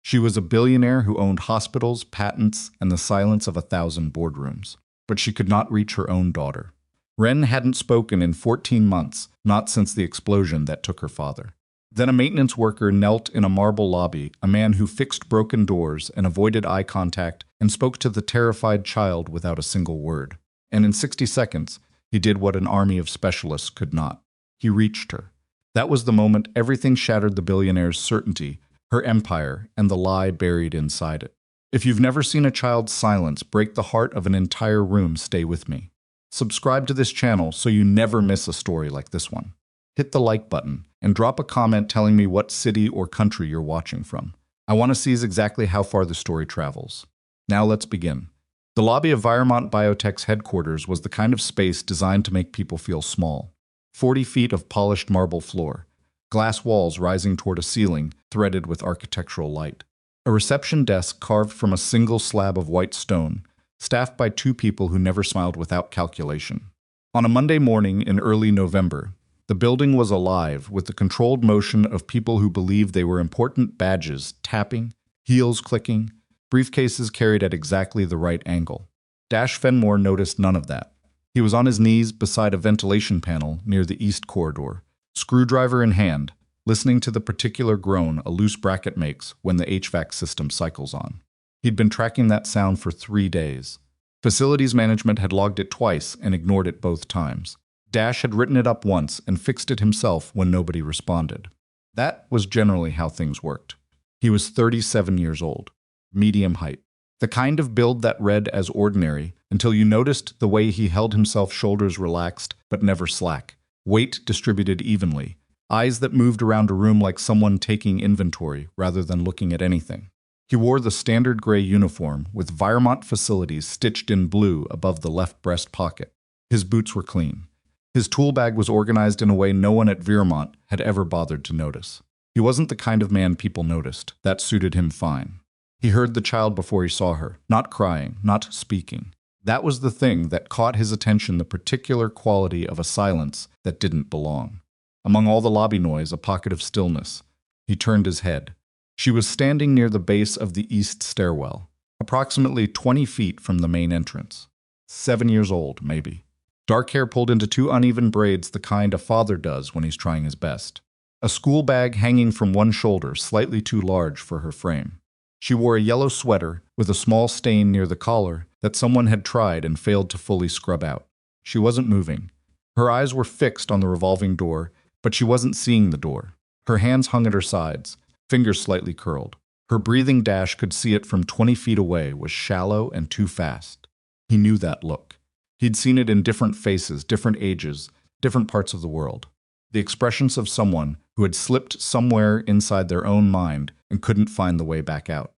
She was a billionaire who owned hospitals, patents, and the silence of 1,000 boardrooms. But she could not reach her own daughter. Wren hadn't spoken in 14 months, not since the explosion that took her father. Then a maintenance worker knelt in a marble lobby, a man who fixed broken doors and avoided eye contact and spoke to the terrified child without a single word. And in 60 seconds, he did what an army of specialists could not. He reached her. That was the moment everything shattered the billionaire's certainty, her empire, and the lie buried inside it. If you've never seen a child's silence break the heart of an entire room, stay with me. Subscribe to this channel so you never miss a story like this one. Hit the like button and drop a comment telling me what city or country you're watching from. I want to see exactly how far the story travels. Now let's begin. The lobby of Viremont Biotech's headquarters was the kind of space designed to make people feel small. 40 feet of polished marble floor, glass walls rising toward a ceiling threaded with architectural light. A reception desk carved from a single slab of white stone, staffed by 2 people who never smiled without calculation. On a Monday morning in early November, the building was alive with the controlled motion of people who believed they were important badges tapping, heels clicking, briefcases carried at exactly the right angle. Dash Fenmore noticed none of that. He was on his knees beside a ventilation panel near the east corridor, screwdriver in hand, listening to the particular groan a loose bracket makes when the HVAC system cycles on. He'd been tracking that sound for 3 days. Facilities management had logged it twice and ignored it both times. Dash had written it up once and fixed it himself when nobody responded. That was generally how things worked. He was 37 years old, medium height, the kind of build that read as ordinary until you noticed the way he held himself, shoulders relaxed but never slack, weight distributed evenly, eyes that moved around a room like someone taking inventory rather than looking at anything. He wore the standard gray uniform with Viremont Facilities stitched in blue above the left breast pocket. His boots were clean. His tool bag was organized in a way no one at Viremont had ever bothered to notice. He wasn't the kind of man people noticed. That suited him fine. He heard the child before he saw her, not crying, not speaking. That was the thing that caught his attention, the particular quality of a silence that didn't belong. Among all the lobby noise, a pocket of stillness. He turned his head. She was standing near the base of the east stairwell, approximately 20 feet from the main entrance. 7 years old, maybe. Dark hair pulled into 2 uneven braids, the kind a father does when he's trying his best. A school bag hanging from one shoulder, slightly too large for her frame. She wore a yellow sweater with a small stain near the collar that someone had tried and failed to fully scrub out. She wasn't moving. Her eyes were fixed on the revolving door, but she wasn't seeing the door. Her hands hung at her sides, fingers slightly curled. Her breathing, Dash could see it from 20 feet away, was shallow and too fast. He knew that look. He'd seen it in different faces, different ages, different parts of the world. The expressions of someone who had slipped somewhere inside their own mind and couldn't find the way back out.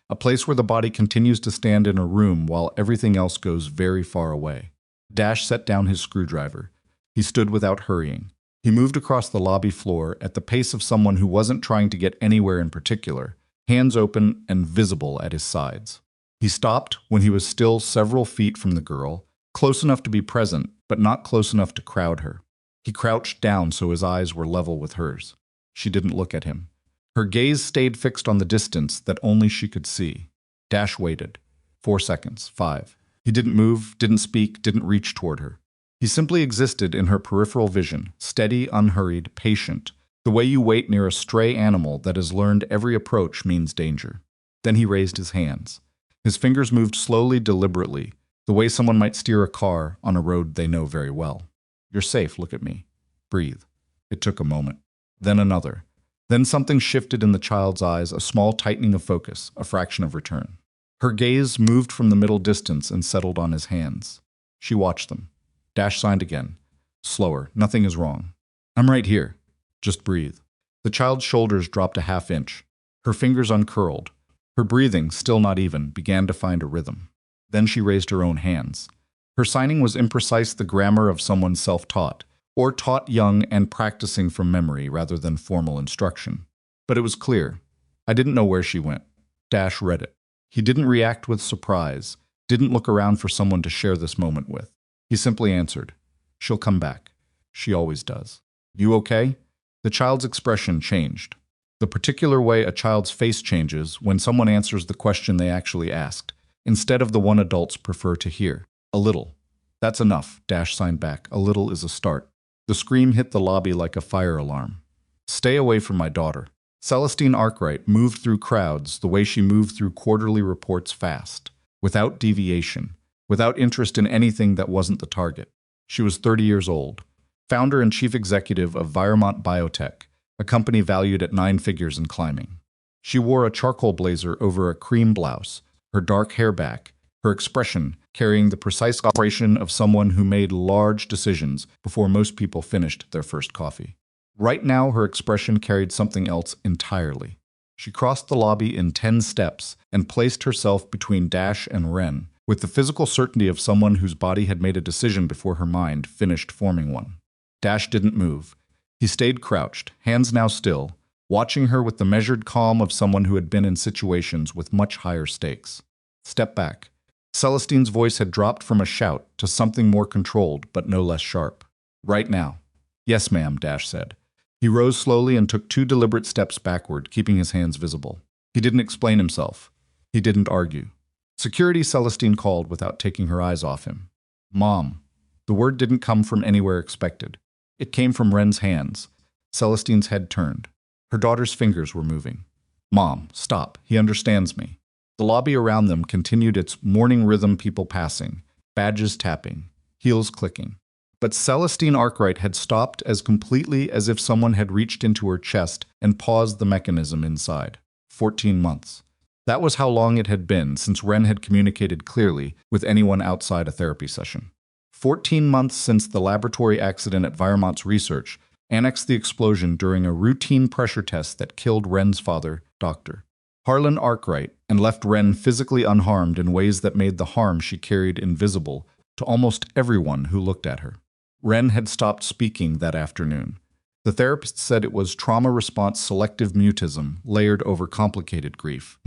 A place where the body continues to stand in a room while everything else goes very far away. Dash set down his screwdriver. He stood without hurrying. He moved across the lobby floor at the pace of someone who wasn't trying to get anywhere in particular, hands open and visible at his sides. He stopped when he was still several feet from the girl, close enough to be present, but not close enough to crowd her. He crouched down so his eyes were level with hers. She didn't look at him. Her gaze stayed fixed on the distance that only she could see. Dash waited. 4 seconds, 5. He didn't move, didn't speak, didn't reach toward her. He simply existed in her peripheral vision, steady, unhurried, patient, the way you wait near a stray animal that has learned every approach means danger. Then he raised his hands. His fingers moved slowly, deliberately, the way someone might steer a car on a road they know very well. You're safe, look at me. Breathe. It took a moment. Then another. Then something shifted in the child's eyes, a small tightening of focus, a fraction of return. Her gaze moved from the middle distance and settled on his hands. She watched them. Dash signed again. Slower. Nothing is wrong. I'm right here. Just breathe. The child's shoulders dropped a half inch. Her fingers uncurled. Her breathing, still not even, began to find a rhythm. Then she raised her own hands. Her signing was imprecise, the grammar of someone self-taught, or taught young and practicing from memory rather than formal instruction. But it was clear. I didn't know where she went. Dash read it. He didn't react with surprise, didn't look around for someone to share this moment with. He simply answered, "She'll come back. She always does." "You okay?" The child's expression changed. The particular way a child's face changes when someone answers the question they actually asked, instead of the one adults prefer to hear. A little. That's enough, Dash signed back. A little is a start. The scream hit the lobby like a fire alarm. Stay away from my daughter. Celestine Arkwright moved through crowds the way she moved through quarterly reports fast, without deviation, without interest in anything that wasn't the target. She was 30 years old, founder and chief executive of Viremont Biotech, a company valued at 9 figures and climbing. She wore a charcoal blazer over a cream blouse, her dark hair back, her expression carrying the precise operation of someone who made large decisions before most people finished their first coffee. Right now, her expression carried something else entirely. She crossed the lobby in 10 steps and placed herself between Dash and Wren, with the physical certainty of someone whose body had made a decision before her mind finished forming one. Dash didn't move. He stayed crouched, hands now still, watching her with the measured calm of someone who had been in situations with much higher stakes. Step back. Celestine's voice had dropped from a shout to something more controlled, but no less sharp. Right now. Yes, ma'am, Dash said. He rose slowly and took 2 deliberate steps backward, keeping his hands visible. He didn't explain himself. He didn't argue. Security, Celestine called without taking her eyes off him. Mom. The word didn't come from anywhere expected. It came from Wren's hands. Celestine's head turned. Her daughter's fingers were moving. Mom, stop. He understands me. The lobby around them continued its morning rhythm, people passing, badges tapping, heels clicking. But Celestine Arkwright had stopped as completely as if someone had reached into her chest and paused the mechanism inside. 14 months. That was how long it had been since Wren had communicated clearly with anyone outside a therapy session. 14 months since the laboratory accident at Viremont's research annexed the explosion during a routine pressure test that killed Wren's father, Dr. Harlan Arkwright, and left Wren physically unharmed in ways that made the harm she carried invisible to almost everyone who looked at her. Wren had stopped speaking that afternoon. The therapist said it was trauma response selective mutism layered over complicated grief,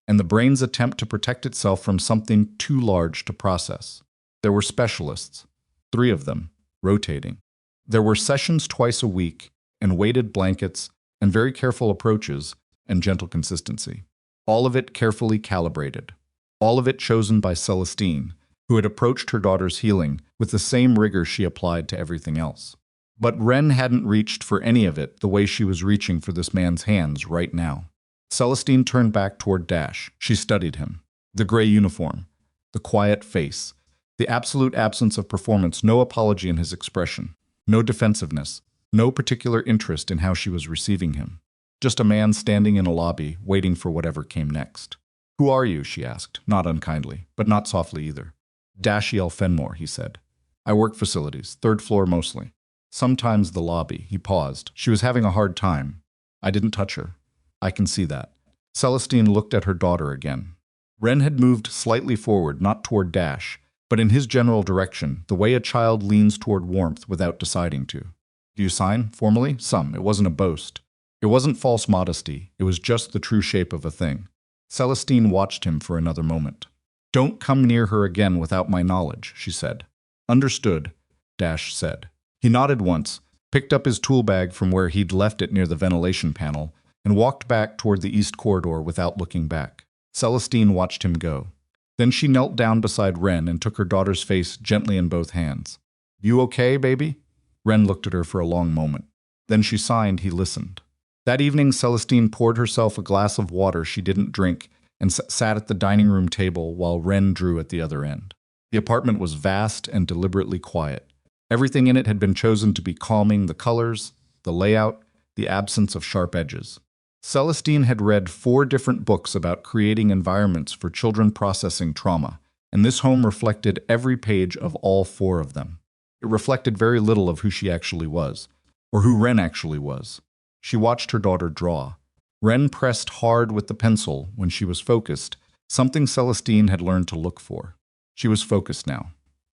and the brain's attempt to protect itself from something too large to process. There were specialists, 3 of them, rotating. There were sessions twice a week, and weighted blankets, and very careful approaches, and gentle consistency. All of it carefully calibrated. All of it chosen by Celestine, who had approached her daughter's healing with the same rigor she applied to everything else. But Wren hadn't reached for any of it the way she was reaching for this man's hands right now. Celestine turned back toward Dash. She studied him. The gray uniform, the quiet face, the absolute absence of performance, no apology in his expression, no defensiveness, no particular interest in how she was receiving him. Just a man standing in a lobby, waiting for whatever came next. Who are you? She asked, not unkindly, but not softly either. Dash Fenmore, he said. I work facilities, 3rd floor mostly. Sometimes the lobby. He paused. She was having a hard time. I didn't touch her. I can see that. Celestine looked at her daughter again. Wren had moved slightly forward, not toward Dash, but in his general direction, the way a child leans toward warmth without deciding to. Do you sign? Formally? Some. It wasn't a boast. It wasn't false modesty. It was just the true shape of a thing. Celestine watched him for another moment. Don't come near her again without my knowledge, she said. Understood, Dash said. He nodded once, picked up his tool bag from where he'd left it near the ventilation panel, and walked back toward the east corridor without looking back. Celestine watched him go. Then she knelt down beside Wren and took her daughter's face gently in both hands. You okay, baby? Wren looked at her for a long moment. Then she signed. He listened. That evening, Celestine poured herself a glass of water she didn't drink and sat at the dining room table while Wren drew at the other end. The apartment was vast and deliberately quiet. Everything in it had been chosen to be calming: the colors, the layout, the absence of sharp edges. Celestine had read 4 different books about creating environments for children processing trauma, and this home reflected every page of all 4 of them. It reflected very little of who she actually was, or who Wren actually was. She watched her daughter draw. Wren pressed hard with the pencil when she was focused, something Celestine had learned to look for. She was focused now.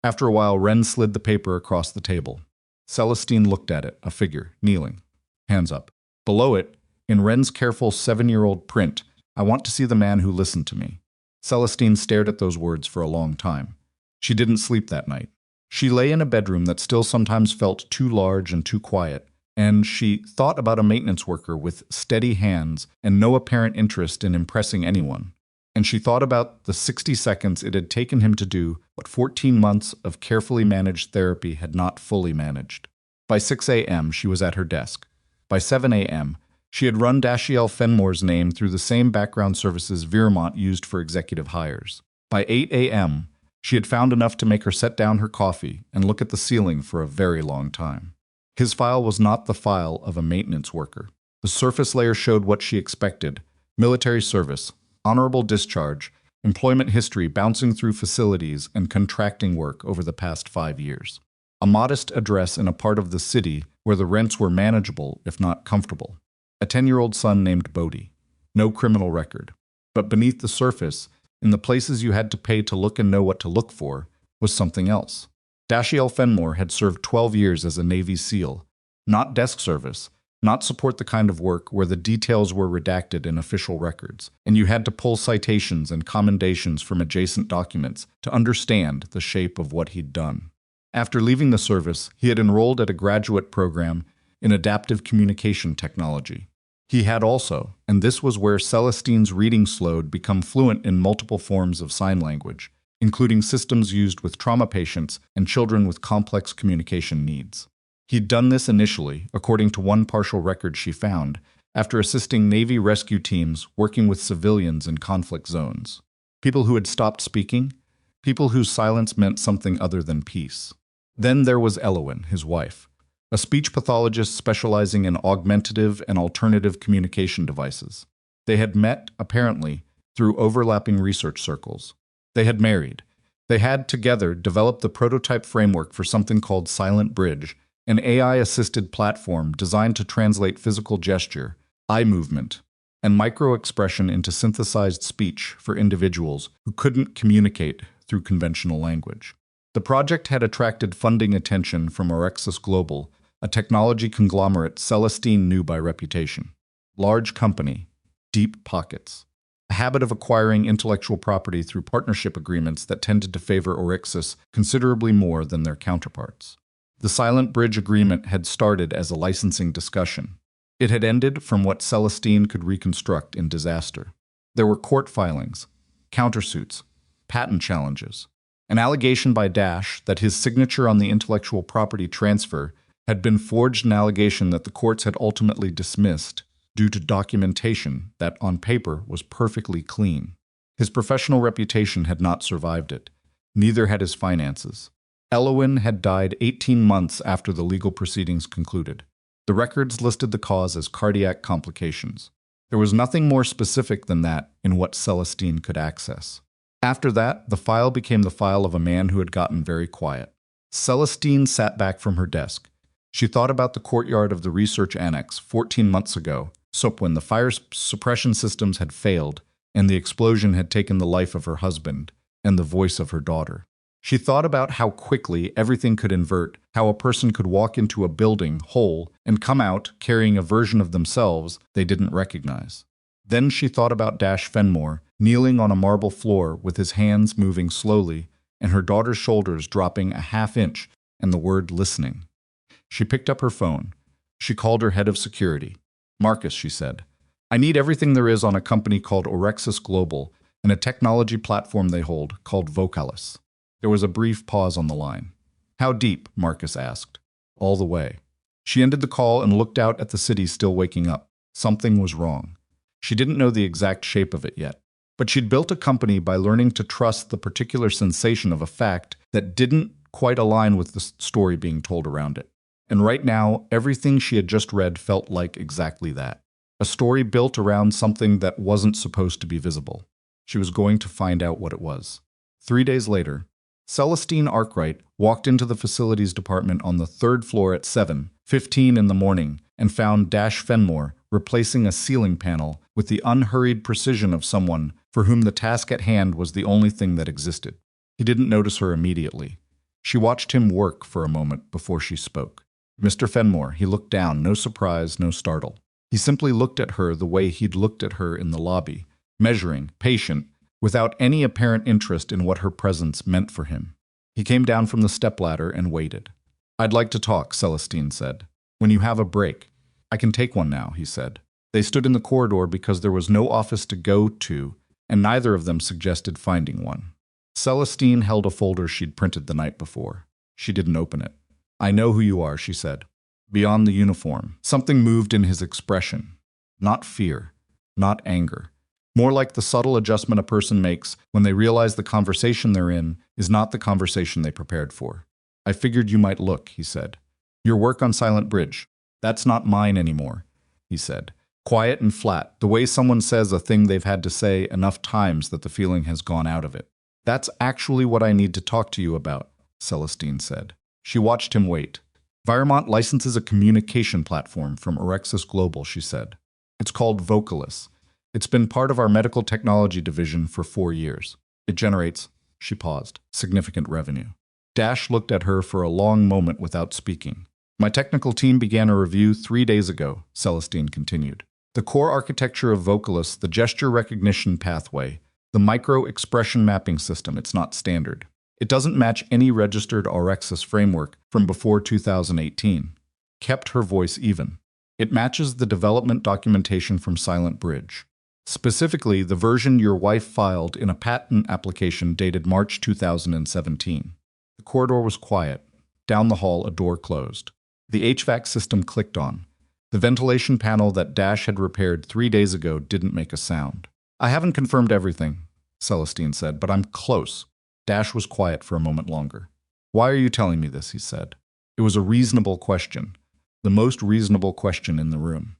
After a while, Wren slid the paper across the table. Celestine looked at it, a figure, kneeling, hands up. Below it, in Wren's careful 7-year-old print, I want to see the man who listened to me. Celestine stared at those words for a long time. She didn't sleep that night. She lay in a bedroom that still sometimes felt too large and too quiet, and she thought about a maintenance worker with steady hands and no apparent interest in impressing anyone. And she thought about the 60 seconds it had taken him to do what 14 months of carefully managed therapy had not fully managed. By 6 a.m., she was at her desk. By 7 a.m., she had run Dash Fenmore's name through the same background services Vermont used for executive hires. By 8 a.m., she had found enough to make her set down her coffee and look at the ceiling for a very long time. His file was not the file of a maintenance worker. The surface layer showed what she expected: military service, honorable discharge, employment history bouncing through facilities, and contracting work over the past 5 years. A modest address in a part of the city where the rents were manageable, if not comfortable. A 10-year-old son named Bodhi. No criminal record. But beneath the surface, in the places you had to pay to look and know what to look for, was something else. Dash Fenmore had served 12 years as a Navy SEAL. Not desk service, not support the kind of work where the details were redacted in official records, and you had to pull citations and commendations from adjacent documents to understand the shape of what he'd done. After leaving the service, he had enrolled at a graduate program in adaptive communication technology. He had also, and this was where Celestine's reading slowed, become fluent in multiple forms of sign language, including systems used with trauma patients and children with complex communication needs. He'd done this initially, according to one partial record she found, after assisting Navy rescue teams working with civilians in conflict zones. People who had stopped speaking, people whose silence meant something other than peace. Then there was Elowin, his wife, a speech pathologist specializing in augmentative and alternative communication devices. They had met, apparently, through overlapping research circles. They had married. They had, together, developed the prototype framework for something called Silent Bridge, an AI-assisted platform designed to translate physical gesture, eye movement, and micro-expression into synthesized speech for individuals who couldn't communicate through conventional language. The project had attracted funding attention from Orexis Global, a technology conglomerate Celestine knew by reputation. Large company, deep pockets. A habit of acquiring intellectual property through partnership agreements that tended to favor Orexis considerably more than their counterparts. The Silent Bridge agreement had started as a licensing discussion. It had ended from what Celestine could reconstruct in disaster. There were court filings, countersuits, patent challenges. An allegation by Dash that his signature on the intellectual property transfer had been forged, an allegation that the courts had ultimately dismissed due to documentation that, on paper, was perfectly clean. His professional reputation had not survived it. Neither had his finances. Elowin had died 18 months after the legal proceedings concluded. The records listed the cause as cardiac complications. There was nothing more specific than that in what Celestine could access. After that, the file became the file of a man who had gotten very quiet. Celestine sat back from her desk. She thought about the courtyard of the research annex 14 months ago, when the fire suppression systems had failed and the explosion had taken the life of her husband and the voice of her daughter. She thought about how quickly everything could invert, how a person could walk into a building whole and come out carrying a version of themselves they didn't recognize. Then she thought about Dash Fenmore, kneeling on a marble floor with his hands moving slowly and her daughter's shoulders dropping a half-inch and the word listening. She picked up her phone. She called her head of security. "Marcus," she said, "I need everything there is on a company called Orexis Global and a technology platform they hold called Vocalis." There was a brief pause on the line. "How deep?" Marcus asked. "All the way." She ended the call and looked out at the city still waking up. Something was wrong. She didn't know the exact shape of it yet. But she'd built a company by learning to trust the particular sensation of a fact that didn't quite align with the story being told around it. And right now, everything she had just read felt like exactly that. A story built around something that wasn't supposed to be visible. She was going to find out what it was. 3 days later, Celestine Arkwright walked into the facilities department on the 3rd floor at 7:15 in the morning and found Dash Fenmore replacing a ceiling panel with the unhurried precision of someone for whom the task at hand was the only thing that existed. He didn't notice her immediately. She watched him work for a moment before she spoke. "Mr. Fenmore," he looked down, no surprise, no startle. He simply looked at her the way he'd looked at her in the lobby, measuring, patient, without any apparent interest in what her presence meant for him. He came down from the stepladder and waited. "I'd like to talk," Celestine said. When you have a break. I can take one now, he said. They stood in the corridor because there was no office to go to, and neither of them suggested finding one. Celestine held a folder she'd printed the night before. She didn't open it. I know who you are, she said. Beyond the uniform, something moved in his expression. Not fear, not anger. More like the subtle adjustment a person makes when they realize the conversation they're in is not the conversation they prepared for. I figured you might look, he said. Your work on Silent Bridge. That's not mine anymore, he said. Quiet and flat, the way someone says a thing they've had to say enough times that the feeling has gone out of it. That's actually what I need to talk to you about, Celestine said. She watched him wait. Viremont licenses a communication platform from Orexis Global, she said. It's called Vocalus. It's been part of our medical technology division for 4 years. It generates, she paused, significant revenue. Dash looked at her for a long moment without speaking. My technical team began a review 3 days ago, Celestine continued. The core architecture of Vocalus, the gesture recognition pathway, the micro-expression mapping system, it's not standard. It doesn't match any registered Orexis framework from before 2018. Kept her voice even. It matches the development documentation from Silent Bridge. Specifically, the version your wife filed in a patent application dated March 2017. The corridor was quiet. Down the hall, a door closed. The HVAC system clicked on. The ventilation panel that Dash had repaired 3 days ago didn't make a sound. I haven't confirmed everything, Celestine said, but I'm close. Dash was quiet for a moment longer. Why are you telling me this, he said. It was a reasonable question. The most reasonable question in the room.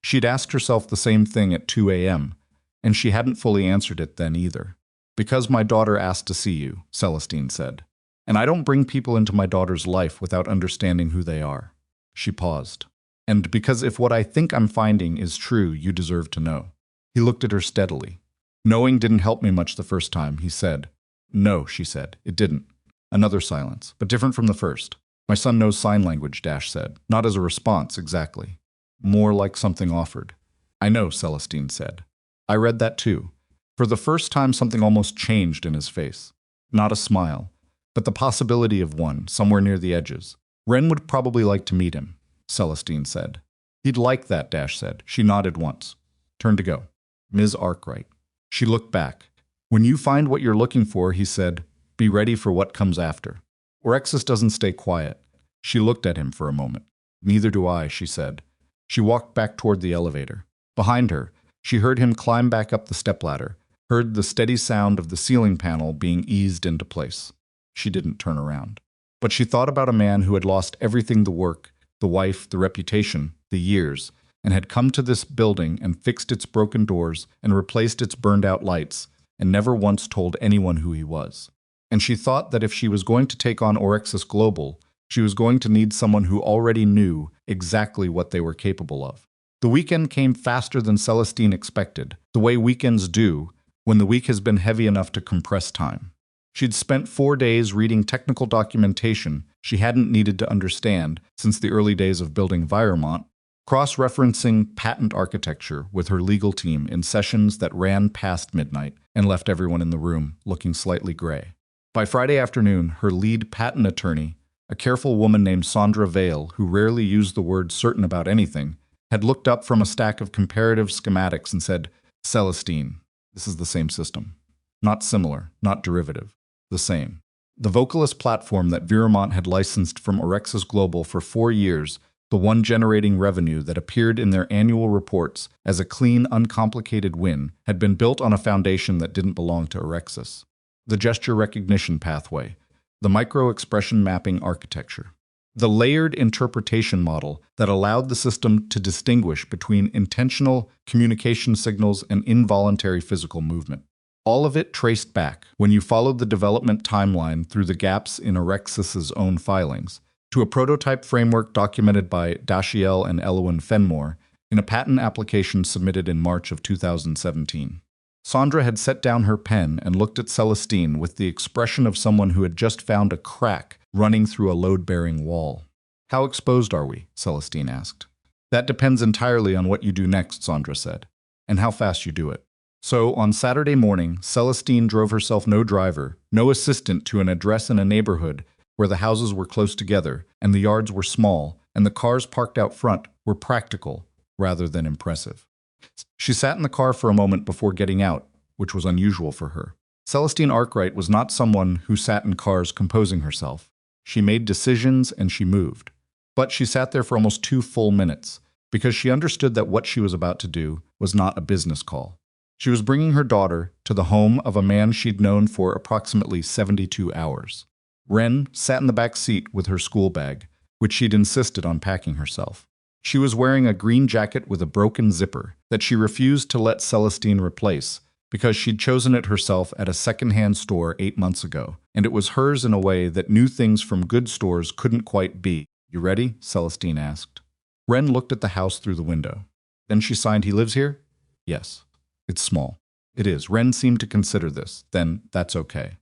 She'd asked herself the same thing at 2 a.m., and she hadn't fully answered it then either. Because my daughter asked to see you, Celestine said. And I don't bring people into my daughter's life without understanding who they are. She paused. And because if what I think I'm finding is true, you deserve to know. He looked at her steadily. Knowing didn't help me much the first time, he said. No, she said. It didn't. Another silence, but different from the first. My son knows sign language, Dash said. Not as a response, exactly. More like something offered. I know, Celestine said. I read that too. For the first time, something almost changed in his face. Not a smile, but the possibility of one, somewhere near the edges. Wren would probably like to meet him, Celestine said. He'd like that, Dash said. She nodded once. Turn to go. Ms. Arkwright. She looked back. When you find what you're looking for, he said, be ready for what comes after. Orexis doesn't stay quiet. She looked at him for a moment. Neither do I, she said. She walked back toward the elevator. Behind her, she heard him climb back up the stepladder, heard the steady sound of the ceiling panel being eased into place. She didn't turn around. But she thought about a man who had lost everything, the work, the wife, the reputation, the years, and had come to this building and fixed its broken doors and replaced its burned-out lights, and never once told anyone who he was. And she thought that if she was going to take on Orexis Global, she was going to need someone who already knew exactly what they were capable of. The weekend came faster than Celestine expected, the way weekends do when the week has been heavy enough to compress time. She'd spent 4 days reading technical documentation she hadn't needed to understand since the early days of building Viremont, cross-referencing patent architecture with her legal team in sessions that ran past midnight and left everyone in the room looking slightly gray. By Friday afternoon, her lead patent attorney, a careful woman named Sandra Vale, who rarely used the word certain about anything, had looked up from a stack of comparative schematics and said, Celestine, this is the same system. Not similar, not derivative. The same. The Vocalus platform that Viremont had licensed from Orexis Global for 4 years, the one generating revenue that appeared in their annual reports as a clean, uncomplicated win, had been built on a foundation that didn't belong to Orexis. The gesture recognition pathway, the micro-expression mapping architecture, the layered interpretation model that allowed the system to distinguish between intentional communication signals and involuntary physical movement. All of it traced back, when you followed the development timeline through the gaps in Orexis's own filings, to a prototype framework documented by Dashiell and Wren Fenmore in a patent application submitted in March of 2017. Sandra had set down her pen and looked at Celestine with the expression of someone who had just found a crack running through a load-bearing wall. How exposed are we? Celestine asked. That depends entirely on what you do next, Sandra said, and how fast you do it. So, on Saturday morning, Celestine drove herself no driver, no assistant to an address in a neighborhood where the houses were close together and the yards were small and the cars parked out front were practical rather than impressive. She sat in the car for a moment before getting out, which was unusual for her. Celestine Arkwright was not someone who sat in cars composing herself. She made decisions and she moved. But she sat there for almost 2 full minutes, because she understood that what she was about to do was not a business call. She was bringing her daughter to the home of a man she'd known for approximately 72 hours. Wren sat in the back seat with her school bag, which she'd insisted on packing herself. She was wearing a green jacket with a broken zipper that she refused to let Celestine replace because she'd chosen it herself at a second-hand store 8 months ago, and it was hers in a way that new things from good stores couldn't quite be. "You ready?" Celestine asked. Wren looked at the house through the window. Then she signed, "He lives here?" "Yes. It's small." "It is." Wren seemed to consider this. "Then that's okay."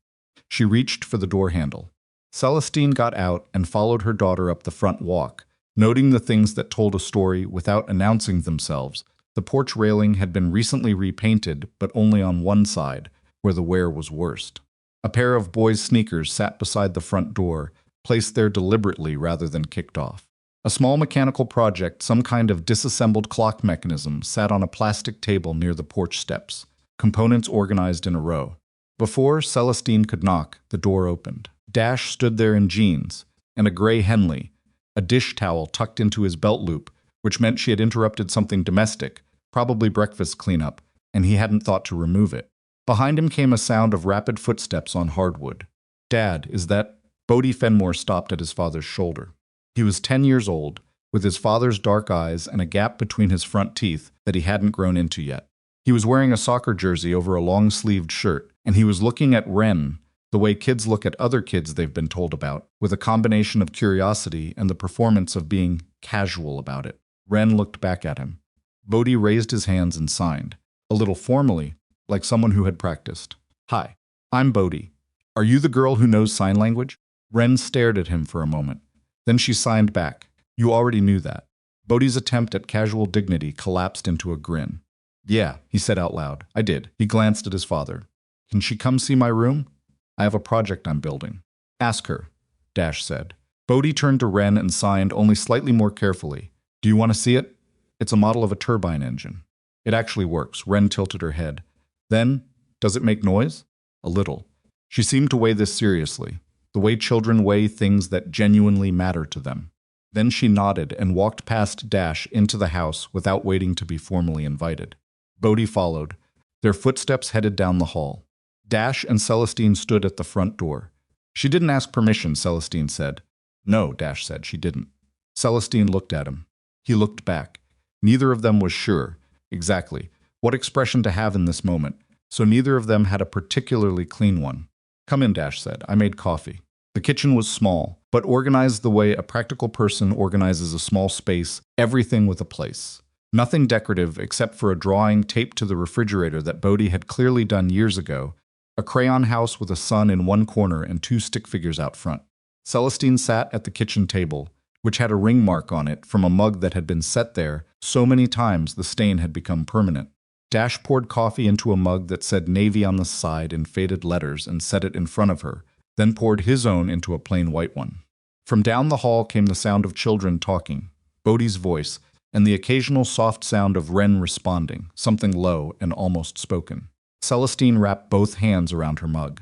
She reached for the door handle. Celestine got out and followed her daughter up the front walk, noting the things that told a story without announcing themselves. The porch railing had been recently repainted, but only on one side, where the wear was worst. A pair of boys' sneakers sat beside the front door, placed there deliberately rather than kicked off. A small mechanical project, some kind of disassembled clock mechanism, sat on a plastic table near the porch steps, components organized in a row. Before Celestine could knock, the door opened. Dash stood there in jeans and a gray Henley, a dish towel tucked into his belt loop, which meant she had interrupted something domestic, probably breakfast cleanup, and he hadn't thought to remove it. Behind him came a sound of rapid footsteps on hardwood. "Dad, is that—" Dash Fenmore stopped at his father's shoulder. He was 10 years old, with his father's dark eyes and a gap between his front teeth that he hadn't grown into yet. He was wearing a soccer jersey over a long-sleeved shirt, and he was looking at Wren the way kids look at other kids they've been told about, with a combination of curiosity and the performance of being casual about it. Wren looked back at him. Bodhi raised his hands and signed, a little formally, like someone who had practiced. "Hi, I'm Bodhi. Are you the girl who knows sign language?" Wren stared at him for a moment. Then she signed back. "You already knew that." Bodhi's attempt at casual dignity collapsed into a grin. "Yeah," he said out loud. "I did." He glanced at his father. "Can she come see my room? I have a project I'm building." "Ask her," Dash said. Bodhi turned to Wren and signed, only slightly more carefully. "Do you want to see it? It's a model of a turbine engine." "It actually works." Wren tilted her head. "Then, does it make noise?" "A little." She seemed to weigh this seriously, the way children weigh things that genuinely matter to them. Then she nodded and walked past Dash into the house without waiting to be formally invited. Bodhi followed. Their footsteps headed down the hall. Dash and Celestine stood at the front door. "She didn't ask permission," Celestine said. "No," Dash said, "she didn't." Celestine looked at him. He looked back. Neither of them was sure, exactly, what expression to have in this moment, so neither of them had a particularly clean one. "Come in," Dash said. "I made coffee." The kitchen was small, but organized the way a practical person organizes a small space, everything with a place. Nothing decorative except for a drawing taped to the refrigerator that Bodhi had clearly done years ago, a crayon house with a sun in one corner and 2 stick figures out front. Celestine sat at the kitchen table, which had a ring mark on it from a mug that had been set there so many times the stain had become permanent. Dash poured coffee into a mug that said Navy on the side in faded letters and set it in front of her, then poured his own into a plain white one. From down the hall came the sound of children talking, Bodhi's voice, and the occasional soft sound of Wren responding, something low and almost spoken. Celestine wrapped both hands around her mug.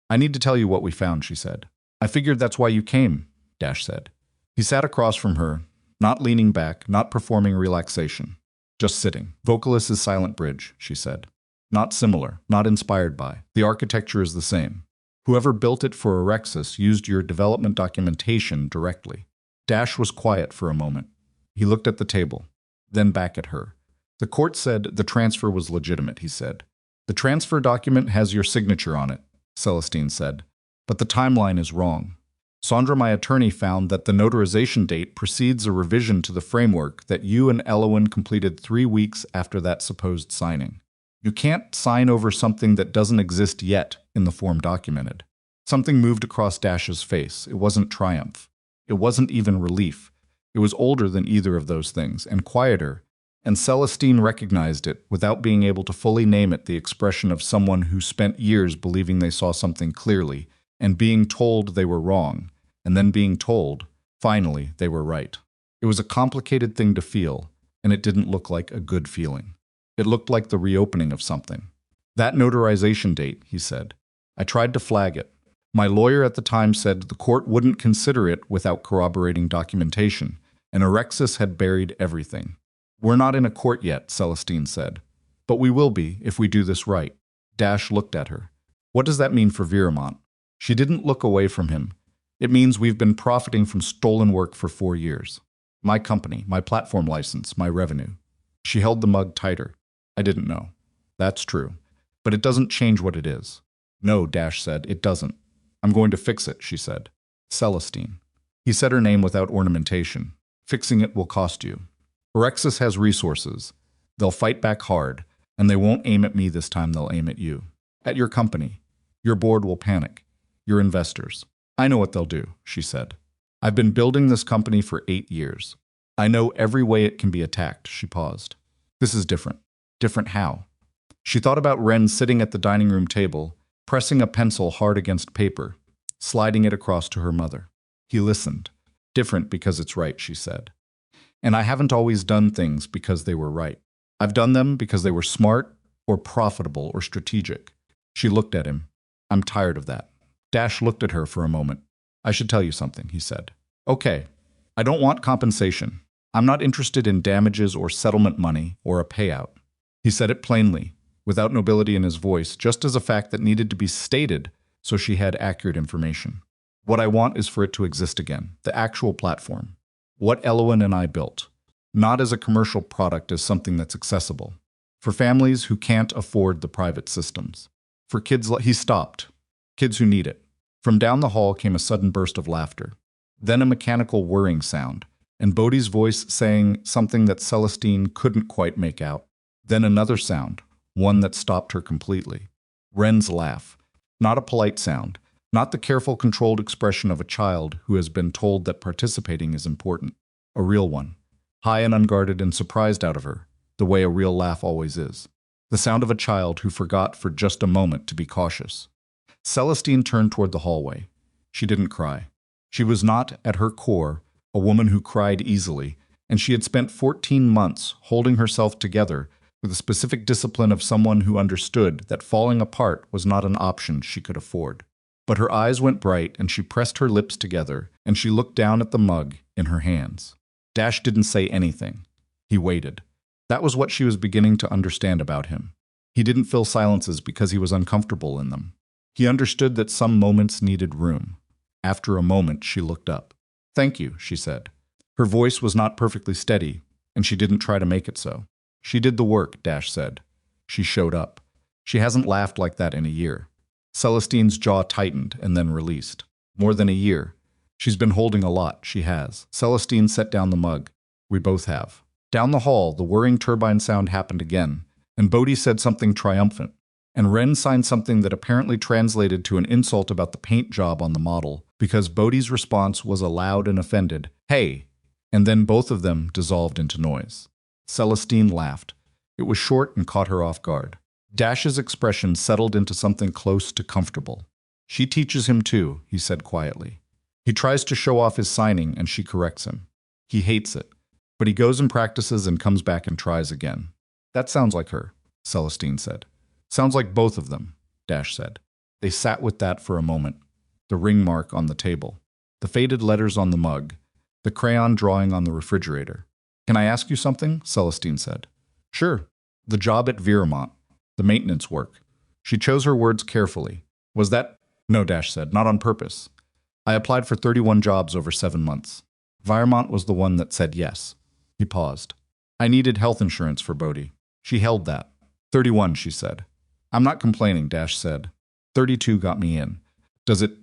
"I need to tell you what we found," she said. "I figured that's why you came," Dash said. He sat across from her, not leaning back, not performing relaxation, just sitting. "Vocalist is Silent Bridge," she said. "Not similar, not inspired by. The architecture is the same. Whoever built it for Erexus used your development documentation directly." Dash was quiet for a moment. He looked at the table, then back at her. "The court said the transfer was legitimate," he said. "The transfer document has your signature on it," Celestine said, "but the timeline is wrong. Sandra, my attorney, found that the notarization date precedes a revision to the framework that you and Elowen completed 3 weeks after that supposed signing. You can't sign over something that doesn't exist yet in the form documented." Something moved across Dash's face. It wasn't triumph. It wasn't even relief. It was older than either of those things, and quieter, and Celestine recognized it without being able to fully name it, the expression of someone who spent years believing they saw something clearly, and being told they were wrong, and then being told, finally, they were right. It was a complicated thing to feel, and it didn't look like a good feeling. It looked like the reopening of something. That notarization date, he said. I tried to flag it. My lawyer at the time said the court wouldn't consider it without corroborating documentation, and Orexis had buried everything. We're not in a court yet, Celestine said. But we will be if we do this right. Dash looked at her. What does that mean for Viramont? She didn't look away from him. It means we've been profiting from stolen work for 4 years. My company, my platform license, my revenue. She held the mug tighter. I didn't know. That's true. But it doesn't change what it is. No, Dash said, it doesn't. I'm going to fix it, she said. Celestine. He said her name without ornamentation. Fixing it will cost you. Orexis has resources. They'll fight back hard, and they won't aim at me this time, they'll aim at you. At your company. Your board will panic. Your investors. I know what they'll do, she said. I've been building this company for 8 years. I know every way it can be attacked, she paused. This is different. Different how? She thought about Wren sitting at the dining room table, pressing a pencil hard against paper, sliding it across to her mother. He listened. Different because it's right, she said. And I haven't always done things because they were right. I've done them because they were smart or profitable or strategic. She looked at him. I'm tired of that. Dash looked at her for a moment. I should tell you something, he said. Okay. I don't want compensation. I'm not interested in damages or settlement money or a payout. He said it plainly, without nobility in his voice, just as a fact that needed to be stated so she had accurate information. What I want is for it to exist again, the actual platform. What Elowen and I built. Not as a commercial product, as something that's accessible. For families who can't afford the private systems. For kids he stopped. Kids who need it. From down the hall came a sudden burst of laughter. Then a mechanical whirring sound, and Bodhi's voice saying something that Celestine couldn't quite make out. Then another sound, one that stopped her completely. Wren's laugh. Not a polite sound. Not the careful, controlled expression of a child who has been told that participating is important. A real one. High and unguarded and surprised out of her, the way a real laugh always is. The sound of a child who forgot for just a moment to be cautious. Celestine turned toward the hallway. She didn't cry. She was not, at her core, a woman who cried easily, and she had spent 14 months holding herself together with the specific discipline of someone who understood that falling apart was not an option she could afford. But her eyes went bright, and she pressed her lips together, and she looked down at the mug in her hands. Dash didn't say anything. He waited. That was what she was beginning to understand about him. He didn't fill silences because he was uncomfortable in them. He understood that some moments needed room. After a moment, she looked up. Thank you, she said. Her voice was not perfectly steady, and she didn't try to make it so. She did the work, Dash said. She showed up. She hasn't laughed like that in a year. Celestine's jaw tightened and then released. More than a year. She's been holding a lot, she has. Celestine set down the mug. We both have. Down the hall, the whirring turbine sound happened again, and Bodhi said something triumphant. And Wren signed something that apparently translated to an insult about the paint job on the model, because Bodhi's response was a loud and offended, "Hey!" And then both of them dissolved into noise. Celestine laughed. It was short and caught her off guard. Dash's expression settled into something close to comfortable. She teaches him too, he said quietly. He tries to show off his signing and she corrects him. He hates it, but he goes and practices and comes back and tries again. That sounds like her, Celestine said. Sounds like both of them, Dash said. They sat with that for a moment. The ring mark on the table. The faded letters on the mug. The crayon drawing on the refrigerator. Can I ask you something? Celestine said. Sure. The job at Viramont. The maintenance work. She chose her words carefully. Was that? No, Dash said. Not on purpose. I applied for 31 jobs over 7 months. Viramont was the one that said yes. He paused. I needed health insurance for Bodhi. She held that. 31, she said. I'm not complaining, Dash said. 32 got me in.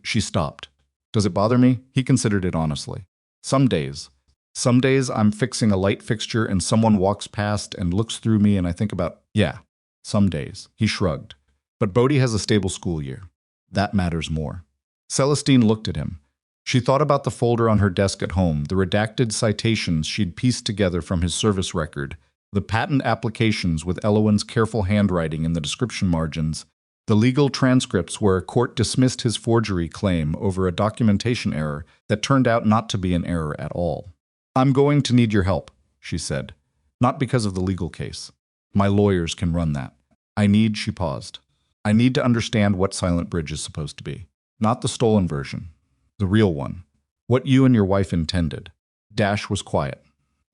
She stopped. Does it bother me? He considered it honestly. Some days I'm fixing a light fixture and someone walks past and looks through me and I think about, yeah, some days. He shrugged. But Bodhi has a stable school year. That matters more. Celestine looked at him. She thought about the folder on her desk at home, the redacted citations she'd pieced together from his service record, the patent applications with Elowen's careful handwriting in the description margins, the legal transcripts where a court dismissed his forgery claim over a documentation error that turned out not to be an error at all. I'm going to need your help, she said. Not because of the legal case. My lawyers can run that. She paused. I need to understand what Silent Bridge is supposed to be. Not the stolen version. The real one. What you and your wife intended. Dash was quiet.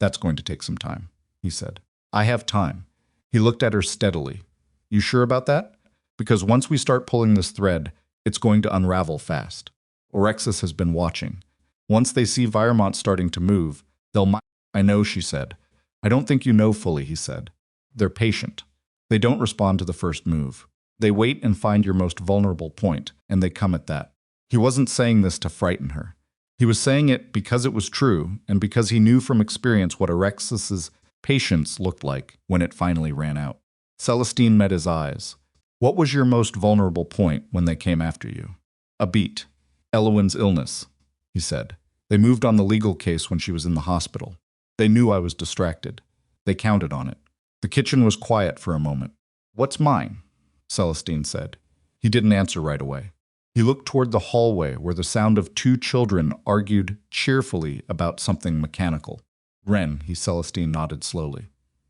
That's going to take some time, he said. I have time. He looked at her steadily. You sure about that? Because once we start pulling this thread, it's going to unravel fast. Orexis has been watching. Once they see Viremont starting to move, they'll I know, she said. I don't think you know fully, he said. They're patient. They don't respond to the first move. They wait and find your most vulnerable point, and they come at that. He wasn't saying this to frighten her. He was saying it because it was true, and because he knew from experience what Orexis's patience looked like when it finally ran out. Celestine met his eyes. What was your most vulnerable point when they came after you? A beat. Elowyn's illness, he said. They moved on the legal case when she was in the hospital. They knew I was distracted. They counted on it. The kitchen was quiet for a moment. What's mine? Celestine said. He didn't answer right away. He looked toward the hallway where the sound of two children argued cheerfully about something mechanical. Wren, Celestine nodded slowly.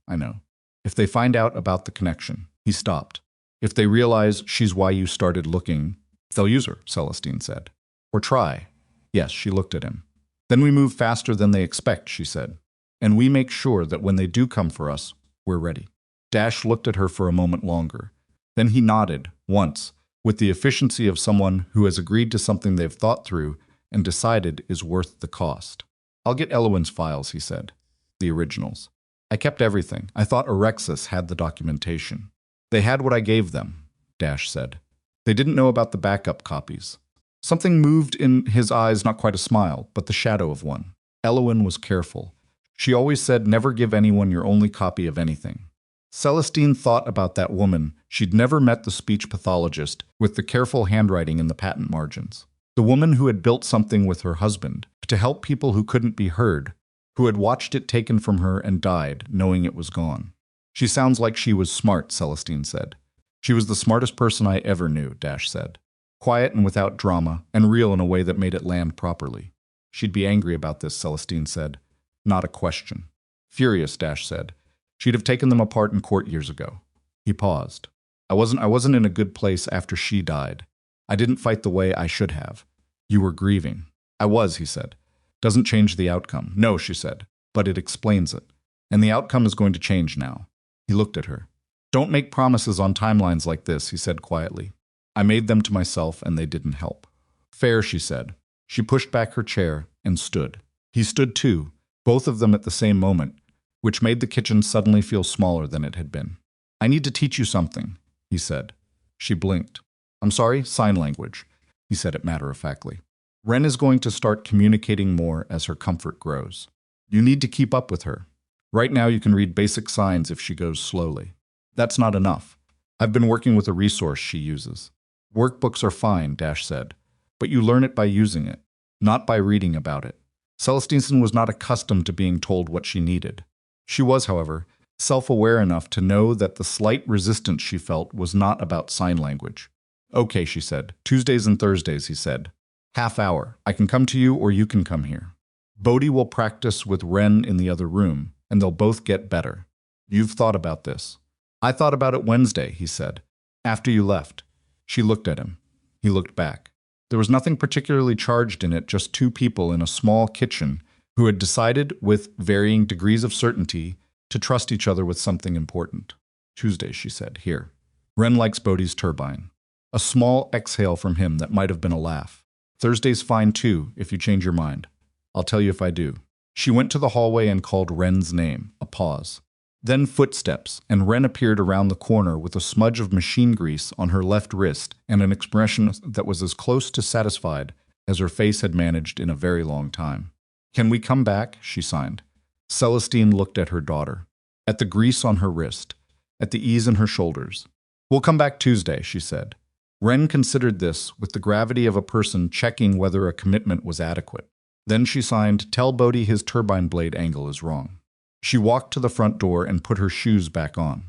I know. If they find out about the connection, he stopped. If they realize she's why you started looking, they'll use her, Celestine said. Or try. Yes, she looked at him. Then we move faster than they expect, she said. And we make sure that when they do come for us, we're ready. Dash looked at her for a moment longer. Then he nodded, once, with the efficiency of someone who has agreed to something they've thought through and decided is worth the cost. I'll get Elowyn's files, he said. The originals. I kept everything. I thought Orexis had the documentation. They had what I gave them, Dash said. They didn't know about the backup copies. Something moved in his eyes, not quite a smile, but the shadow of one. Elowyn was careful. She always said never give anyone your only copy of anything. Celestine thought about that woman. She'd never met the speech pathologist with the careful handwriting in the patent margins. The woman who had built something with her husband to help people who couldn't be heard, who had watched it taken from her and died, knowing it was gone. She sounds like she was smart, Celestine said. She was the smartest person I ever knew, Dash said. Quiet and without drama, and real in a way that made it land properly. She'd be angry about this, Celestine said. Not a question. Furious, Dash said. She'd have taken them apart in court years ago. He paused. I wasn't in a good place after she died. I didn't fight the way I should have. You were grieving. I was, he said. Doesn't change the outcome. No, she said, but it explains it. And the outcome is going to change now. He looked at her. Don't make promises on timelines like this, he said quietly. I made them to myself and they didn't help. Fair, she said. She pushed back her chair and stood. He stood too, both of them at the same moment, which made the kitchen suddenly feel smaller than it had been. I need to teach you something, he said. She blinked. I'm sorry, sign language, he said it matter-of-factly. Wren is going to start communicating more as her comfort grows. You need to keep up with her. Right now you can read basic signs if she goes slowly. That's not enough. I've been working with a resource she uses. Workbooks are fine, Dash said, but you learn it by using it, not by reading about it. Celestine was not accustomed to being told what she needed. She was, however, self-aware enough to know that the slight resistance she felt was not about sign language. Okay, she said. Tuesdays and Thursdays, he said. Half hour. I can come to you or you can come here. Bodhi will practice with Wren in the other room, and they'll both get better. You've thought about this. I thought about it Wednesday, he said. After you left. She looked at him. He looked back. There was nothing particularly charged in it, just two people in a small kitchen who had decided, with varying degrees of certainty, to trust each other with something important. Tuesday, she said. Here. Wren likes Bodhi's turbine. A small exhale from him that might have been a laugh. Thursday's fine too, if you change your mind. I'll tell you if I do. She went to the hallway and called Wren's name. A pause. Then footsteps, and Wren appeared around the corner with a smudge of machine grease on her left wrist and an expression that was as close to satisfied as her face had managed in a very long time. Can we come back? She signed. Celestine looked at her daughter, at the grease on her wrist, at the ease in her shoulders. We'll come back Tuesday, she said. Wren considered this with the gravity of a person checking whether a commitment was adequate. Then she signed, Tell Bodhi his turbine blade angle is wrong. She walked to the front door and put her shoes back on.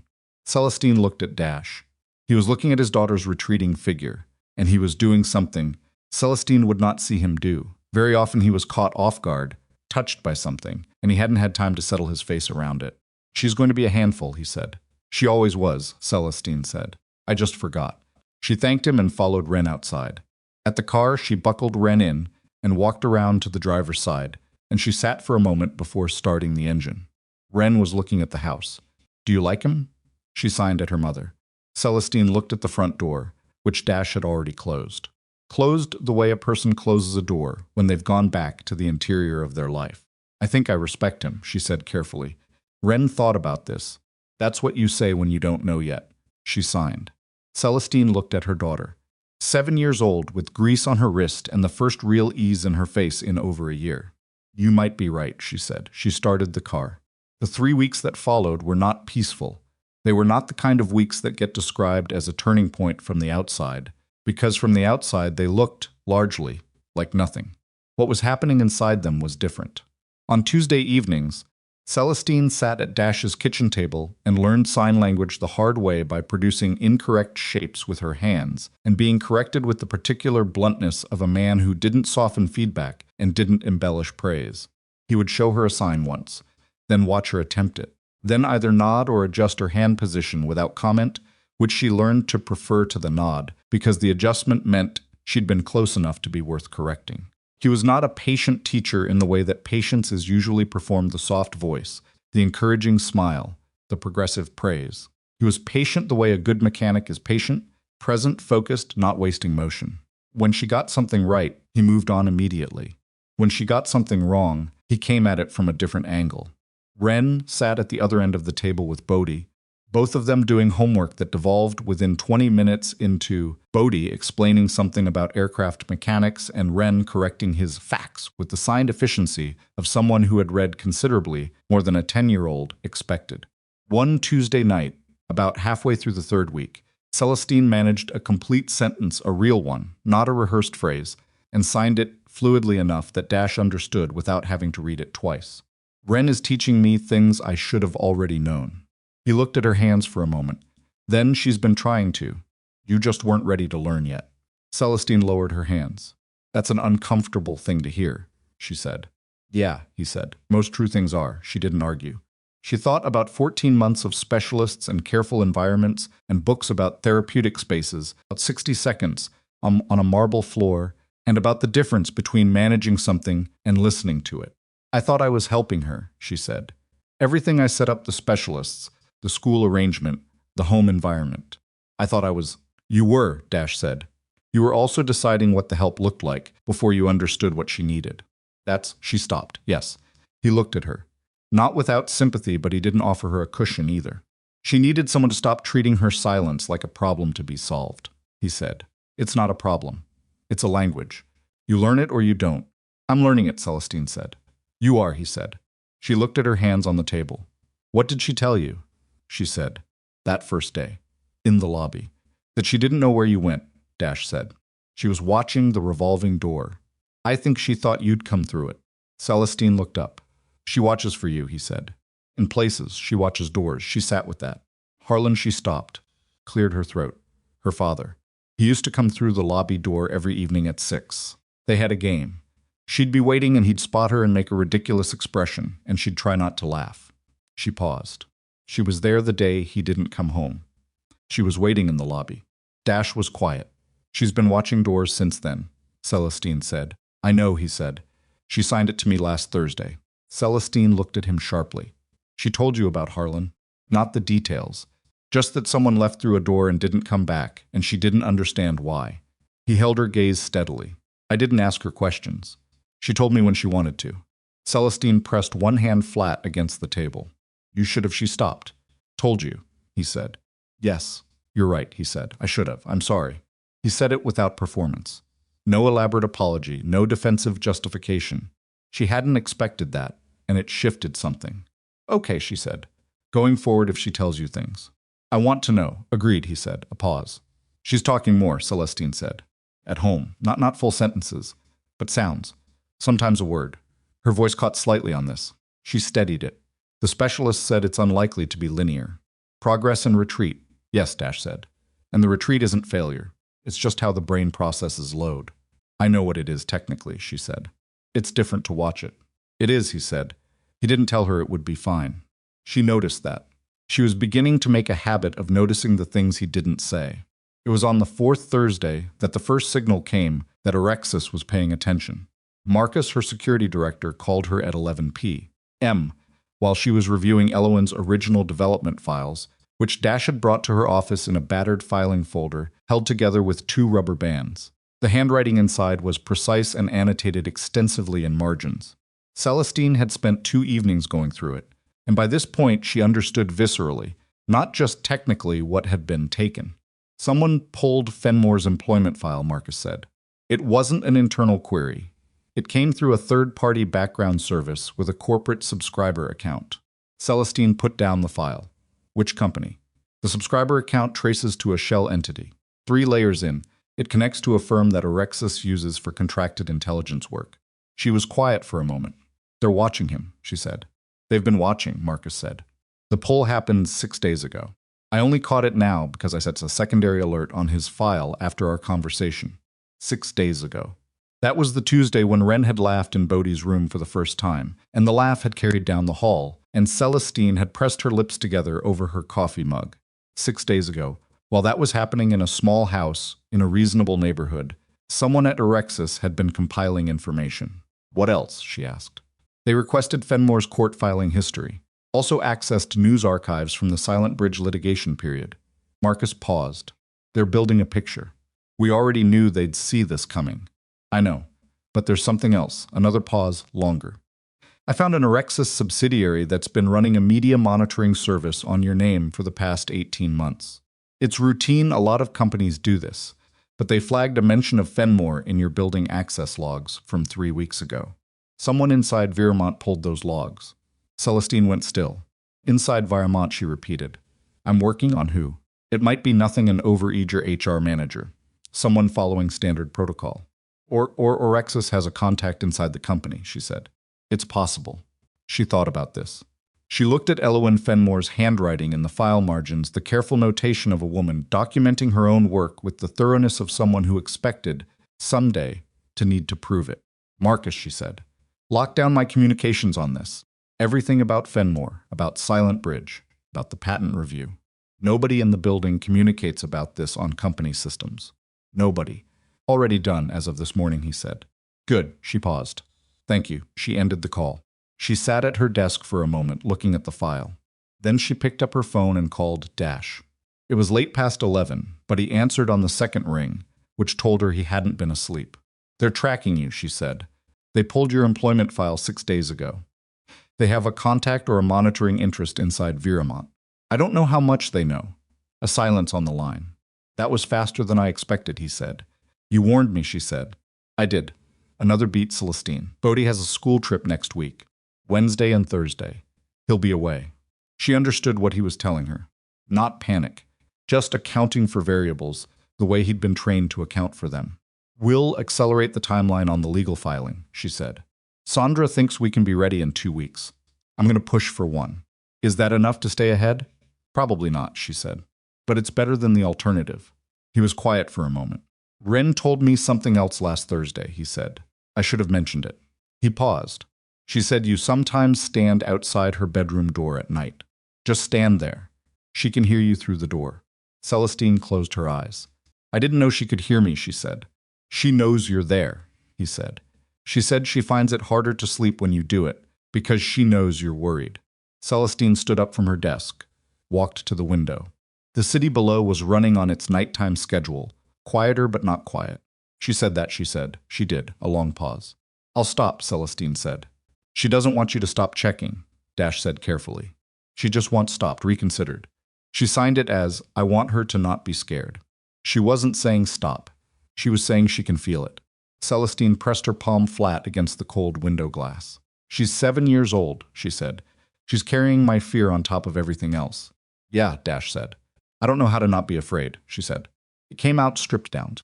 Celestine looked at Dash. He was looking at his daughter's retreating figure, and he was doing something Celestine would not see him do. Very often he was caught off guard, touched by something, and he hadn't had time to settle his face around it. She's going to be a handful, he said. She always was, Celestine said. I just forgot. She thanked him and followed Wren outside. At the car, she buckled Wren in and walked around to the driver's side, and she sat for a moment before starting the engine. Wren was looking at the house. Do you like him? She signed at her mother. Celestine looked at the front door, which Dash had already closed. Closed the way a person closes a door when they've gone back to the interior of their life. I think I respect him, she said carefully. Wren thought about this. That's what you say when you don't know yet. She signed. Celestine looked at her daughter. 7 years old, with grease on her wrist and the first real ease in her face in over a year. You might be right, she said. She started the car. The 3 weeks that followed were not peaceful. They were not the kind of weeks that get described as a turning point from the outside, because from the outside they looked, largely, like nothing. What was happening inside them was different. On Tuesday evenings, Celestine sat at Dash's kitchen table and learned sign language the hard way by producing incorrect shapes with her hands and being corrected with the particular bluntness of a man who didn't soften feedback and didn't embellish praise. He would show her a sign once, then watch her attempt it, then either nod or adjust her hand position without comment, which she learned to prefer to the nod because the adjustment meant she'd been close enough to be worth correcting. He was not a patient teacher in the way that patience is usually performed: the soft voice, the encouraging smile, the progressive praise. He was patient the way a good mechanic is patient, present, focused, not wasting motion. When she got something right, he moved on immediately. When she got something wrong, he came at it from a different angle. Wren sat at the other end of the table with Bodhi, both of them doing homework that devolved within 20 minutes into Bodhi explaining something about aircraft mechanics and Wren correcting his facts with the signed efficiency of someone who had read considerably more than a 10-year-old expected. One Tuesday night, about halfway through the 3rd week, Celestine managed a complete sentence, a real one, not a rehearsed phrase, and signed it fluidly enough that Dash understood without having to read it twice. Wren is teaching me things I should have already known. He looked at her hands for a moment. Then she's been trying to. You just weren't ready to learn yet. Celestine lowered her hands. That's an uncomfortable thing to hear, she said. Yeah, he said. Most true things are. She didn't argue. She thought about 14 months of specialists and careful environments and books about therapeutic spaces, about 60 seconds on a marble floor, and about the difference between managing something and listening to it. I thought I was helping her, she said. Everything I set up the specialists, the school arrangement, the home environment. I thought I was. You were, Dash said. You were also deciding what the help looked like before you understood what she needed. She stopped, yes. He looked at her. Not without sympathy, but he didn't offer her a cushion either. She needed someone to stop treating her silence like a problem to be solved, he said. It's not a problem. It's a language. You learn it or you don't. I'm learning it, Celestine said. You are, he said. She looked at her hands on the table. What did she tell you? She said. That first day. In the lobby. That she didn't know where you went, Dash said. She was watching the revolving door. I think she thought you'd come through it. Celestine looked up. She watches for you, he said. In places, she watches doors. She sat with that. Harlan, she stopped. Cleared her throat. Her father. He used to come through the lobby door every evening at 6. They had a game. She'd be waiting and he'd spot her and make a ridiculous expression, and she'd try not to laugh. She paused. She was there the day he didn't come home. She was waiting in the lobby. Dash was quiet. She's been watching doors since then, Celestine said. I know, he said. She signed it to me last Thursday. Celestine looked at him sharply. She told you about Harlan. Not the details. Just that someone left through a door and didn't come back, and she didn't understand why. He held her gaze steadily. I didn't ask her questions. She told me when she wanted to. Celestine pressed one hand flat against the table. You should have. She stopped. Told you, he said. Yes, you're right, he said. I should have. I'm sorry. He said it without performance. No elaborate apology, no defensive justification. She hadn't expected that, and it shifted something. Okay, she said. Going forward if she tells you things. I want to know. Agreed, he said. A pause. She's talking more, Celestine said. At home. Not full sentences, but sounds. Sometimes a word. Her voice caught slightly on this. She steadied it. The specialist said it's unlikely to be linear. Progress and retreat. Yes, Dash said. And the retreat isn't failure. It's just how the brain processes load. I know what it is technically, she said. It's different to watch it. It is, he said. He didn't tell her it would be fine. She noticed that. She was beginning to make a habit of noticing the things he didn't say. It was on the fourth Thursday that the first signal came that Alexis was paying attention. Marcus, her security director, called her at 11 p.m. while she was reviewing Elowen's original development files, which Dash had brought to her office in a battered filing folder held together with 2 rubber bands. The handwriting inside was precise and annotated extensively in margins. Celestine had spent 2 evenings going through it, and by this point she understood viscerally, not just technically, what had been taken. Someone pulled Fenmore's employment file, Marcus said. It wasn't an internal query. It came through a third-party background service with a corporate subscriber account. Celestine put down the file. Which company? The subscriber account traces to a shell entity. 3 layers in, it connects to a firm that Alexis uses for contracted intelligence work. She was quiet for a moment. They're watching him, she said. They've been watching, Marcus said. The pull happened 6 days ago. I only caught it now because I set a secondary alert on his file after our conversation. 6 days ago. That was the Tuesday when Wren had laughed in Bodhi's room for the first time, and the laugh had carried down the hall, and Celestine had pressed her lips together over her coffee mug. 6 days ago, while that was happening in a small house, in a reasonable neighborhood, someone at Alexis had been compiling information. What else? She asked. They requested Fenmore's court filing history, also accessed news archives from the Silent Bridge litigation period. Marcus paused. They're building a picture. We already knew they'd see this coming. I know, but there's something else. Another pause, longer. I found an Alexis subsidiary that's been running a media monitoring service on your name for the past 18 months. It's routine, a lot of companies do this, but they flagged a mention of Fenmore in your building access logs from 3 weeks ago. Someone inside Viremont pulled those logs. Celestine went still. Inside Viremont, she repeated. I'm working on who? It might be nothing an overeager HR manager. Someone following standard protocol. Or Alexis has a contact inside the company, she said. It's possible. She thought about this. She looked at Elowen Fenmore's handwriting in the file margins, the careful notation of a woman documenting her own work with the thoroughness of someone who expected, someday, to need to prove it. Marcus, she said, lock down my communications on this. Everything about Fenmore, about Silent Bridge, about the patent review. Nobody in the building communicates about this on company systems. Nobody. Already done as of this morning, he said. Good, she paused. Thank you. She ended the call. She sat at her desk for a moment, looking at the file. Then she picked up her phone and called Dash. It was late past 11, but he answered on the second ring, which told her he hadn't been asleep. They're tracking you, she said. They pulled your employment file 6 days ago. They have a contact or a monitoring interest inside Viremont. I don't know how much they know. A silence on the line. That was faster than I expected, he said. You warned me, she said. I did. Another beat, Celestine. Bodhi has a school trip next week. Wednesday and Thursday. He'll be away. She understood what he was telling her. Not panic. Just accounting for variables, the way he'd been trained to account for them. We'll accelerate the timeline on the legal filing, she said. Sandra thinks we can be ready in 2 weeks. I'm going to push for 1. Is that enough to stay ahead? Probably not, she said. But it's better than the alternative. He was quiet for a moment. Wren told me something else last Thursday, he said. I should have mentioned it. He paused. She said you sometimes stand outside her bedroom door at night. Just stand there. She can hear you through the door. Celestine closed her eyes. I didn't know she could hear me, she said. She knows you're there, he said. She said she finds it harder to sleep when you do it, because she knows you're worried. Celestine stood up from her desk, walked to the window. The city below was running on its nighttime schedule, quieter but not quiet. She said that, she said. She did, a long pause. I'll stop, Celestine said. She doesn't want you to stop checking, Dash said carefully. She just wants stopped, reconsidered. She signed it as, I want her to not be scared. She wasn't saying stop. She was saying she can feel it. Celestine pressed her palm flat against the cold window glass. She's 7 years old, she said. She's carrying my fear on top of everything else. Yeah, Dash said. I don't know how to not be afraid, she said. It came out stripped down.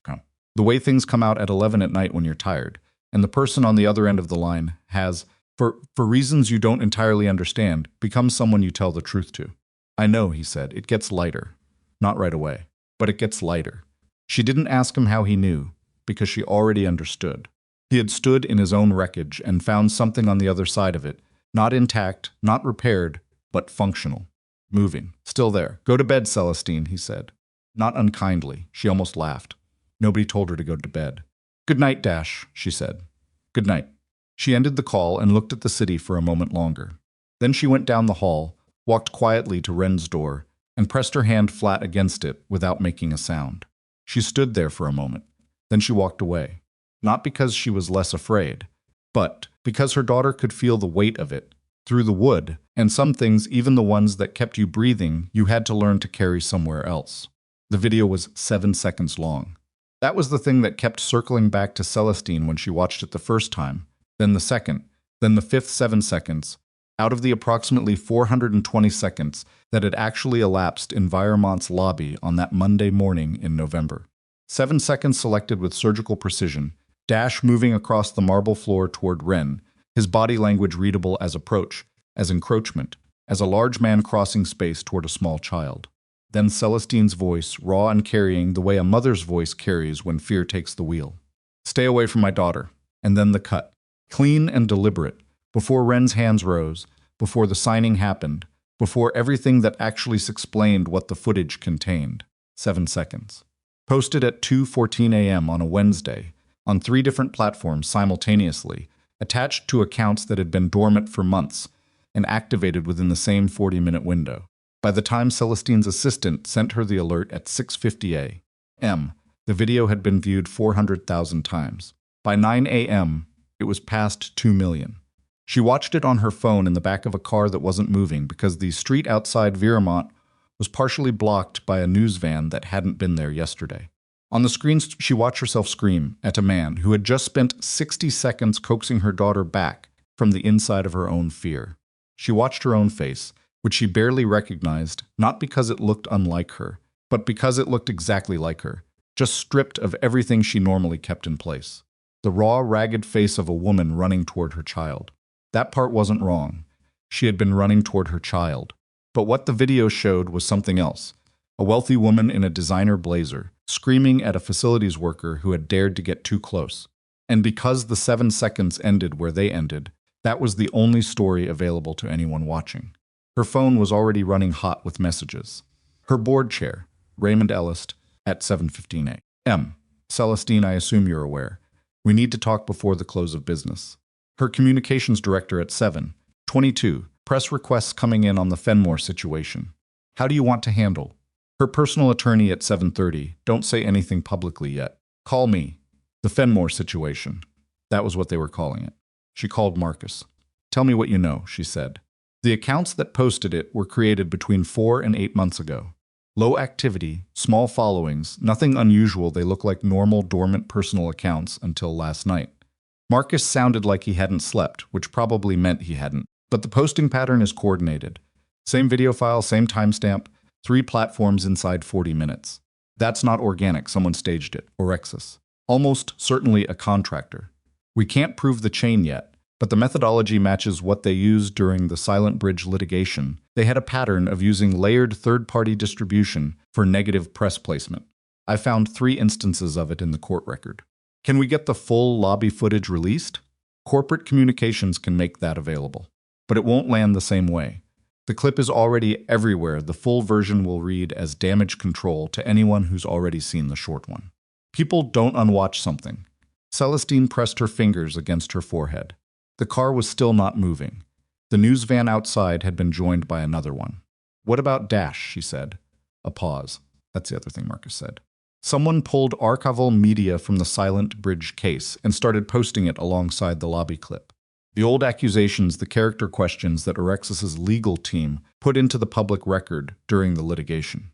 The way things come out at 11 at night when you're tired, and the person on the other end of the line has, for reasons you don't entirely understand, become someone you tell the truth to. I know, he said. It gets lighter. Not right away, but it gets lighter. She didn't ask him how he knew, because she already understood. He had stood in his own wreckage and found something on the other side of it Not intact, not repaired, but functional. Moving. Still there. Go to bed, Celestine, he said. Not unkindly. She almost laughed. Nobody told her to go to bed. Good night, Dash, she said. Good night. She ended the call and looked at the city for a moment longer. Then she went down the hall, walked quietly to Wren's door, and pressed her hand flat against it without making a sound. She stood there for a moment. Then she walked away. Not because she was less afraid, but because her daughter could feel the weight of it, through the wood, and some things, even the ones that kept you breathing, you had to learn to carry somewhere else. The video was 7 seconds long. That was the thing that kept circling back to Celestine when she watched it the first time, then the second, then the fifth 7 seconds, out of the approximately 420 seconds that had actually elapsed in Viremont's lobby on that Monday morning in November. 7 seconds selected with surgical precision, Dash moving across the marble floor toward Wren, his body language readable as approach, as encroachment, as a large man crossing space toward a small child. Then Celestine's voice, raw and carrying the way a mother's voice carries when fear takes the wheel. Stay away from my daughter. And then the cut. Clean and deliberate, before Wren's hands rose, before the signing happened, before everything that actually explained what the footage contained. 7 seconds. Posted at 2:14 a.m. on a Wednesday, on 3 different platforms simultaneously, attached to accounts that had been dormant for months, and activated within the same 40-minute window. By the time Celestine's assistant sent her the alert at 6:50 a.m., the video had been viewed 400,000 times. By 9 a.m., it was past 2 million. She watched it on her phone in the back of a car that wasn't moving because the street outside Viremont was partially blocked by a news van that hadn't been there yesterday. On the screen, she watched herself scream at a man who had just spent 60 seconds coaxing her daughter back from the inside of her own fear. She watched her own face, which she barely recognized, not because it looked unlike her, but because it looked exactly like her, just stripped of everything she normally kept in place. The raw, ragged face of a woman running toward her child. That part wasn't wrong. She had been running toward her child. But what the video showed was something else. A wealthy woman in a designer blazer, screaming at a facilities worker who had dared to get too close. And because the 7 seconds ended where they ended, that was the only story available to anyone watching. Her phone was already running hot with messages. Her board chair, Raymond Ellis, at 7:15 a.m. Celestine, I assume you're aware. We need to talk before the close of business. Her communications director at 7:22. Press requests coming in on the Fenmore situation. How do you want to handle? Her personal attorney at 7:30. Don't say anything publicly yet. Call me. The Fenmore situation. That was what they were calling it. She called Marcus. Tell me what you know, she said. The accounts that posted it were created between 4 and 8 months ago. Low activity, small followings, nothing unusual. They look like normal dormant personal accounts until last night. Marcus sounded like he hadn't slept, which probably meant he hadn't. But the posting pattern is coordinated. Same video file, same timestamp, 3 platforms inside 40 minutes. That's not organic, someone staged it, Orexis. Almost certainly a contractor. We can't prove the chain yet, but the methodology matches what they used during the Silent Bridge litigation. They had a pattern of using layered third-party distribution for negative press placement. I found 3 instances of it in the court record. Can we get the full lobby footage released? Corporate communications can make that available. But it won't land the same way. The clip is already everywhere. The full version will read as damage control to anyone who's already seen the short one. People don't unwatch something. Celestine pressed her fingers against her forehead. The car was still not moving. The news van outside had been joined by another one. What about Dash, she said. A pause. That's the other thing Marcus said. Someone pulled archival media from the Silent Bridge case and started posting it alongside the lobby clip. The old accusations, the character questions that Orexis's legal team put into the public record during the litigation.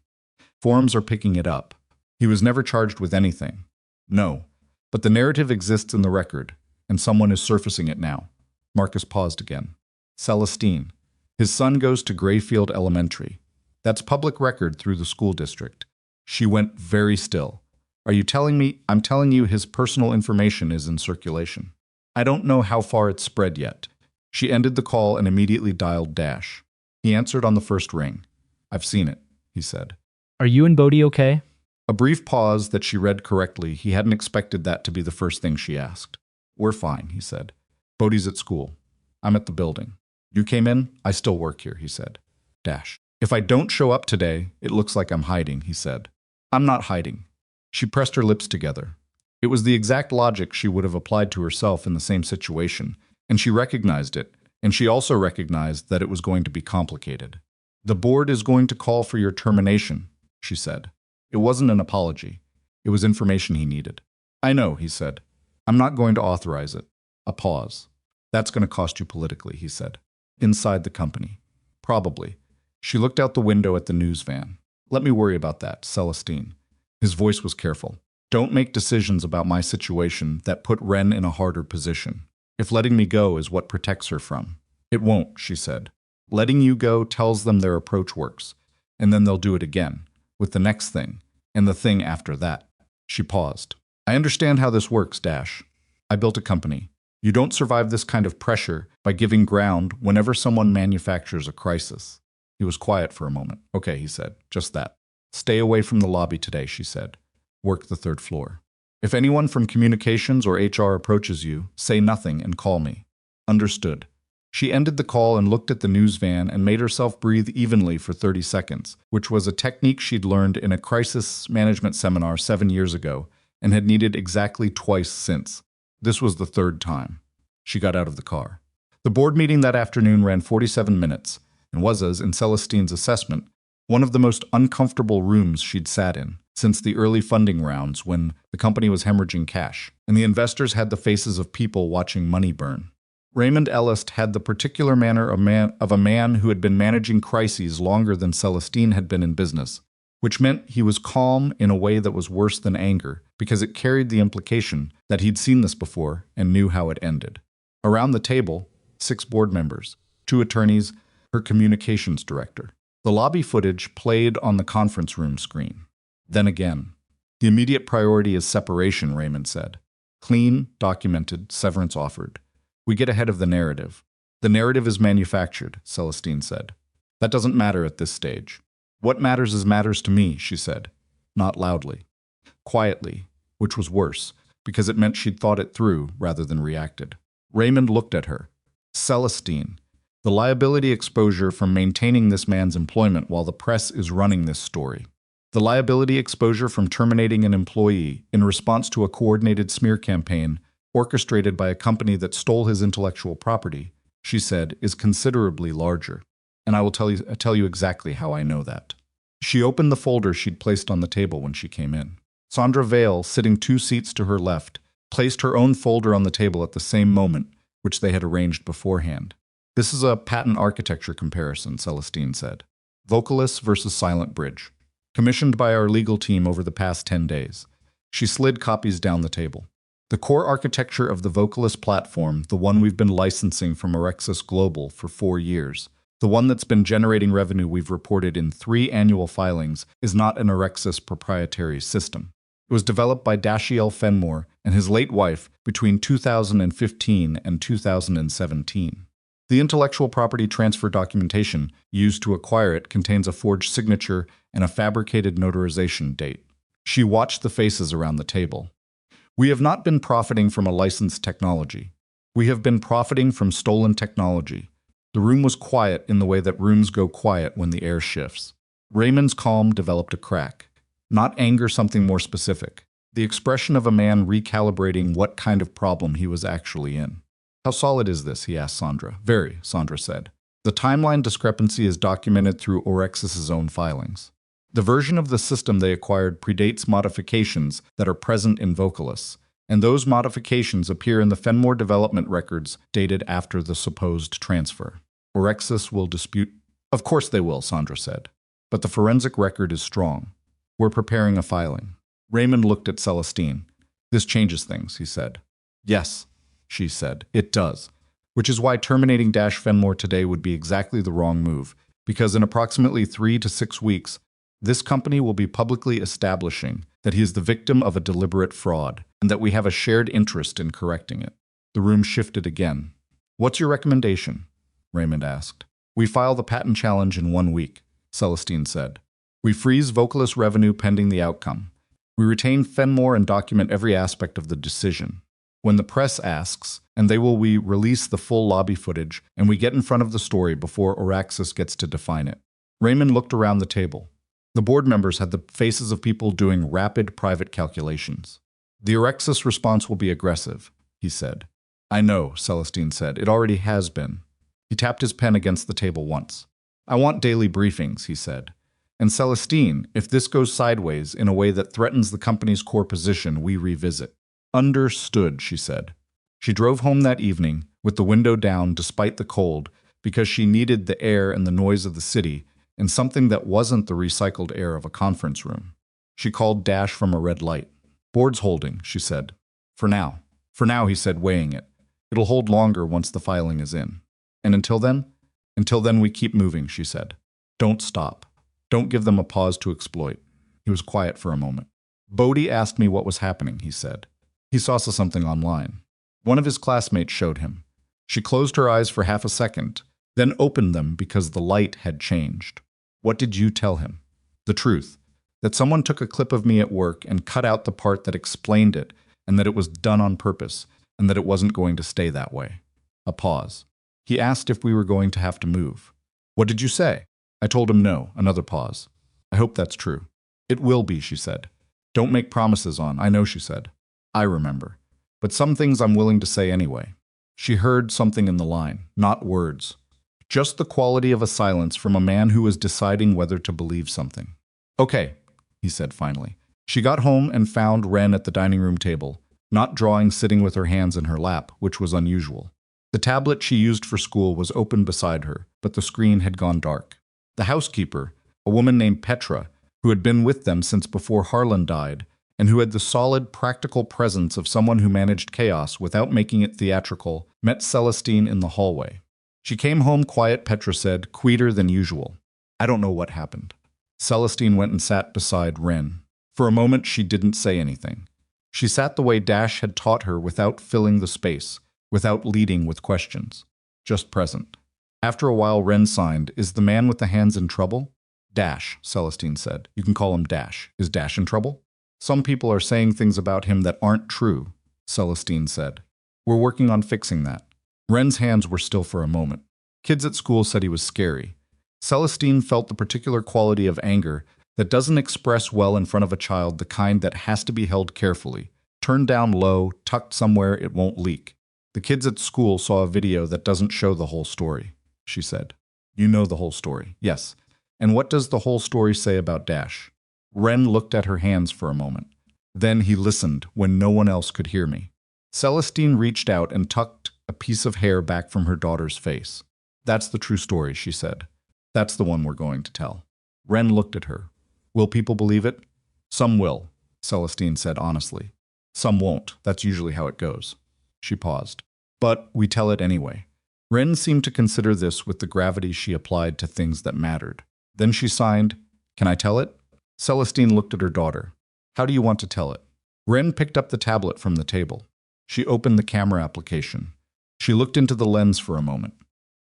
Forums are picking it up. He was never charged with anything. No. But the narrative exists in the record, and someone is surfacing it now. Marcus paused again. Celestine. His son goes to Grayfield Elementary. That's public record through the school district. She went very still. Are you telling me? I'm telling you his personal information is in circulation. I don't know how far it's spread yet. She ended the call and immediately dialed Dash. He answered on the first ring. I've seen it, he said. Are you and Bodhi okay? A brief pause that she read correctly. He hadn't expected that to be the first thing she asked. We're fine, he said. Bodhi's at school. I'm at the building. You came in? I still work here, he said. Dash. If I don't show up today, it looks like I'm hiding, he said. I'm not hiding. She pressed her lips together. It was the exact logic she would have applied to herself in the same situation, and she recognized it, and she also recognized that it was going to be complicated. The board is going to call for your termination, she said. It wasn't an apology. It was information he needed. I know, he said. I'm not going to authorize it. A pause. That's going to cost you politically, he said. Inside the company. Probably. She looked out the window at the news van. Let me worry about that, Celestine. His voice was careful. Don't make decisions about my situation that put Wren in a harder position. If letting me go is what protects her from. It won't, she said. Letting you go tells them their approach works, and then they'll do it again, with the next thing, and the thing after that. She paused. I understand how this works, Dash. I built a company. You don't survive this kind of pressure by giving ground whenever someone manufactures a crisis. He was quiet for a moment. Okay, he said, just that. Stay away from the lobby today, she said. Work the third floor. If anyone from communications or HR approaches you, say nothing and call me. Understood. She ended the call and looked at the news van and made herself breathe evenly for 30 seconds, which was a technique she'd learned in a crisis management seminar 7 years ago and had needed exactly twice since. This was the third time. She got out of the car. The board meeting that afternoon ran 47 minutes and was, as in Celestine's assessment, one of the most uncomfortable rooms she'd sat in since the early funding rounds when the company was hemorrhaging cash, and the investors had the faces of people watching money burn. Raymond Ellist had the particular manner of a man who had been managing crises longer than Celestine had been in business, which meant he was calm in a way that was worse than anger, because it carried the implication that he'd seen this before and knew how it ended. Around the table, 6 board members, 2 attorneys, her communications director. The lobby footage played on the conference room screen. Then again. The immediate priority is separation, Raymond said. Clean, documented, severance offered. We get ahead of the narrative. The narrative is manufactured, Celestine said. That doesn't matter at this stage. What matters is matters to me, she said. Not loudly. Quietly, which was worse, because it meant she'd thought it through rather than reacted. Raymond looked at her. Celestine, the liability exposure from maintaining this man's employment while the press is running this story. The liability exposure from terminating an employee in response to a coordinated smear campaign orchestrated by a company that stole his intellectual property, she said, is considerably larger. And I will tell you exactly how I know that. She opened the folder she'd placed on the table when she came in. Sandra Vale, sitting 2 seats to her left, placed her own folder on the table at the same moment, which they had arranged beforehand. This is a patent architecture comparison, Celestine said. Vocalist versus Silent Bridge. Commissioned by our legal team over the past 10 days. She slid copies down the table. The core architecture of the Vocalist platform, the one we've been licensing from Orexis Global for 4 years, the one that's been generating revenue we've reported in 3 annual filings, is not an Orexis proprietary system. It was developed by Dash Fenmore and his late wife between 2015 and 2017. The intellectual property transfer documentation used to acquire it contains a forged signature and a fabricated notarization date. She watched the faces around the table. We have not been profiting from a licensed technology. We have been profiting from stolen technology. The room was quiet in the way that rooms go quiet when the air shifts. Raymond's calm developed a crack. Not anger, something more specific. The expression of a man recalibrating what kind of problem he was actually in. How solid is this? He asked Sandra. Very, Sandra said. The timeline discrepancy is documented through Orexis' own filings. The version of the system they acquired predates modifications that are present in Vocalist, and those modifications appear in the Fenmore development records dated after the supposed transfer. Orexis will dispute. Of course they will, Sandra said. But the forensic record is strong. We're preparing a filing. Raymond looked at Celestine. This changes things, he said. Yes, she said. It does. Which is why terminating Dash Fenmore today would be exactly the wrong move, because in approximately 3 to 6 weeks, this company will be publicly establishing that he is the victim of a deliberate fraud, and that we have a shared interest in correcting it. The room shifted again. What's your recommendation? Raymond asked. We file the patent challenge in 1 week, Celestine said. We freeze Vocalist revenue pending the outcome. We retain Fenmore and document every aspect of the decision. When the press asks, and we release the full lobby footage, and we get in front of the story before Oraxis gets to define it. Raymond looked around the table. The board members had the faces of people doing rapid private calculations. The Oraxis response will be aggressive, he said. I know, Celestine said. It already has been. He tapped his pen against the table once. I want daily briefings, he said. And Celestine, if this goes sideways in a way that threatens the company's core position, we revisit. Understood, she said. She drove home that evening, with the window down despite the cold, because she needed the air and the noise of the city, and something that wasn't the recycled air of a conference room. She called Dash from a red light. Board's holding, she said. For now. For now, he said, weighing it. It'll hold longer once the filing is in. And until then? Until then we keep moving, she said. Don't stop. Don't give them a pause to exploit. He was quiet for a moment. Bodhi asked me what was happening, he said. He saw something online. One of his classmates showed him. She closed her eyes for half a second, then opened them because the light had changed. What did you tell him? The truth. That someone took a clip of me at work and cut out the part that explained it, and that it was done on purpose, and that it wasn't going to stay that way. A pause. He asked if we were going to have to move. What did you say? I told him no. Another pause. I hope that's true. It will be, she said. Don't make promises on. I know, she said. I remember. But some things I'm willing to say anyway. She heard something in the line, not words. Just the quality of a silence from a man who was deciding whether to believe something. Okay, he said finally. She got home and found Wren at the dining room table, not drawing, sitting with her hands in her lap, which was unusual. The tablet she used for school was open beside her, but the screen had gone dark. The housekeeper, a woman named Petra, who had been with them since before Harlan died, and who had the solid, practical presence of someone who managed chaos without making it theatrical, met Celestine in the hallway. She came home quiet, Petra said, quieter than usual. I don't know what happened. Celestine went and sat beside Wren. For a moment, she didn't say anything. She sat the way Dash had taught her without filling the space, without leading with questions. Just present. After a while, Wren signed, Is the man with the hands in trouble? Dash, Celestine said. You can call him Dash. Is Dash in trouble? Some people are saying things about him that aren't true, Celestine said. We're working on fixing that. Wren's hands were still for a moment. Kids at school said he was scary. Celestine felt the particular quality of anger that doesn't express well in front of a child, the kind that has to be held carefully, turned down low, tucked somewhere it won't leak. The kids at school saw a video that doesn't show the whole story, she said. You know the whole story. Yes. And what does the whole story say about Dash? Wren looked at her hands for a moment. Then he listened when no one else could hear me. Celestine reached out and tucked a piece of hair back from her daughter's face. That's the true story, she said. That's the one we're going to tell. Wren looked at her. Will people believe it? Some will, Celestine said honestly. Some won't. That's usually how it goes. She paused. But we tell it anyway. Wren seemed to consider this with the gravity she applied to things that mattered. Then she signed, Can I tell it? Celestine looked at her daughter. How do you want to tell it? Wren picked up the tablet from the table. She opened the camera application. She looked into the lens for a moment.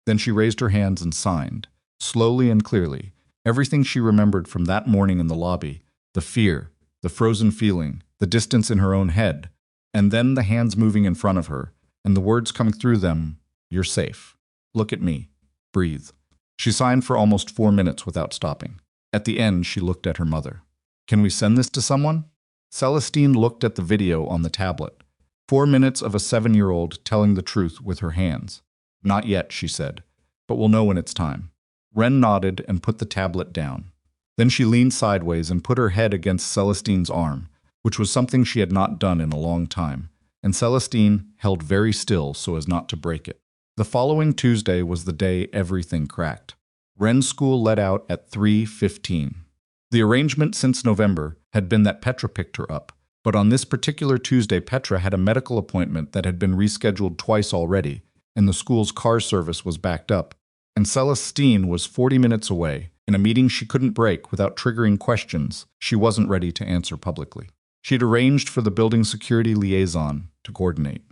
Then she raised her hands and signed, slowly and clearly, everything she remembered from that morning in the lobby, the fear, the frozen feeling, the distance in her own head, and then the hands moving in front of her, and the words coming through them, You're safe. Look at me. Breathe. She signed for almost 4 minutes without stopping. At the end, she looked at her mother. Can we send this to someone? Celestine looked at the video on the tablet. 4 minutes of a 7-year-old telling the truth with her hands. Not yet, she said, but we'll know when it's time. Wren nodded and put the tablet down. Then she leaned sideways and put her head against Celestine's arm, which was something she had not done in a long time, and Celestine held very still so as not to break it. The following Tuesday was the day everything cracked. Wren's school let out at 3:15. The arrangement since November had been that Petra picked her up, but on this particular Tuesday Petra had a medical appointment that had been rescheduled twice already, and the school's car service was backed up, and Celestine was 40 minutes away, in a meeting she couldn't break without triggering questions she wasn't ready to answer publicly. She had arranged for the building security liaison to coordinate.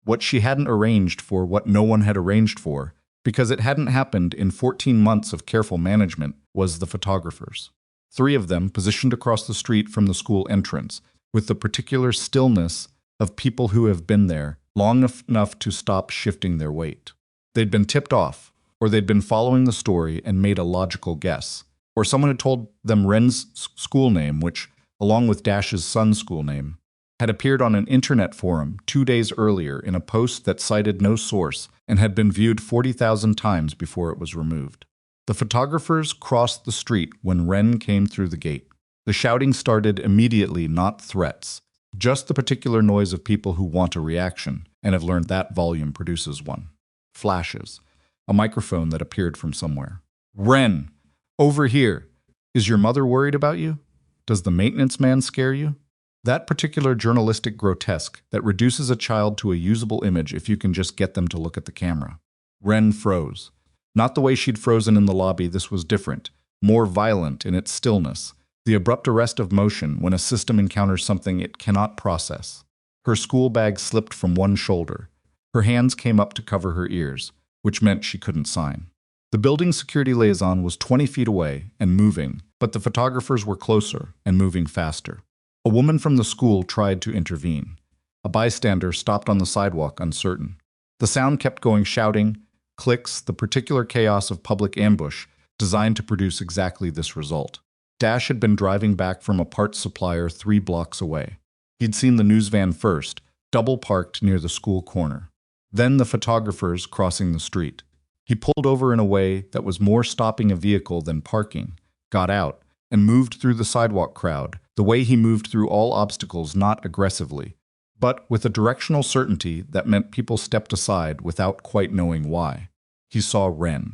What she hadn't arranged for, what no one had arranged for, because it hadn't happened in 14 months of careful management, was the photographers. 3 of them positioned across the street from the school entrance, with the particular stillness of people who have been there long enough to stop shifting their weight. They'd been tipped off, or they'd been following the story and made a logical guess, or someone had told them Wren's school name, which, along with Dash's son's school name, had appeared on an internet forum 2 days earlier in a post that cited no source and had been viewed 40,000 times before it was removed. The photographers crossed the street when Wren came through the gate. The shouting started immediately, not threats, just the particular noise of people who want a reaction and have learned that volume produces one. Flashes. A microphone that appeared from somewhere. Wren! Over here! Is your mother worried about you? Does the maintenance man scare you? That particular journalistic grotesque that reduces a child to a usable image if you can just get them to look at the camera. Wren froze. Not the way she'd frozen in the lobby, this was different, more violent in its stillness, the abrupt arrest of motion when a system encounters something it cannot process. Her school bag slipped from one shoulder. Her hands came up to cover her ears, which meant she couldn't sign. The building security liaison was 20 feet away and moving, but the photographers were closer and moving faster. A woman from the school tried to intervene. A bystander stopped on the sidewalk, uncertain. The sound kept going, shouting, clicks, the particular chaos of public ambush designed to produce exactly this result. Dash had been driving back from a parts supplier 3 blocks away. He'd seen the news van first, double parked near the school corner. Then the photographers crossing the street. He pulled over in a way that was more stopping a vehicle than parking, got out, and moved through the sidewalk crowd, the way he moved through all obstacles, not aggressively, but with a directional certainty that meant people stepped aside without quite knowing why. He saw Wren.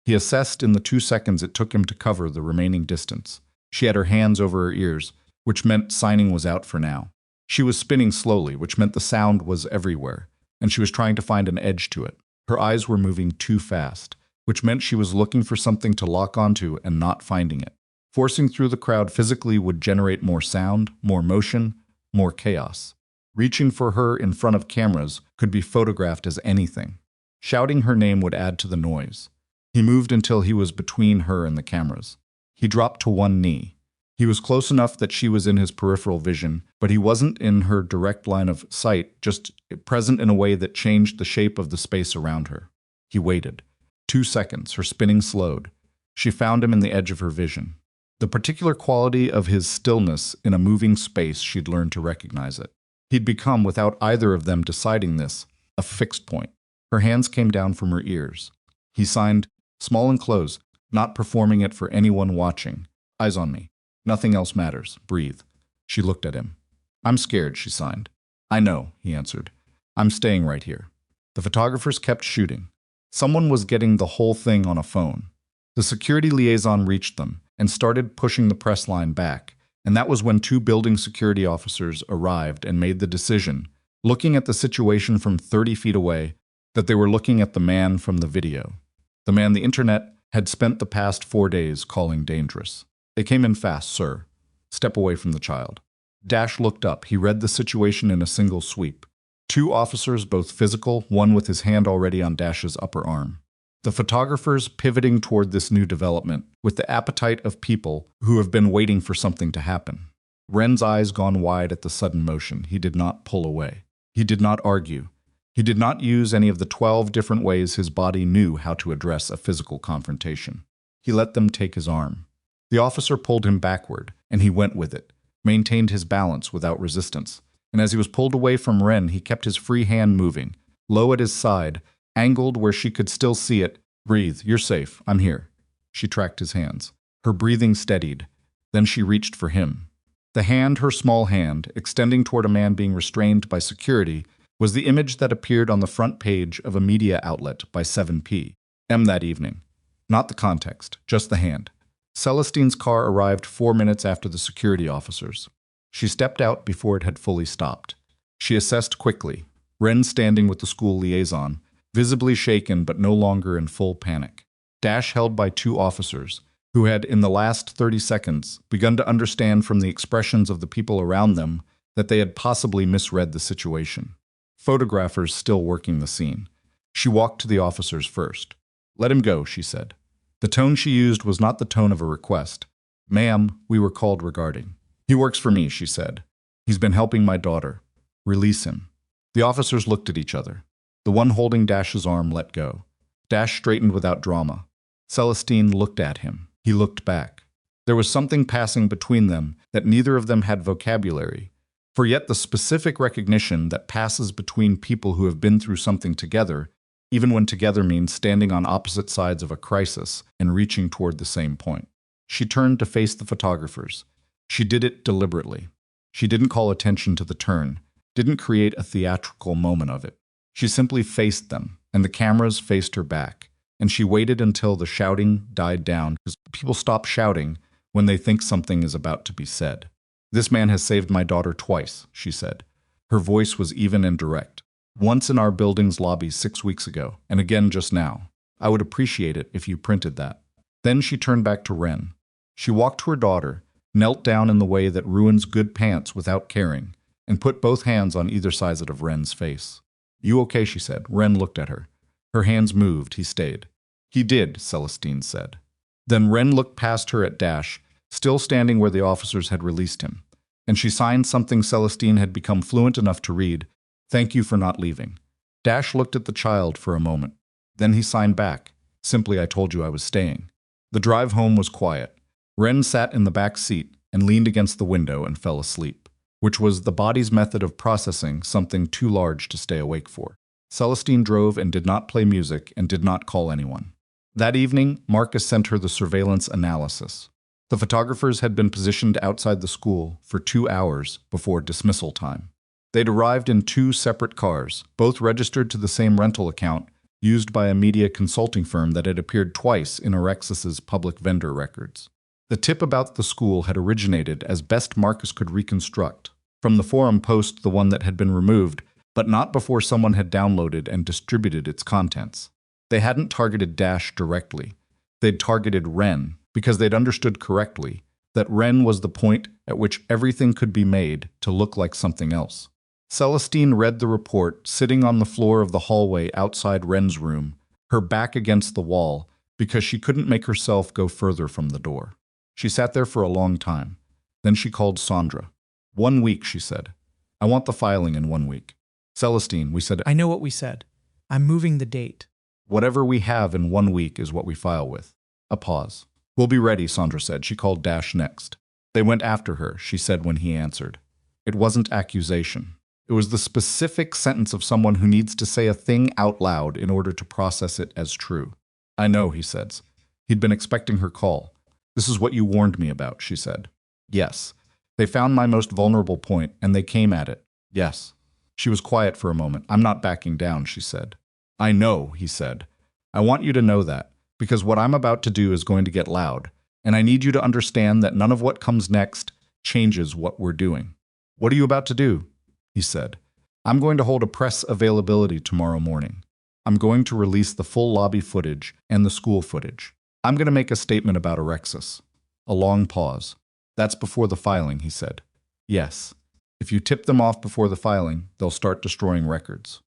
He assessed in the 2 seconds it took him to cover the remaining distance. She had her hands over her ears, which meant signing was out for now. She was spinning slowly, which meant the sound was everywhere, and she was trying to find an edge to it. Her eyes were moving too fast, which meant she was looking for something to lock onto and not finding it. Forcing through the crowd physically would generate more sound, more motion, more chaos. Reaching for her in front of cameras could be photographed as anything. Shouting her name would add to the noise. He moved until he was between her and the cameras. He dropped to one knee. He was close enough that she was in his peripheral vision, but he wasn't in her direct line of sight, just present in a way that changed the shape of the space around her. He waited. 2 seconds, her spinning slowed. She found him in the edge of her vision. The particular quality of his stillness in a moving space, she'd learned to recognize it. He'd become, without either of them deciding this, a fixed point. Her hands came down from her ears. He signed, small and close, not performing it for anyone watching. Eyes on me. Nothing else matters. Breathe. She looked at him. I'm scared, she signed. I know, he answered. I'm staying right here. The photographers kept shooting. Someone was getting the whole thing on a phone. The security liaison reached them and started pushing the press line back, and that was when 2 building security officers arrived and made the decision, looking at the situation from 30 feet away, that they were looking at the man from the video. The man the internet had spent the past 4 days calling dangerous. They came in fast, sir. Step away from the child. Dash looked up. He read the situation in a single sweep. 2 officers, both physical, one with his hand already on Dash's upper arm. The photographers pivoting toward this new development, with the appetite of people who have been waiting for something to happen. Wren's eyes gone wide at the sudden motion. He did not pull away. He did not argue. He did not use any of the 12 different ways his body knew how to address a physical confrontation. He let them take his arm. The officer pulled him backward, and he went with it, maintained his balance without resistance, and as he was pulled away from Wren, he kept his free hand moving, low at his side, angled where she could still see it. Breathe, you're safe, I'm here. She tracked his hands. Her breathing steadied. Then she reached for him. The hand, her small hand, extending toward a man being restrained by security, was the image that appeared on the front page of a media outlet by 7 p.m. that evening. Not the context, just the hand. Celestine's car arrived 4 minutes after the security officers. She stepped out before it had fully stopped. She assessed quickly, Wren standing with the school liaison, visibly shaken but no longer in full panic. Dash held by 2 officers, who had, in the last 30 seconds, begun to understand from the expressions of the people around them that they had possibly misread the situation. Photographers still working the scene. She walked to the officers first. Let him go, she said. The tone she used was not the tone of a request. Ma'am, we were called regarding. He works for me, she said. He's been helping my daughter. Release him. The officers looked at each other. The one holding Dash's arm let go. Dash straightened without drama. Celestine looked at him. He looked back. There was something passing between them that neither of them had vocabulary, for yet the specific recognition that passes between people who have been through something together, even when together means standing on opposite sides of a crisis and reaching toward the same point. She turned to face the photographers. She did it deliberately. She didn't call attention to the turn, didn't create a theatrical moment of it. She simply faced them, and the cameras faced her back, and she waited until the shouting died down, because people stop shouting when they think something is about to be said. "This man has saved my daughter twice," she said. Her voice was even and direct. "Once in our building's lobby 6 weeks ago, and again just now. I would appreciate it if you printed that." Then she turned back to Wren. She walked to her daughter, knelt down in the way that ruins good pants without caring, and put both hands on either side of Wren's face. "You okay?" she said. Wren looked at her. Her hands moved. He stayed. "He did," Celestine said. Then Wren looked past her at Dash, still standing where the officers had released him, and she signed something Celestine had become fluent enough to read: "Thank you for not leaving." Dash looked at the child for a moment. Then he signed back, simply, "I told you I was staying." The drive home was quiet. Wren sat in the back seat and leaned against the window and fell asleep, which was the body's method of processing something too large to stay awake for. Celestine drove and did not play music and did not call anyone. That evening, Marcus sent her the surveillance analysis. The photographers had been positioned outside the school for 2 hours before dismissal time. They'd arrived in 2 separate cars, both registered to the same rental account used by a media consulting firm that had appeared twice in Orexis's public vendor records. The tip about the school had originated, as best Marcus could reconstruct, from the forum post, the one that had been removed, but not before someone had downloaded and distributed its contents. They hadn't targeted Dash directly. They'd targeted Wren, because they'd understood correctly that Wren was the point at which everything could be made to look like something else. Celestine read the report, sitting on the floor of the hallway outside Wren's room, her back against the wall, because she couldn't make herself go further from the door. She sat there for a long time. Then she called Sandra. 1 week, she said. "I want the filing in 1 week." "Celestine," we said. "I know what we said. I'm moving the date." "Whatever we have in 1 week is what we file with." A pause. "We'll be ready," Sandra said. She called Dash next. "They went after her," she said when he answered. It wasn't accusation. It was the specific sentence of someone who needs to say a thing out loud in order to process it as true. "I know," he said. He'd been expecting her call. "This is what you warned me about," she said. "Yes. They found my most vulnerable point, and they came at it. Yes." She was quiet for a moment. "I'm not backing down," she said. "I know," he said. "I want you to know that, because what I'm about to do is going to get loud, and I need you to understand that none of what comes next changes what we're doing." "What are you about to do?" he said. "I'm going to hold a press availability tomorrow morning. I'm going to release the full lobby footage and the school footage. I'm going to make a statement about Orexis." A long pause. "That's before the filing," he said. "Yes. If you tip them off before the filing, they'll start destroying records."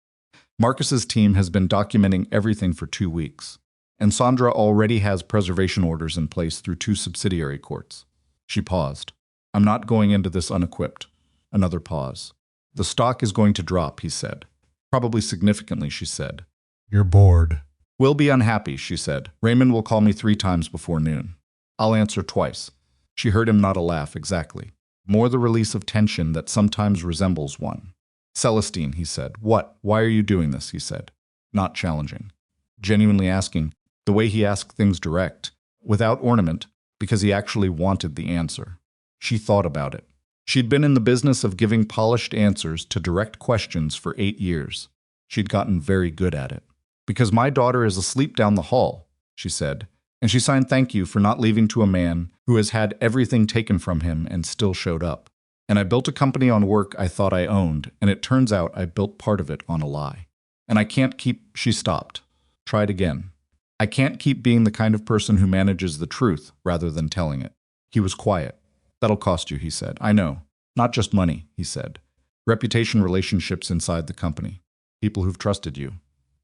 Marcus's team has been documenting everything for 2 weeks, and Sandra already has preservation orders in place through 2 subsidiary courts. She paused. "I'm not going into this unequipped." Another pause. "The stock is going to drop," he said. "Probably significantly," she said. "You're bored." "We'll be unhappy," she said. "Raymond will call me 3 times before noon. I'll answer twice." She heard him not a laugh, exactly. More the release of tension that sometimes resembles one. "Celestine," he said. "What? Why are you doing this?" he said. Not challenging. Genuinely asking, the way he asked things direct, without ornament, because he actually wanted the answer. She thought about it. She'd been in the business of giving polished answers to direct questions for 8 years. She'd gotten very good at it. "Because my daughter is asleep down the hall," she said, and she signed "thank you for not leaving to a man who has had everything taken from him and still showed up. And I built a company on work I thought I owned, and it turns out I built part of it on a lie. And I can't keep—" She stopped. Tried again. "I can't keep being the kind of person who manages the truth rather than telling it." He was quiet. "That'll cost you," he said. "I know. Not just money," he said. "Reputation, relationships inside the company. People who've trusted you.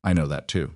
I know that too."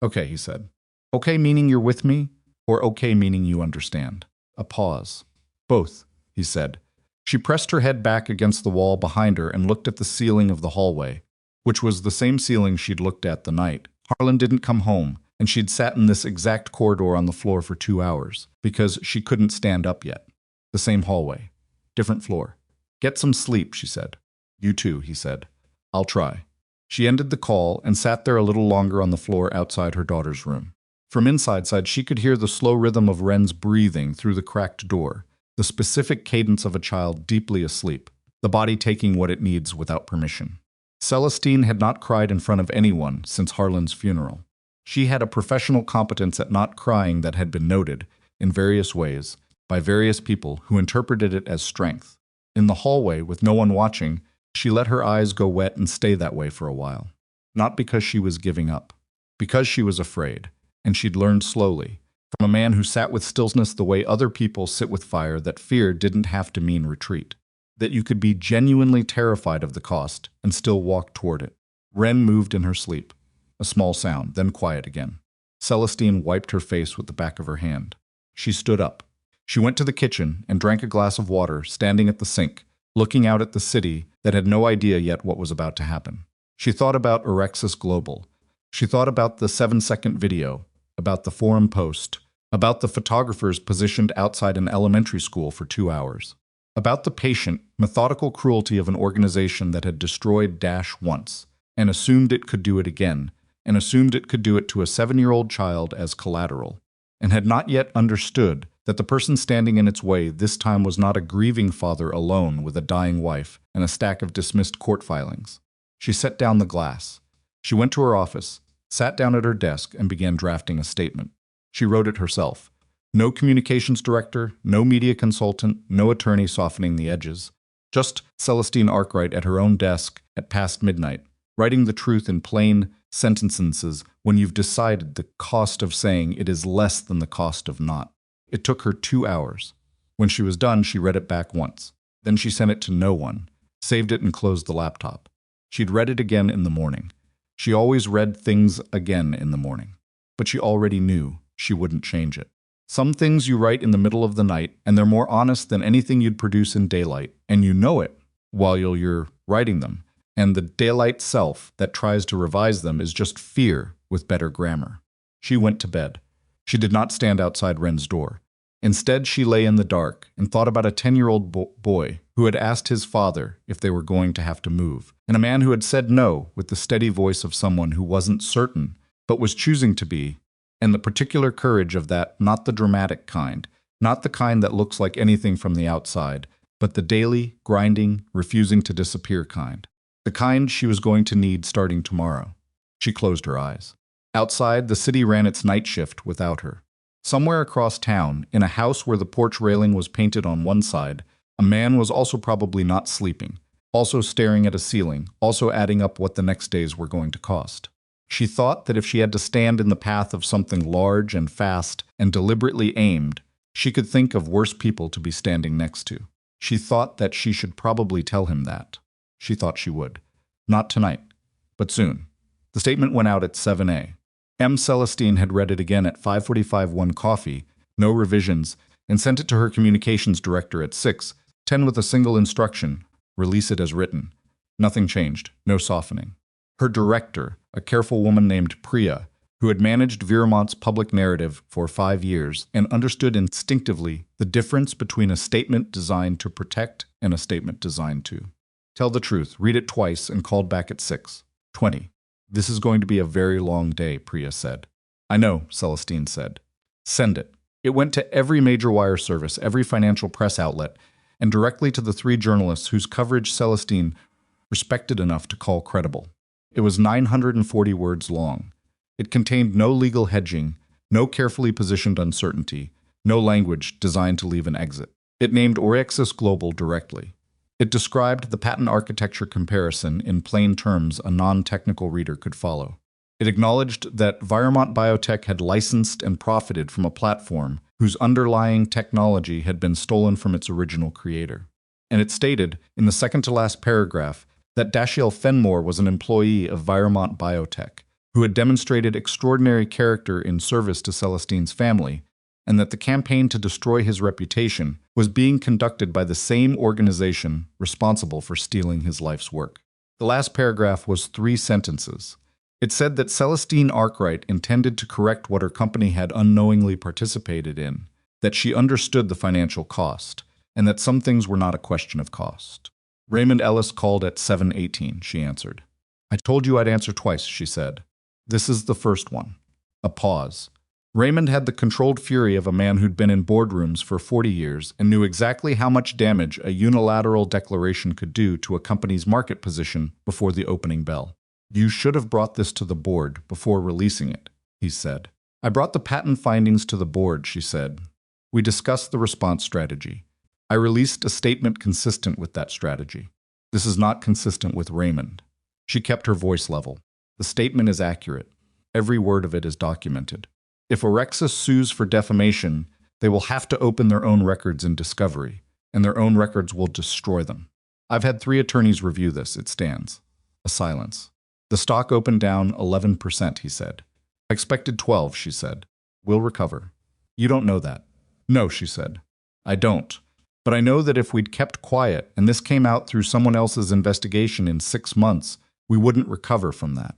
"Okay," he said. "Okay meaning you're with me, or okay meaning you understand?" A pause. "Both," he said. She pressed her head back against the wall behind her and looked at the ceiling of the hallway, which was the same ceiling she'd looked at the night. Harlan didn't come home, and she'd sat in this exact corridor on the floor for 2 hours, because she couldn't stand up yet. The same hallway. Different floor. "Get some sleep," she said. "You too," he said. "I'll try." She ended the call and sat there a little longer on the floor outside her daughter's room. From inside she could hear the slow rhythm of Wren's breathing through the cracked door, the specific cadence of a child deeply asleep, the body taking what it needs without permission. Celestine had not cried in front of anyone since Harlan's funeral. She had a professional competence at not crying that had been noted, in various ways, by various people who interpreted it as strength. In the hallway, with no one watching, she let her eyes go wet and stay that way for a while. Not because she was giving up, because she was afraid, and she'd learned slowly, from a man who sat with stillness the way other people sit with fire, that fear didn't have to mean retreat, that you could be genuinely terrified of the cost and still walk toward it. Wren moved in her sleep. A small sound, then quiet again. Celestine wiped her face with the back of her hand. She stood up. She went to the kitchen and drank a glass of water, standing at the sink, looking out at the city that had no idea yet what was about to happen. She thought about Orexis Global. She thought about the 7-second video, about the forum post, about the photographers positioned outside an elementary school for 2 hours, about the patient, methodical cruelty of an organization that had destroyed Dash once, and assumed it could do it again, and assumed it could do it to a 7-year-old child as collateral, and had not yet understood that the person standing in its way this time was not a grieving father alone with a dying wife and a stack of dismissed court filings. She set down the glass. She went to her office, sat down at her desk, and began drafting a statement. She wrote it herself. No communications director, no media consultant, no attorney softening the edges. Just Celestine Arkwright at her own desk at past midnight, writing the truth in plain sentences when you've decided the cost of saying it is less than the cost of not. It took her 2 hours. When she was done, she read it back once. Then she sent it to no one, saved it, and closed the laptop. She'd read it again in the morning. She always read things again in the morning. But she already knew she wouldn't change it. Some things you write in the middle of the night, and they're more honest than anything you'd produce in daylight, and you know it while you're writing them. And the daylight self that tries to revise them is just fear with better grammar. She went to bed. She did not stand outside Wren's door. Instead, she lay in the dark and thought about a 10-year-old boy who had asked his father if they were going to have to move, and a man who had said no with the steady voice of someone who wasn't certain, but was choosing to be, and the particular courage of that, not the dramatic kind, not the kind that looks like anything from the outside, but the daily, grinding, refusing to disappear kind. The kind she was going to need starting tomorrow. She closed her eyes. Outside, the city ran its night shift without her. Somewhere across town, in a house where the porch railing was painted on one side, a man was also probably not sleeping, also staring at a ceiling, also adding up what the next days were going to cost. She thought that if she had to stand in the path of something large and fast and deliberately aimed, she could think of worse people to be standing next to. She thought that she should probably tell him that. She thought she would. Not tonight, but soon. The statement went out at 7 a.m. Celestine had read it again at 5:45 coffee, no revisions, and sent it to her communications director at 6:10 with a single instruction: release it as written. Nothing changed, no softening. Her director, a careful woman named Priya, who had managed Viramont's public narrative for 5 years and understood instinctively the difference between a statement designed to protect and a statement designed to tell the truth, read it twice, and called back at 6:20. This is going to be a very long day, Priya said. I know, Celestine said. Send it. It went to every major wire service, every financial press outlet, and directly to the 3 journalists whose coverage Celestine respected enough to call credible. It was 940 words long. It contained no legal hedging, no carefully positioned uncertainty, no language designed to leave an exit. It named Orexis Global directly. It described the patent architecture comparison in plain terms a non-technical reader could follow. It acknowledged that Viremont Biotech had licensed and profited from a platform whose underlying technology had been stolen from its original creator. And it stated, in the second-to-last paragraph, that Dash Fenmore was an employee of Viremont Biotech, who had demonstrated extraordinary character in service to Celestine's family, and that the campaign to destroy his reputation was being conducted by the same organization responsible for stealing his life's work. The last paragraph was 3 sentences. It said that Celestine Arkwright intended to correct what her company had unknowingly participated in, that she understood the financial cost, and that some things were not a question of cost. Raymond Ellis called at 7:18, she answered. I told you I'd answer twice, she said. This is the first one. A pause. Raymond had the controlled fury of a man who'd been in boardrooms for 40 years and knew exactly how much damage a unilateral declaration could do to a company's market position before the opening bell. You should have brought this to the board before releasing it, he said. I brought the patent findings to the board, she said. We discussed the response strategy. I released a statement consistent with that strategy. This is not consistent with Raymond. She kept her voice level. The statement is accurate. Every word of it is documented. If Orexis sues for defamation, they will have to open their own records in discovery, and their own records will destroy them. I've had 3 attorneys review this. It stands. A silence. The stock opened down 11%, he said. I expected 12, she said. We'll recover. You don't know that. No, she said. I don't. But I know that if we'd kept quiet and this came out through someone else's investigation in 6 months, we wouldn't recover from that.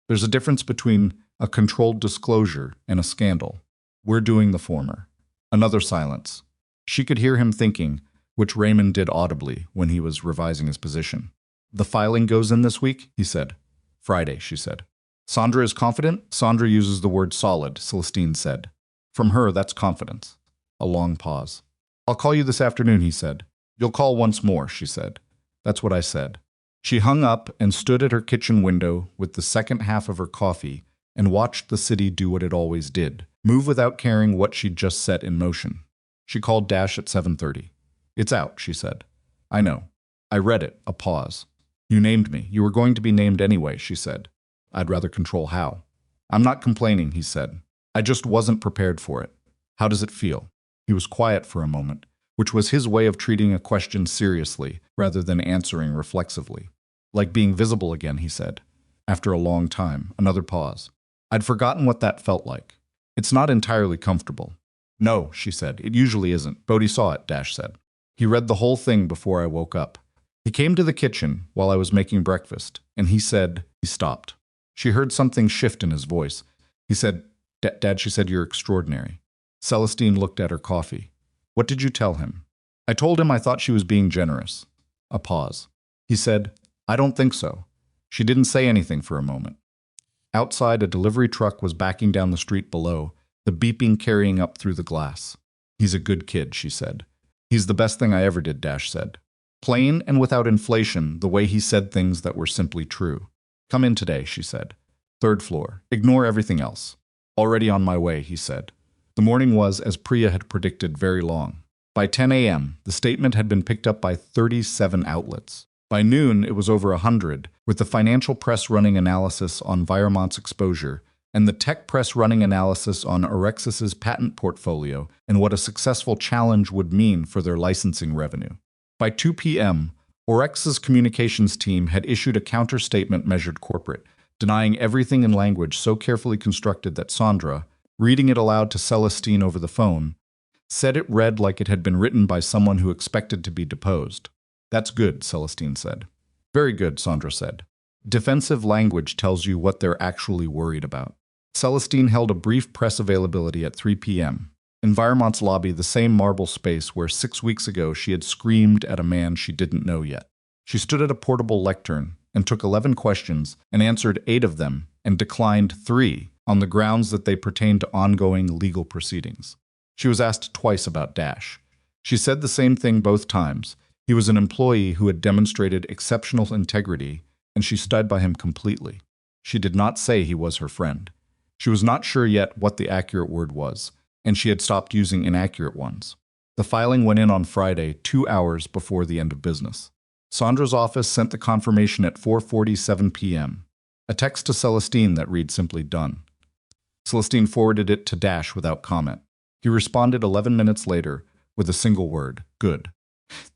There's a difference between a controlled disclosure and a scandal. We're doing the former. Another silence. She could hear him thinking, which Raymond did audibly when he was revising his position. The filing goes in this week, he said. Friday, she said. Sandra is confident? Sandra uses the word solid, Celestine said. From her, that's confidence. A long pause. I'll call you this afternoon, he said. You'll call once more, she said. That's what I said. She hung up and stood at her kitchen window with the second half of her coffee and watched the city do what it always did, move without caring what she'd just set in motion. She called Dash at 7:30. It's out, she said. I know. I read it. A pause. You named me. You were going to be named anyway, she said. I'd rather control how. I'm not complaining, he said. I just wasn't prepared for it. How does it feel? He was quiet for a moment, which was his way of treating a question seriously rather than answering reflexively. Like being visible again, he said. After a long time, another pause. I'd forgotten what that felt like. It's not entirely comfortable. No, she said. It usually isn't. Bodhi saw it, Dash said. He read the whole thing before I woke up. He came to the kitchen while I was making breakfast, and he stopped. She heard something shift in his voice. He said, Dad, she said, you're extraordinary. Celestine looked at her coffee. What did you tell him? I told him I thought she was being generous. A pause. He said, I don't think so. She didn't say anything for a moment. Outside, a delivery truck was backing down the street below, the beeping carrying up through the glass. He's a good kid, she said. He's the best thing I ever did, Dash said. Plain and without inflation, the way he said things that were simply true. Come in today, she said. 3rd floor. Ignore everything else. Already on my way, he said. The morning was, as Priya had predicted, very long. By 10 a.m., the statement had been picked up by 37 outlets. By noon, it was over 100, with the financial press running analysis on Viremont's exposure and the tech press running analysis on Orexis's patent portfolio and what a successful challenge would mean for their licensing revenue. By 2 p.m., Orexis's communications team had issued a counter-statement measured corporate, denying everything in language so carefully constructed that Sandra, reading it aloud to Celestine over the phone, said it read like it had been written by someone who expected to be deposed. That's good, Celestine said. Very good, Sandra said. Defensive language tells you what they're actually worried about. Celestine held a brief press availability at 3 p.m. In Viremont's lobby, the same marble space where 6 weeks ago she had screamed at a man she didn't know yet. She stood at a portable lectern and took 11 questions and answered 8 of them and declined 3 on the grounds that they pertained to ongoing legal proceedings. She was asked twice about Dash. She said the same thing both times. He was an employee who had demonstrated exceptional integrity, and she stood by him completely. She did not say he was her friend. She was not sure yet what the accurate word was, and she had stopped using inaccurate ones. The filing went in on Friday, 2 hours before the end of business. Sandra's office sent the confirmation at 4:47 p.m. A text to Celestine that read simply done. Celestine forwarded it to Dash without comment. He responded 11 minutes later with a single word, good.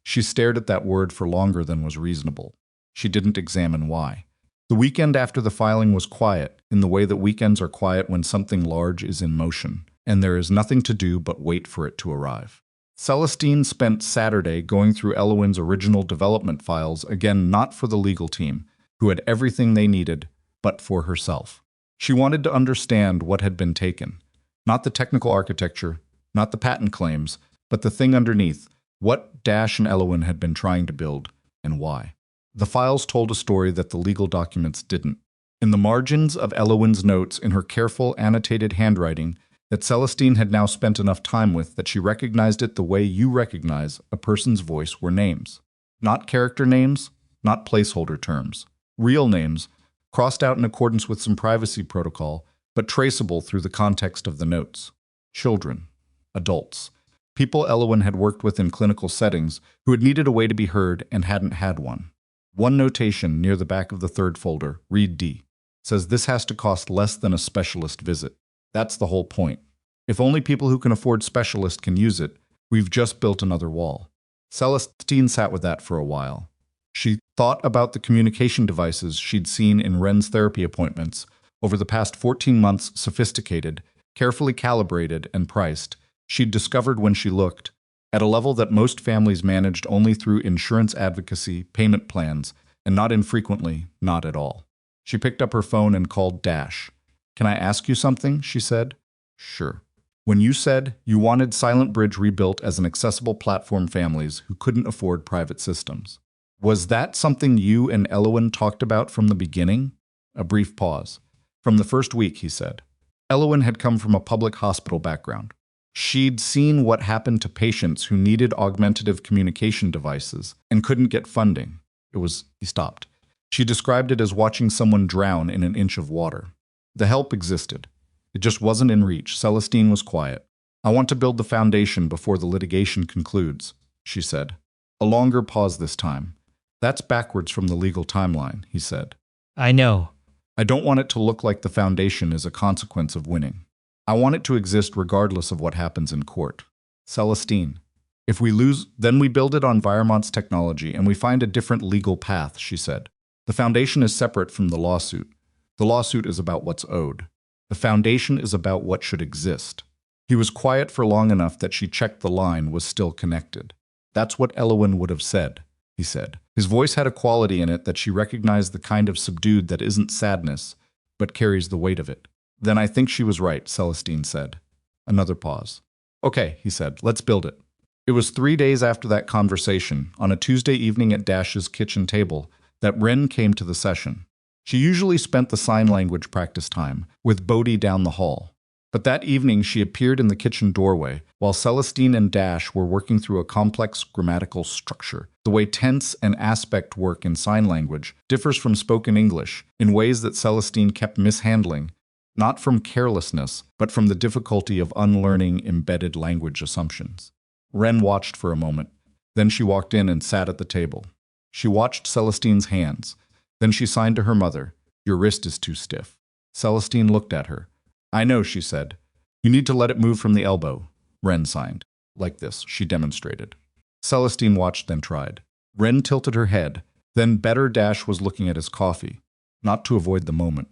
She stared at that word for longer than was reasonable. She didn't examine why. The weekend after the filing was quiet, in the way that weekends are quiet when something large is in motion, and there is nothing to do but wait for it to arrive. Celestine spent Saturday going through Elowin's original development files, again not for the legal team, who had everything they needed, but for herself. She wanted to understand what had been taken. Not the technical architecture, not the patent claims, but the thing underneath, what Dash and Elowin had been trying to build, and why. The files told a story that the legal documents didn't. In the margins of Elowin's notes, in her careful, annotated handwriting, that Celestine had now spent enough time with that she recognized it the way you recognize a person's voice, were names. Not character names, not placeholder terms. Real names, crossed out in accordance with some privacy protocol, but traceable through the context of the notes. Children. Adults. People Elowin had worked with in clinical settings who had needed a way to be heard and hadn't had one. One notation near the back of the third folder, read D, says this has to cost less than a specialist visit. That's the whole point. If only people who can afford specialists can use it, we've just built another wall. Celestine sat with that for a while. She thought about the communication devices she'd seen in Wren's therapy appointments over the past 14 months, sophisticated, carefully calibrated, and priced. She'd discovered when she looked, at a level that most families managed only through insurance advocacy, payment plans, and not infrequently, not at all. She picked up her phone and called Dash. "Can I ask you something?" she said. "Sure." "When you said you wanted Silent Bridge rebuilt as an accessible platform families who couldn't afford private systems, was that something you and Elowin talked about from the beginning?" A brief pause. "From the first week," he said. Elowin had come from a public hospital background. She'd seen what happened to patients who needed augmentative communication devices and couldn't get funding. He stopped. She described it as watching someone drown in an inch of water. The help existed. It just wasn't in reach. Celestine was quiet. "I want to build the foundation before the litigation concludes," she said. A longer pause this time. "That's backwards from the legal timeline," he said. I know. "I don't want it to look like the foundation is a consequence of winning. I want it to exist regardless of what happens in court." "Celestine, if we lose, then we build it on Environment's technology and we find a different legal path," she said. "The foundation is separate from the lawsuit. The lawsuit is about what's owed. The foundation is about what should exist." He was quiet for long enough that she checked the line was still connected. "That's what Elowin would have said," he said. His voice had a quality in it that she recognized, the kind of subdued that isn't sadness, but carries the weight of it. "Then I think she was right," Celestine said. Another pause. "Okay," he said, "let's build it." It was 3 days after that conversation, on a Tuesday evening at Dash's kitchen table, that Wren came to the session. She usually spent the sign language practice time with Bodhi down the hall. But that evening she appeared in the kitchen doorway while Celestine and Dash were working through a complex grammatical structure. The way tense and aspect work in sign language differs from spoken English in ways that Celestine kept mishandling, not from carelessness, but from the difficulty of unlearning embedded language assumptions. Wren watched for a moment. Then she walked in and sat at the table. She watched Celestine's hands. Then she signed to her mother, "Your wrist is too stiff." Celestine looked at her. "I know," she said. "You need to let it move from the elbow." Wren signed. "Like this," she demonstrated. Celestine watched, then tried. Wren tilted her head. Then better Dash was looking at his coffee. Not to avoid the moment.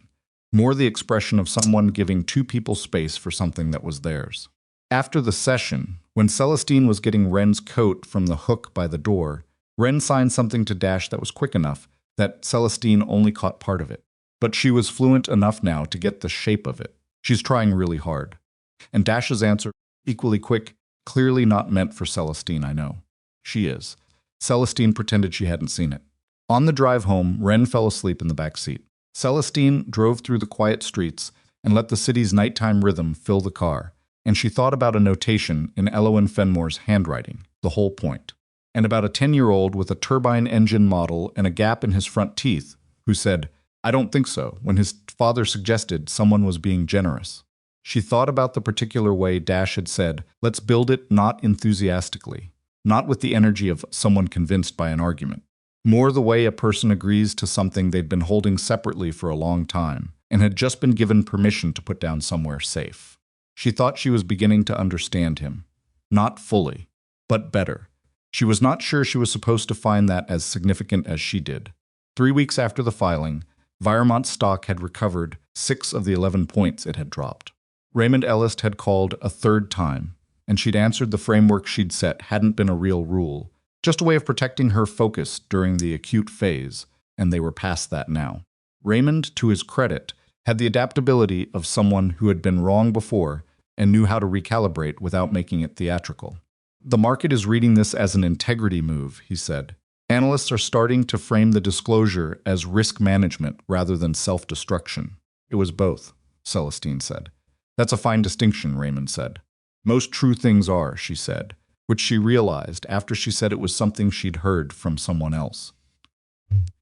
More the expression of someone giving two people space for something that was theirs. After the session, when Celestine was getting Wren's coat from the hook by the door, Wren signed something to Dash that was quick enough that Celestine only caught part of it. But she was fluent enough now to get the shape of it. "She's trying really hard." And Dash's answer, equally quick, "Clearly not meant for Celestine, I know." "She is." Celestine pretended she hadn't seen it. On the drive home, Wren fell asleep in the back seat. Celestine drove through the quiet streets and let the city's nighttime rhythm fill the car, and she thought about a notation in Dash Fenmore's handwriting, the whole point, and about a 10-year-old with a turbine engine model and a gap in his front teeth who said, "I don't think so," when his father suggested someone was being generous. She thought about the particular way Dash had said, "Let's build it not enthusiastically, not with the energy of someone convinced by an argument. More the way a person agrees to something they'd been holding separately for a long time and had just been given permission to put down somewhere safe." She thought she was beginning to understand him. Not fully, but better. She was not sure she was supposed to find that as significant as she did. 3 weeks after the filing, Environment stock had recovered 6 of the 11 points it had dropped. Raymond Ellis had called a third time, and she'd answered the framework she'd set hadn't been a real rule, just a way of protecting her focus during the acute phase, and they were past that now. Raymond, to his credit, had the adaptability of someone who had been wrong before and knew how to recalibrate without making it theatrical. The market is reading this as an integrity move, he said. Analysts are starting to frame the disclosure as risk management rather than self-destruction. It was both, Celestine said. That's a fine distinction, Raymond said. Most true things are, she said, which she realized after she said it was something she'd heard from someone else.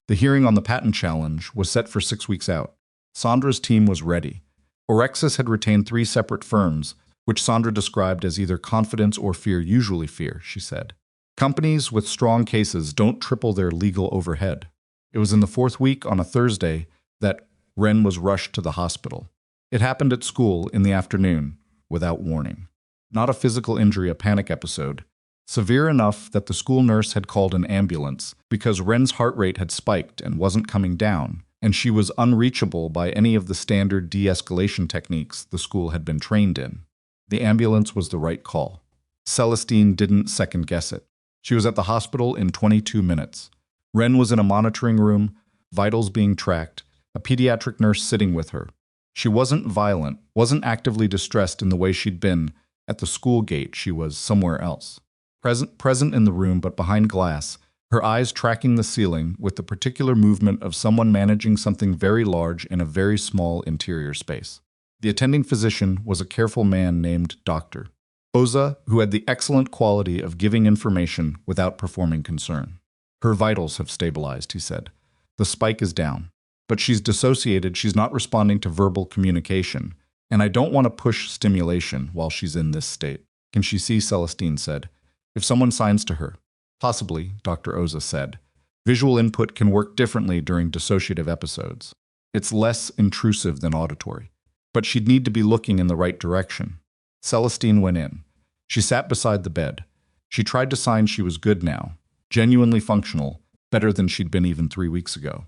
The hearing on the patent challenge was set for 6 weeks out. Sandra's team was ready. Orexis had retained 3 separate firms, which Sandra described as either confidence or fear, usually fear, she said. Companies with strong cases don't triple their legal overhead. It was in the 4th week on a Thursday that Wren was rushed to the hospital. It happened at school in the afternoon, without warning. Not a physical injury, a panic episode. Severe enough that the school nurse had called an ambulance because Wren's heart rate had spiked and wasn't coming down, and she was unreachable by any of the standard de-escalation techniques the school had been trained in. The ambulance was the right call. Celestine didn't second-guess it. She was at the hospital in 22 minutes. Wren was in a monitoring room, vitals being tracked, a pediatric nurse sitting with her. She wasn't violent, wasn't actively distressed in the way she'd been at the school gate. She was somewhere else. Present in the room but behind glass, her eyes tracking the ceiling with the particular movement of someone managing something very large in a very small interior space. The attending physician was a careful man named Dr. Oza, who had the excellent quality of giving information without performing concern. Her vitals have stabilized, he said. The spike is down. But she's dissociated, she's not responding to verbal communication, and I don't want to push stimulation while she's in this state. Can she see? Celestine said. If someone signs to her. Possibly, Dr. Oza said. Visual input can work differently during dissociative episodes. It's less intrusive than auditory. But she'd need to be looking in the right direction. Celestine went in. She sat beside the bed. She tried to sign she was good now, genuinely functional, better than she'd been even 3 weeks ago.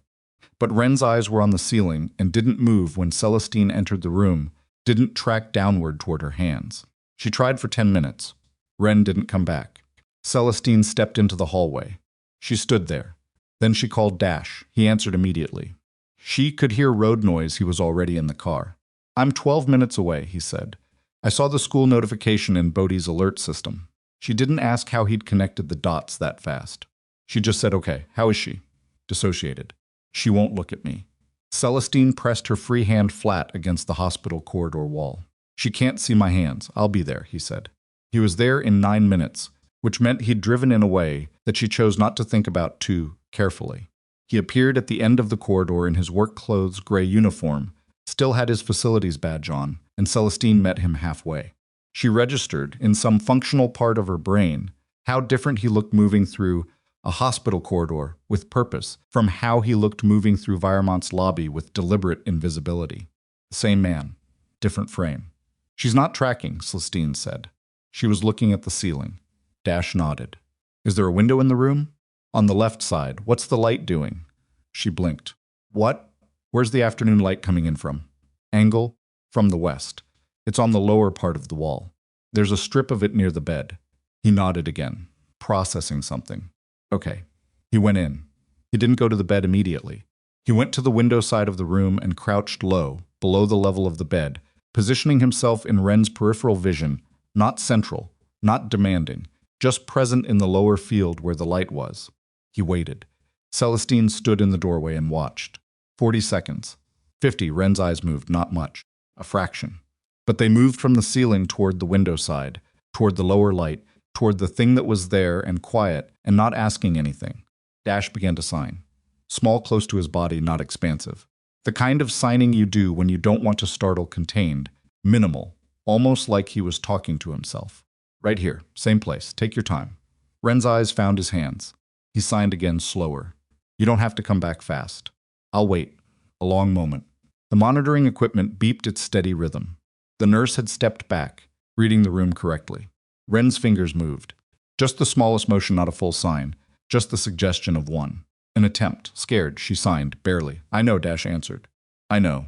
But Wren's eyes were on the ceiling and didn't move when Celestine entered the room, didn't track downward toward her hands. She tried for 10 minutes. Wren didn't come back. Celestine stepped into the hallway. She stood there. Then she called Dash. He answered immediately. She could hear road noise. He was already in the car. I'm 12 minutes away, he said. I saw the school notification in Bodhi's alert system. She didn't ask how he'd connected the dots that fast. She just said, okay, how is she? Dissociated. She won't look at me. Celestine pressed her free hand flat against the hospital corridor wall. She can't see my hands. I'll be there, he said. He was there in 9 minutes, which meant he'd driven in a way that she chose not to think about too carefully. He appeared at the end of the corridor in his work clothes gray uniform, still had his facilities badge on, and Celestine met him halfway. She registered, in some functional part of her brain, how different he looked moving through a hospital corridor with purpose from how he looked moving through Viremont's lobby with deliberate invisibility. Same man, different frame. She's not tracking, Celestine said. She was looking at the ceiling. Dash nodded. Is there a window in the room? On the left side. What's the light doing? She blinked. What? Where's the afternoon light coming in from? Angle? From the west. It's on the lower part of the wall. There's a strip of it near the bed. He nodded again, processing something. Okay. He went in. He didn't go to the bed immediately. He went to the window side of the room and crouched low, below the level of the bed, positioning himself in Wren's peripheral vision, not central, not demanding, just present in the lower field where the light was. He waited. Celestine stood in the doorway and watched. 40 seconds. 50. Wren's eyes moved, not much. A fraction. But they moved from the ceiling toward the window side, toward the lower light, toward the thing that was there and quiet and not asking anything. Dash began to sign. Small, close to his body, not expansive. The kind of signing you do when you don't want to startle, contained. Minimal. Almost like he was talking to himself. Right here. Same place. Take your time. Wren's eyes found his hands. He signed again, slower. You don't have to come back fast. I'll wait. A long moment. The monitoring equipment beeped its steady rhythm. The nurse had stepped back, reading the room correctly. Wren's fingers moved. Just the smallest motion, not a full sign. Just the suggestion of one. An attempt. Scared, she signed, barely. I know, Dash answered. I know.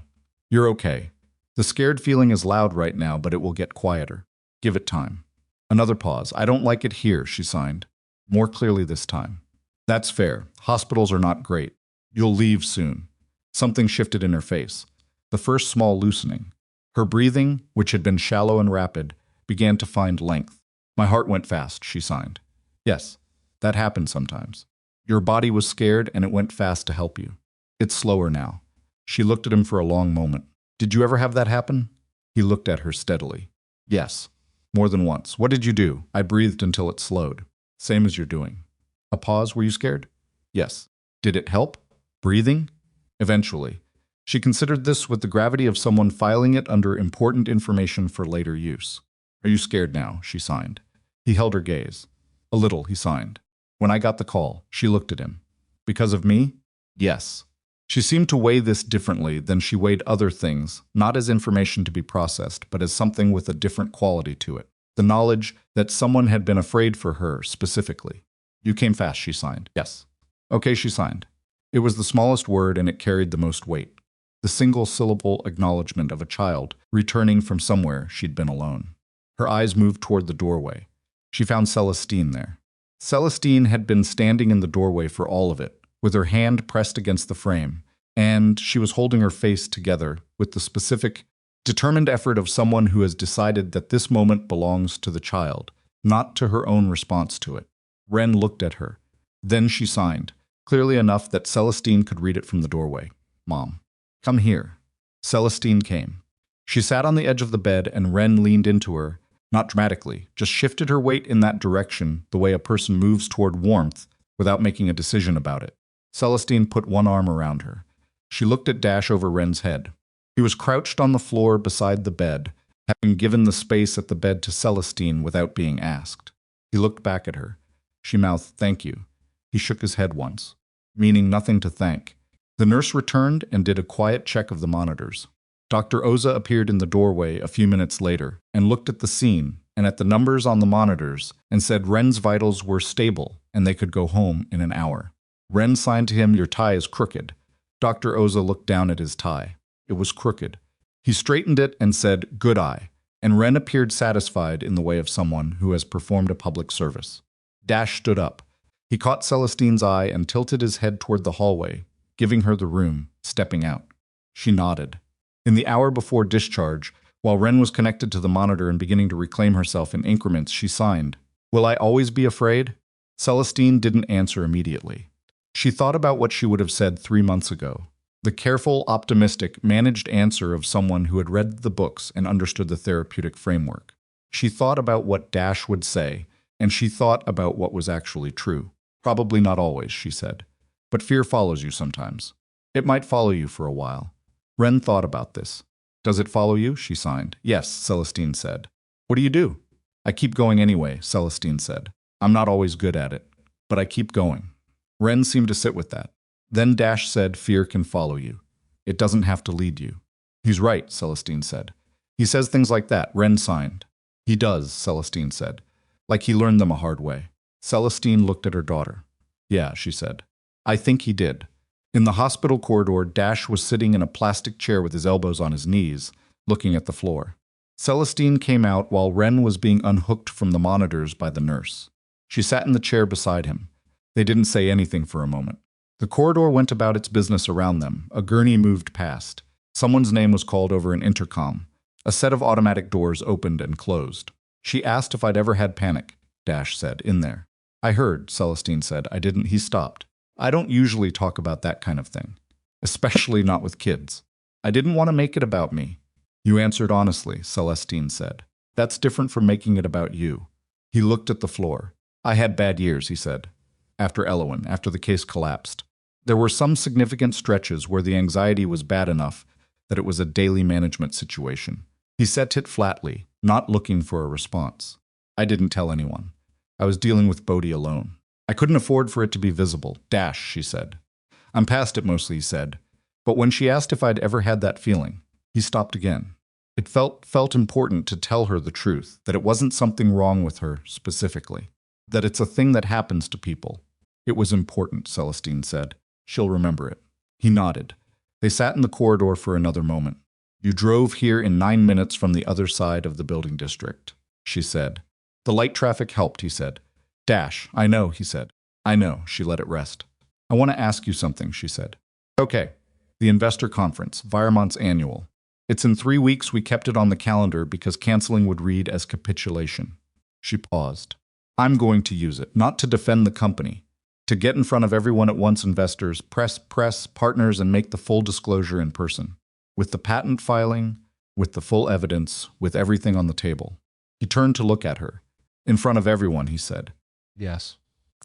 You're okay. The scared feeling is loud right now, but it will get quieter. Give it time. Another pause. I don't like it here, she signed. More clearly this time. That's fair. Hospitals are not great. You'll leave soon. Something shifted in her face. The first small loosening. Her breathing, which had been shallow and rapid, began to find length. My heart went fast, she signed. Yes, that happens sometimes. Your body was scared and it went fast to help you. It's slower now. She looked at him for a long moment. Did you ever have that happen? He looked at her steadily. Yes, more than once. What did you do? I breathed until it slowed. Same as you're doing. A pause. Were you scared? Yes. Did it help? Breathing? Eventually. She considered this with the gravity of someone filing it under important information for later use. Are you scared now? She signed. He held her gaze. A little, he signed. When I got the call, she looked at him. Because of me? Yes. She seemed to weigh this differently than she weighed other things, not as information to be processed, but as something with a different quality to it. The knowledge that someone had been afraid for her, specifically. You came fast, she signed. Yes. Okay, she signed. It was the smallest word and it carried the most weight. The single-syllable acknowledgement of a child returning from somewhere she'd been alone. Her eyes moved toward the doorway. She found Celestine there. Celestine had been standing in the doorway for all of it, with her hand pressed against the frame, and she was holding her face together with the specific, determined effort of someone who has decided that this moment belongs to the child, not to her own response to it. Wren looked at her. Then she signed, clearly enough that Celestine could read it from the doorway. Mom. Come here. Celestine came. She sat on the edge of the bed and Wren leaned into her, not dramatically, just shifted her weight in that direction the way a person moves toward warmth without making a decision about it. Celestine put one arm around her. She looked at Dash over Wren's head. He was crouched on the floor beside the bed, having given the space at the bed to Celestine without being asked. He looked back at her. She mouthed, "Thank you." He shook his head once, meaning nothing to thank. The nurse returned and did a quiet check of the monitors. Dr. Oza appeared in the doorway a few minutes later and looked at the scene and at the numbers on the monitors and said Wren's vitals were stable and they could go home in an hour. Wren signed to him, "Your tie is crooked." Dr. Oza looked down at his tie. It was crooked. He straightened it and said, "Good eye," and Wren appeared satisfied in the way of someone who has performed a public service. Dash stood up. He caught Celestine's eye and tilted his head toward the hallway, giving her the room, stepping out. She nodded. In the hour before discharge, while Wren was connected to the monitor and beginning to reclaim herself in increments, she signed, "Will I always be afraid?" Celestine didn't answer immediately. She thought about what she would have said 3 months ago. The careful, optimistic, managed answer of someone who had read the books and understood the therapeutic framework. She thought about what Dash would say, and she thought about what was actually true. Probably not always, she said. But fear follows you sometimes. It might follow you for a while. Wren thought about this. "Does it follow you?" she signed. "Yes," Celestine said. "What do you do?" "I keep going anyway," Celestine said. "I'm not always good at it, but I keep going." Wren seemed to sit with that. Then Dash said, "Fear can follow you. It doesn't have to lead you." "He's right," Celestine said. "He says things like that," Wren signed. "He does," Celestine said. "Like he learned them a hard way." Celestine looked at her daughter. "Yeah," she said. "I think he did." In the hospital corridor, Dash was sitting in a plastic chair with his elbows on his knees, looking at the floor. Celestine came out while Wren was being unhooked from the monitors by the nurse. She sat in the chair beside him. They didn't say anything for a moment. The corridor went about its business around them. A gurney moved past. Someone's name was called over an intercom. A set of automatic doors opened and closed. "She asked if I'd ever had panic," Dash said, "in there." "I heard," Celestine said. "I didn't." He stopped. "I don't usually talk about that kind of thing. Especially not with kids. I didn't want to make it about me." "You answered honestly," Celestine said. "That's different from making it about you." He looked at the floor. "I had bad years," he said. "After Elowen, after the case collapsed. There were some significant stretches where the anxiety was bad enough that it was a daily management situation." He said it flatly, not looking for a response. "I didn't tell anyone. I was dealing with Bodhi alone. I couldn't afford for it to be visible." "Dash," she said. "I'm past it mostly," he said. But when she asked if I'd ever had that feeling, he stopped again. It felt important to tell her the truth, that it wasn't something wrong with her specifically, that it's a thing that happens to people. "It was important," Celestine said. "She'll remember it." He nodded. They sat in the corridor for another moment. You drove here in 9 minutes from the other side of the building district, she said. The light traffic helped, he said. Dash, I know, he said. I know, she let it rest. I want to ask you something, she said. Okay. The investor conference, Viremont's annual. It's in 3 weeks. We kept it on the calendar because canceling would read as capitulation. She paused. I'm going to use it, not to defend the company, to get in front of everyone at once, investors, press, partners, and make the full disclosure in person. With the patent filing, with the full evidence, with everything on the table. He turned to look at her. In front of everyone, he said. Yes.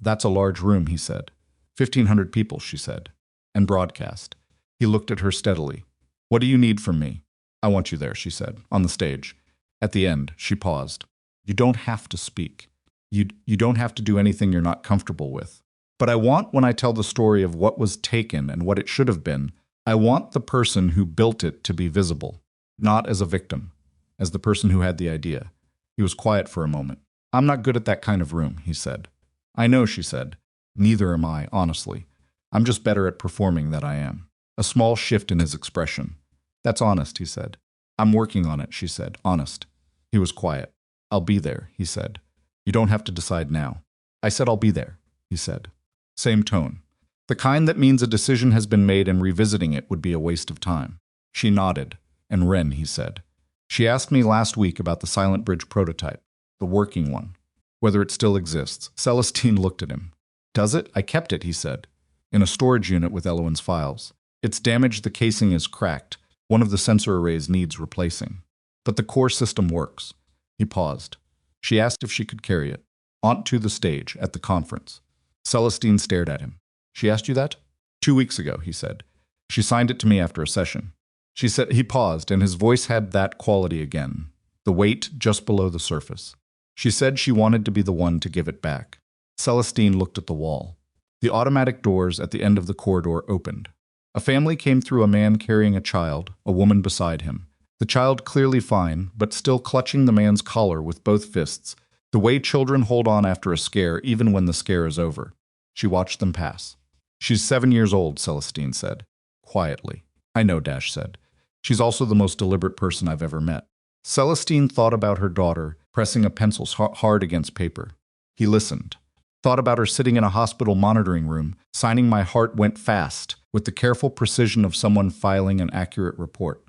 That's a large room, he said. 1,500 people, she said. And broadcast. He looked at her steadily. What do you need from me? I want you there, she said, on the stage. At the end, she paused. You don't have to speak. You don't have to do anything you're not comfortable with. But I want, when I tell the story of what was taken and what it should have been, I want the person who built it to be visible, not as a victim, as the person who had the idea. He was quiet for a moment. I'm not good at that kind of room, he said. I know, she said. Neither am I, honestly. I'm just better at performing than I am. A small shift in his expression. That's honest, he said. I'm working on it, she said. Honest. He was quiet. I'll be there, he said. You don't have to decide now. I said I'll be there, he said. Same tone. The kind that means a decision has been made and revisiting it would be a waste of time. She nodded. And Wren, he said. She asked me last week about the Silent Bridge prototype, the working one, whether it still exists. Celestine looked at him. Does it? I kept it, he said, in a storage unit with Elowen's files. It's damaged, the casing is cracked. One of the sensor arrays needs replacing. But the core system works. He paused. She asked if she could carry it. Onto the stage, at the conference. Celestine stared at him. She asked you that? 2 weeks ago, he said. She signed it to me after a session. She said. He paused, and his voice had that quality again. The weight just below the surface. She said she wanted to be the one to give it back. Celestine looked at the wall. The automatic doors at the end of the corridor opened. A family came through, a man carrying a child, a woman beside him. The child clearly fine, but still clutching the man's collar with both fists, the way children hold on after a scare even when the scare is over. She watched them pass. She's 7 years old, Celestine said. Quietly. I know, Dash said. She's also the most deliberate person I've ever met. Celestine thought about her daughter, pressing a pencil hard against paper. He listened. Thought about her sitting in a hospital monitoring room, signing My Heart Went Fast, with the careful precision of someone filing an accurate report.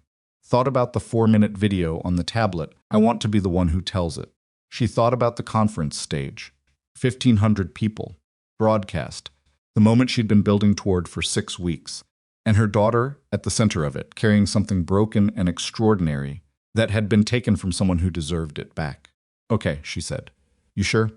Thought about the 4-minute video on the tablet. I want to be the one who tells it. She thought about the conference stage. 1,500 people. Broadcast. The moment she'd been building toward for 6 weeks. And her daughter at the center of it, carrying something broken and extraordinary that had been taken from someone who deserved it back. Okay, she said. You sure?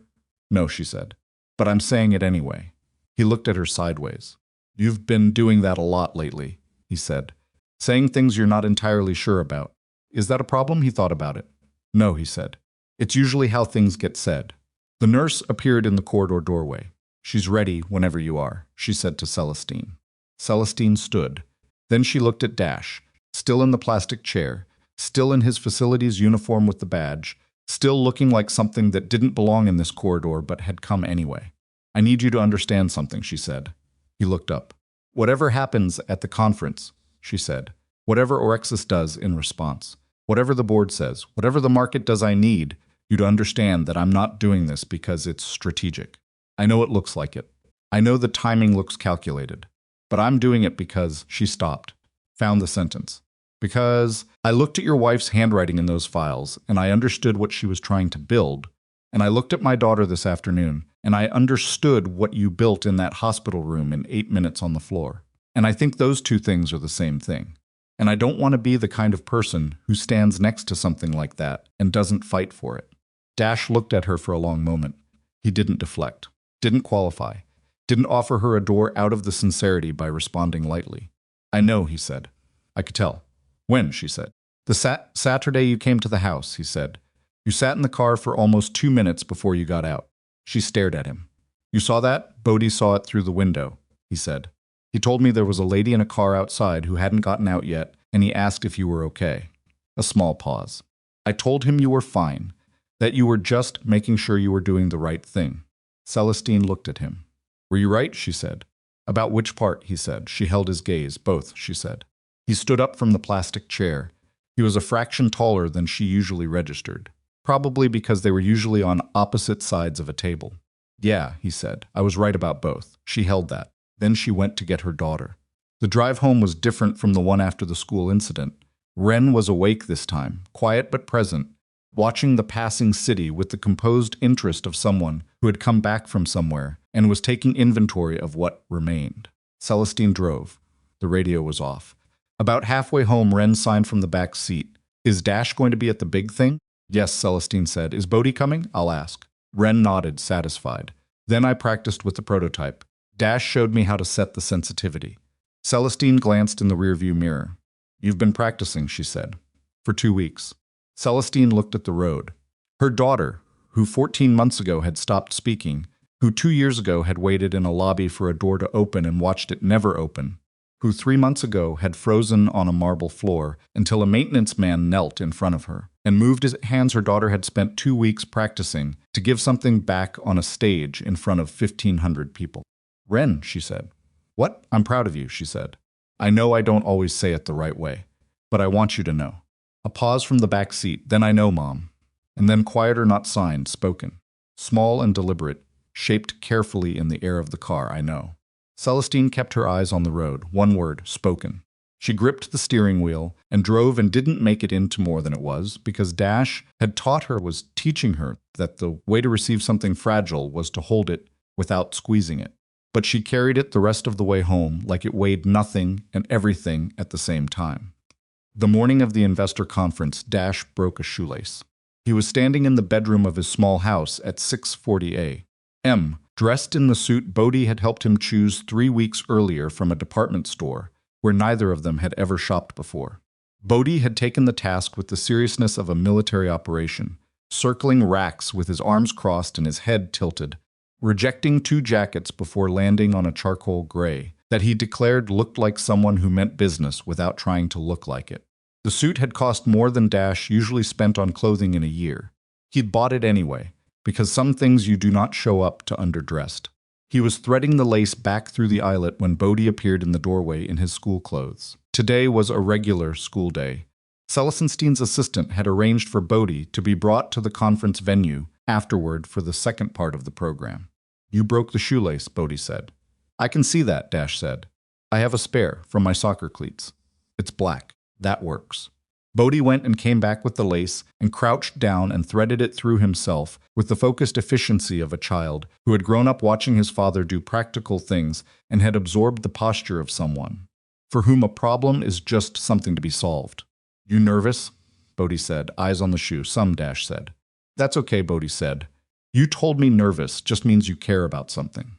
No, she said. But I'm saying it anyway. He looked at her sideways. You've been doing that a lot lately, he said. Saying things you're not entirely sure about. Is that a problem? He thought about it. No, he said. It's usually how things get said. The nurse appeared in the corridor doorway. She's ready whenever you are, she said to Celestine. Celestine stood. Then she looked at Dash, still in the plastic chair, still in his facilities uniform with the badge, still looking like something that didn't belong in this corridor but had come anyway. I need you to understand something, she said. He looked up. Whatever happens at the conference, she said, whatever Orexis does in response, whatever the board says, whatever the market does, I need you to understand that I'm not doing this because it's strategic. I know it looks like it. I know the timing looks calculated. But I'm doing it because she stopped, found the sentence. Because I looked at your wife's handwriting in those files, and I understood what she was trying to build. And I looked at my daughter this afternoon, and I understood what you built in that hospital room in 8 minutes on the floor. And I think those two things are the same thing. And I don't want to be the kind of person who stands next to something like that and doesn't fight for it. Dash looked at her for a long moment. He didn't deflect, didn't qualify, didn't offer her a door out of the sincerity by responding lightly. I know, he said. I could tell. When, she said. The Saturday you came to the house, he said. You sat in the car for almost 2 minutes before you got out. She stared at him. You saw that? Bodhi saw it through the window, he said. He told me there was a lady in a car outside who hadn't gotten out yet, and he asked if you were okay. A small pause. I told him you were fine, that you were just making sure you were doing the right thing. Celestine looked at him. Were you right? She said. About which part? He said. She held his gaze. Both, she said. He stood up from the plastic chair. He was a fraction taller than she usually registered, probably because they were usually on opposite sides of a table. Yeah, he said. I was right about both. She held that. Then she went to get her daughter. The drive home was different from the one after the school incident. Wren was awake this time, quiet but present, watching the passing city with the composed interest of someone who had come back from somewhere and was taking inventory of what remained. Celestine drove. The radio was off. About halfway home, Wren signed from the back seat. Is Dash going to be at the big thing? Yes, Celestine said. Is Bodhi coming? I'll ask. Wren nodded, satisfied. Then I practiced with the prototype. Dash showed me how to set the sensitivity. Celestine glanced in the rearview mirror. You've been practicing, she said. For 2 weeks. Celestine looked at the road. Her daughter, who 14 months ago had stopped speaking, who 2 years ago had waited in a lobby for a door to open and watched it never open, who 3 months ago had frozen on a marble floor until a maintenance man knelt in front of her and moved his hands her daughter had spent 2 weeks practicing to give something back on a stage in front of 1,500 people. Wren, she said. What? I'm proud of you, she said. I know I don't always say it the right way, but I want you to know. A pause from the back seat, then I know, Mom. And then quieter, not signed, spoken. Small and deliberate, shaped carefully in the air of the car, I know. Celestine kept her eyes on the road, one word, spoken. She gripped the steering wheel and drove and didn't make it into more than it was because Dash had taught her, was teaching her that the way to receive something fragile was to hold it without squeezing it. But she carried it the rest of the way home like it weighed nothing and everything at the same time. The morning of the investor conference, Dash broke a shoelace. He was standing in the bedroom of his small house at 640 a.m., dressed in the suit Bodhi had helped him choose 3 weeks earlier from a department store where neither of them had ever shopped before. Bodhi had taken the task with the seriousness of a military operation, circling racks with his arms crossed and his head tilted, rejecting 2 jackets before landing on a charcoal gray that he declared looked like someone who meant business without trying to look like it. The suit had cost more than Dash usually spent on clothing in a year. He'd bought it anyway, because some things you do not show up to underdressed. He was threading the lace back through the eyelet when Bodhi appeared in the doorway in his school clothes. Today was a regular school day. Celestine's assistant had arranged for Bodhi to be brought to the conference venue afterward for the second part of the program. You broke the shoelace, Bodhi said. I can see that, Dash said. I have a spare from my soccer cleats. It's black. That works. Bodhi went and came back with the lace and crouched down and threaded it through himself with the focused efficiency of a child who had grown up watching his father do practical things and had absorbed the posture of someone for whom a problem is just something to be solved. You nervous? Bodhi said, eyes on the shoe. Some, Dash said. That's okay, Bodhi said. You told me nervous just means you care about something.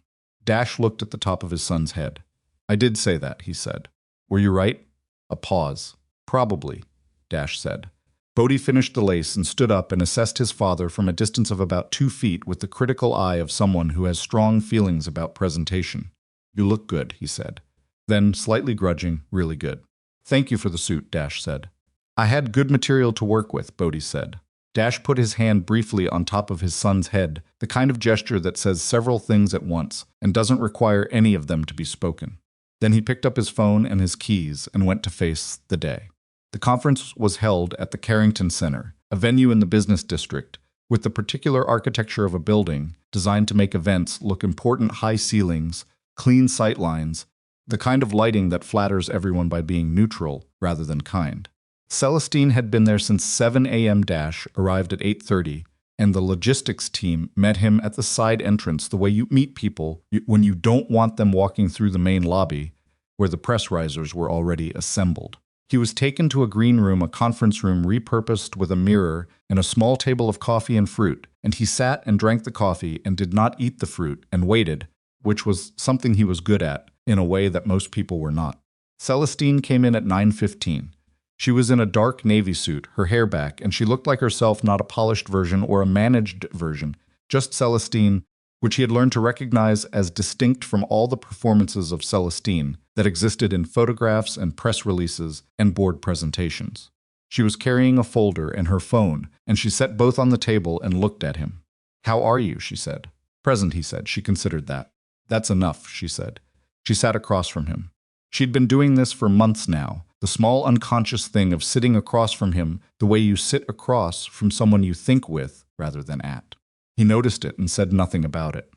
Dash looked at the top of his son's head. I did say that, he said. Were you right? A pause. Probably, Dash said. Bodhi finished the lace and stood up and assessed his father from a distance of about 2 feet with the critical eye of someone who has strong feelings about presentation. You look good, he said. Then, slightly grudging, really good. Thank you for the suit, Dash said. I had good material to work with, Bodhi said. Dash put his hand briefly on top of his son's head, the kind of gesture that says several things at once and doesn't require any of them to be spoken. Then he picked up his phone and his keys and went to face the day. The conference was held at the Carrington Center, a venue in the business district, with the particular architecture of a building designed to make events look important: high ceilings, clean sight lines, the kind of lighting that flatters everyone by being neutral rather than kind. Celestine had been there since 7 a.m. Dash arrived at 8:30, and the logistics team met him at the side entrance the way you meet people when you don't want them walking through the main lobby where the press risers were already assembled. He was taken to a green room, a conference room repurposed with a mirror and a small table of coffee and fruit, and he sat and drank the coffee and did not eat the fruit and waited, which was something he was good at, in a way that most people were not. Celestine came in at 9:15. She was in a dark navy suit, her hair back, and she looked like herself, not a polished version or a managed version, just Celestine, which he had learned to recognize as distinct from all the performances of Celestine that existed in photographs and press releases and board presentations. She was carrying a folder and her phone, and she set both on the table and looked at him. How are you? She said. Present, he said. She considered that. That's enough, she said. She sat across from him. She'd been doing this for months now, The small unconscious thing of sitting across from him the way you sit across from someone you think with rather than at. He noticed it and said nothing about it.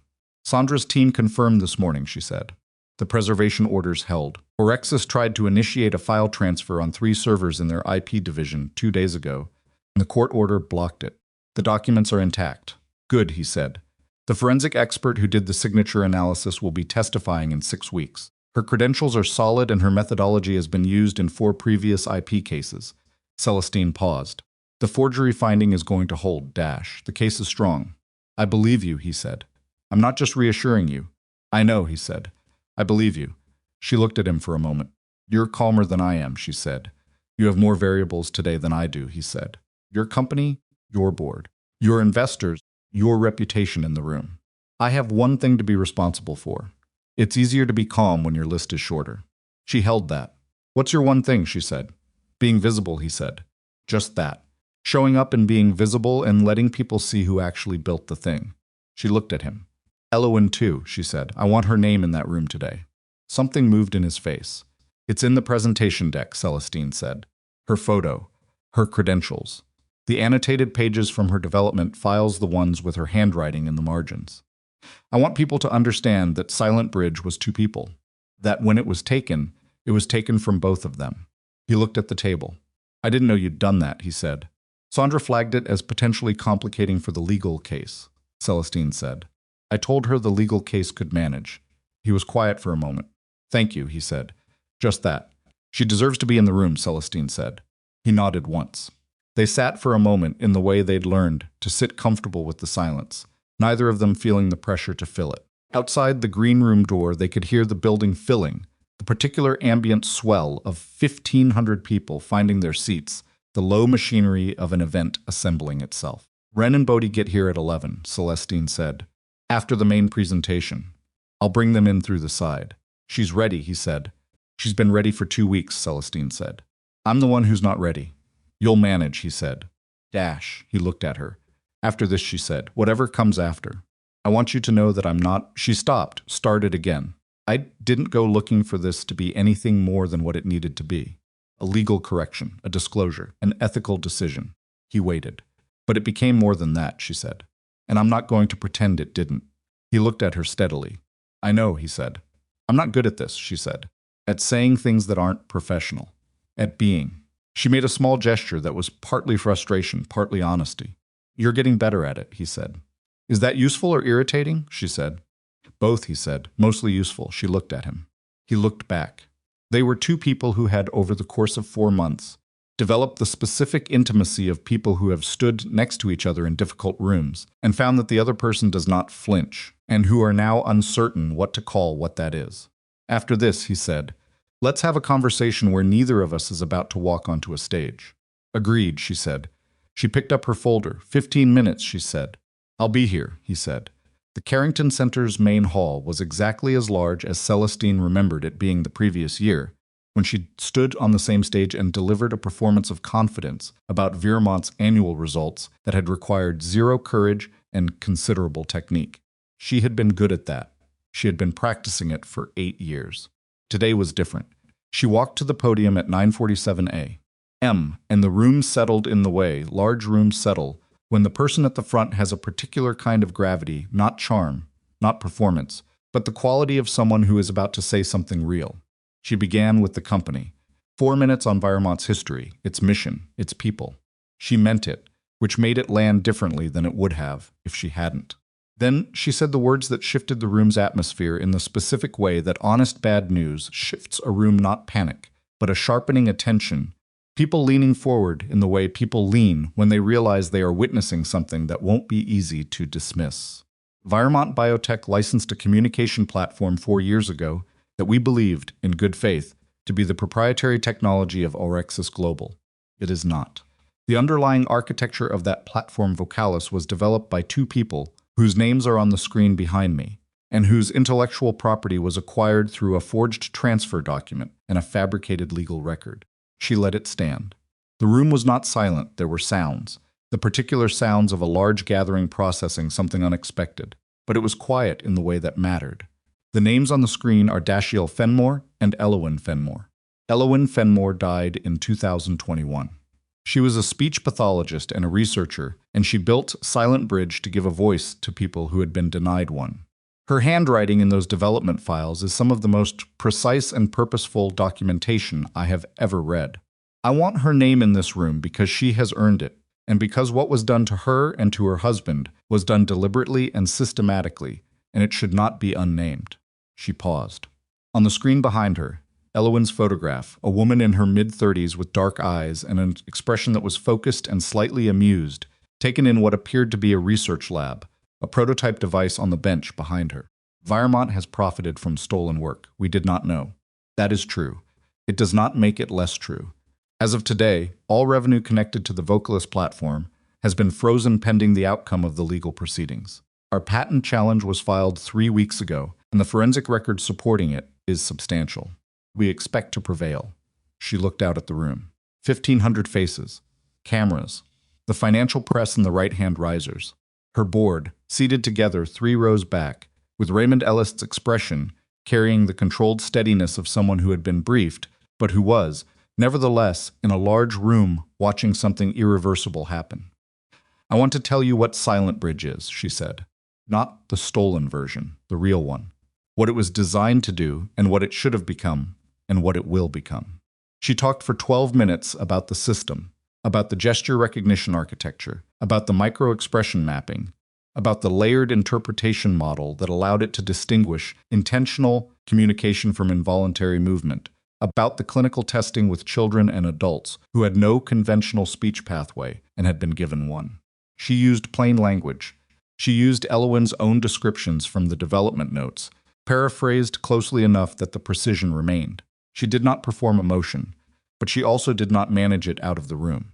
Sandra's team confirmed this morning, she said. The preservation orders held. Orexis tried to initiate a file transfer on 3 servers in their IP division 2 days ago, and the court order blocked it. The documents are intact. Good, he said. The forensic expert who did the signature analysis will be testifying in 6 weeks. Her credentials are solid and her methodology has been used in 4 previous IP cases. Celestine paused. The forgery finding is going to hold, Dash. The case is strong. I believe you, he said. I'm not just reassuring you. I know, he said. I believe you. She looked at him for a moment. You're calmer than I am, she said. You have more variables today than I do, he said. Your company, your board. Your investors, your reputation in the room. I have one thing to be responsible for. It's easier to be calm when your list is shorter. She held that. What's your one thing, she said. Being visible, he said. Just that. Showing up and being visible and letting people see who actually built the thing. She looked at him. Elowen too, she said. I want her name in that room today. Something moved in his face. It's in the presentation deck, Celestine said. Her photo. Her credentials. The annotated pages from her development files the ones with her handwriting in the margins. I want people to understand that Silent Bridge was 2 people. That when it was taken from both of them. He looked at the table. I didn't know you'd done that, he said. Sandra flagged it as potentially complicating for the legal case, Celestine said. I told her the legal case could manage. He was quiet for a moment. Thank you, he said. Just that. She deserves to be in the room, Celestine said. He nodded once. They sat for a moment in the way they'd learned, to sit comfortable with the silence, neither of them feeling the pressure to fill it. Outside the green room door, they could hear the building filling, the particular ambient swell of 1,500 people finding their seats, the low machinery of an event assembling itself. Wren and Bodhi get here at 11, Celestine said. After the main presentation. I'll bring them in through the side. She's ready, he said. She's been ready for 2 weeks, Celestine said. I'm the one who's not ready. You'll manage, he said. Dash, he looked at her. After this, she said, whatever comes after. I want you to know that I'm not… She stopped, started again. I didn't go looking for this to be anything more than what it needed to be. A legal correction, a disclosure, an ethical decision. He waited. But it became more than that, she said. And I'm not going to pretend it didn't. He looked at her steadily. I know, he said. I'm not good at this, she said. At saying things that aren't professional. At being. She made a small gesture that was partly frustration, partly honesty. You're getting better at it, he said. Is that useful or irritating? She said. Both, he said. Mostly useful. She looked at him. He looked back. They were 2 people who had, over the course of 4 months, developed the specific intimacy of people who have stood next to each other in difficult rooms and found that the other person does not flinch, and who are now uncertain what to call what that is. After this, he said, let's have a conversation where neither of us is about to walk onto a stage. Agreed, she said. She picked up her folder. 15 minutes, she said. I'll be here, he said. The Carrington Center's main hall was exactly as large as Celestine remembered it being the previous year, when she stood on the same stage and delivered a performance of confidence about Viramont's annual results that had required 0 courage and considerable technique. She had been good at that. She had been practicing it for 8 years. Today was different. She walked to the podium at 9:47 a.m., and the room settled in the way large rooms settle when the person at the front has a particular kind of gravity, not charm, not performance, but the quality of someone who is about to say something real. She began with the company. 4 minutes on Viramont's history, its mission, its people. She meant it, which made it land differently than it would have if she hadn't. Then she said the words that shifted the room's atmosphere in the specific way that honest bad news shifts a room, not panic, but a sharpening attention. People leaning forward in the way people lean when they realize they are witnessing something that won't be easy to dismiss. Viramont Biotech licensed a communication platform 4 years ago that we believed, in good faith, to be the proprietary technology of Orexis Global. It is not. The underlying architecture of that platform Vocalis was developed by 2 people whose names are on the screen behind me, and whose intellectual property was acquired through a forged transfer document and a fabricated legal record. She let it stand. The room was not silent, there were sounds, the particular sounds of a large gathering processing something unexpected, but it was quiet in the way that mattered. The names on the screen are Dash Fenmore and Elowen Fenmore. Wren Fenmore died in 2021. She was a speech pathologist and a researcher, and she built Silent Bridge to give a voice to people who had been denied one. Her handwriting in those development files is some of the most precise and purposeful documentation I have ever read. I want her name in this room because she has earned it, and because what was done to her and to her husband was done deliberately and systematically, and it should not be unnamed. She paused. On the screen behind her, Wren's photograph, a woman in her mid-30s with dark eyes and an expression that was focused and slightly amused, taken in what appeared to be a research lab, a prototype device on the bench behind her. Viremont has profited from stolen work. We did not know. That is true. It does not make it less true. As of today, all revenue connected to the Vocalist platform has been frozen pending the outcome of the legal proceedings. Our patent challenge was filed 3 weeks ago, and the forensic record supporting it is substantial. We expect to prevail. She looked out at the room. 1,500 faces, cameras, the financial press in the right-hand risers. Her board, seated together 3 rows back, with Raymond Ellis's expression carrying the controlled steadiness of someone who had been briefed, but who was, nevertheless, in a large room watching something irreversible happen. I want to tell you what Silent Bridge is, she said. Not the stolen version, the real one. What it was designed to do, and what it should have become, and what it will become. She talked for 12 minutes about the system, about the gesture recognition architecture, about the micro-expression mapping, about the layered interpretation model that allowed it to distinguish intentional communication from involuntary movement, about the clinical testing with children and adults who had no conventional speech pathway and had been given one. She used plain language. She used Wren's own descriptions from the development notes, paraphrased closely enough that the precision remained. She did not perform emotion, but she also did not manage it out of the room.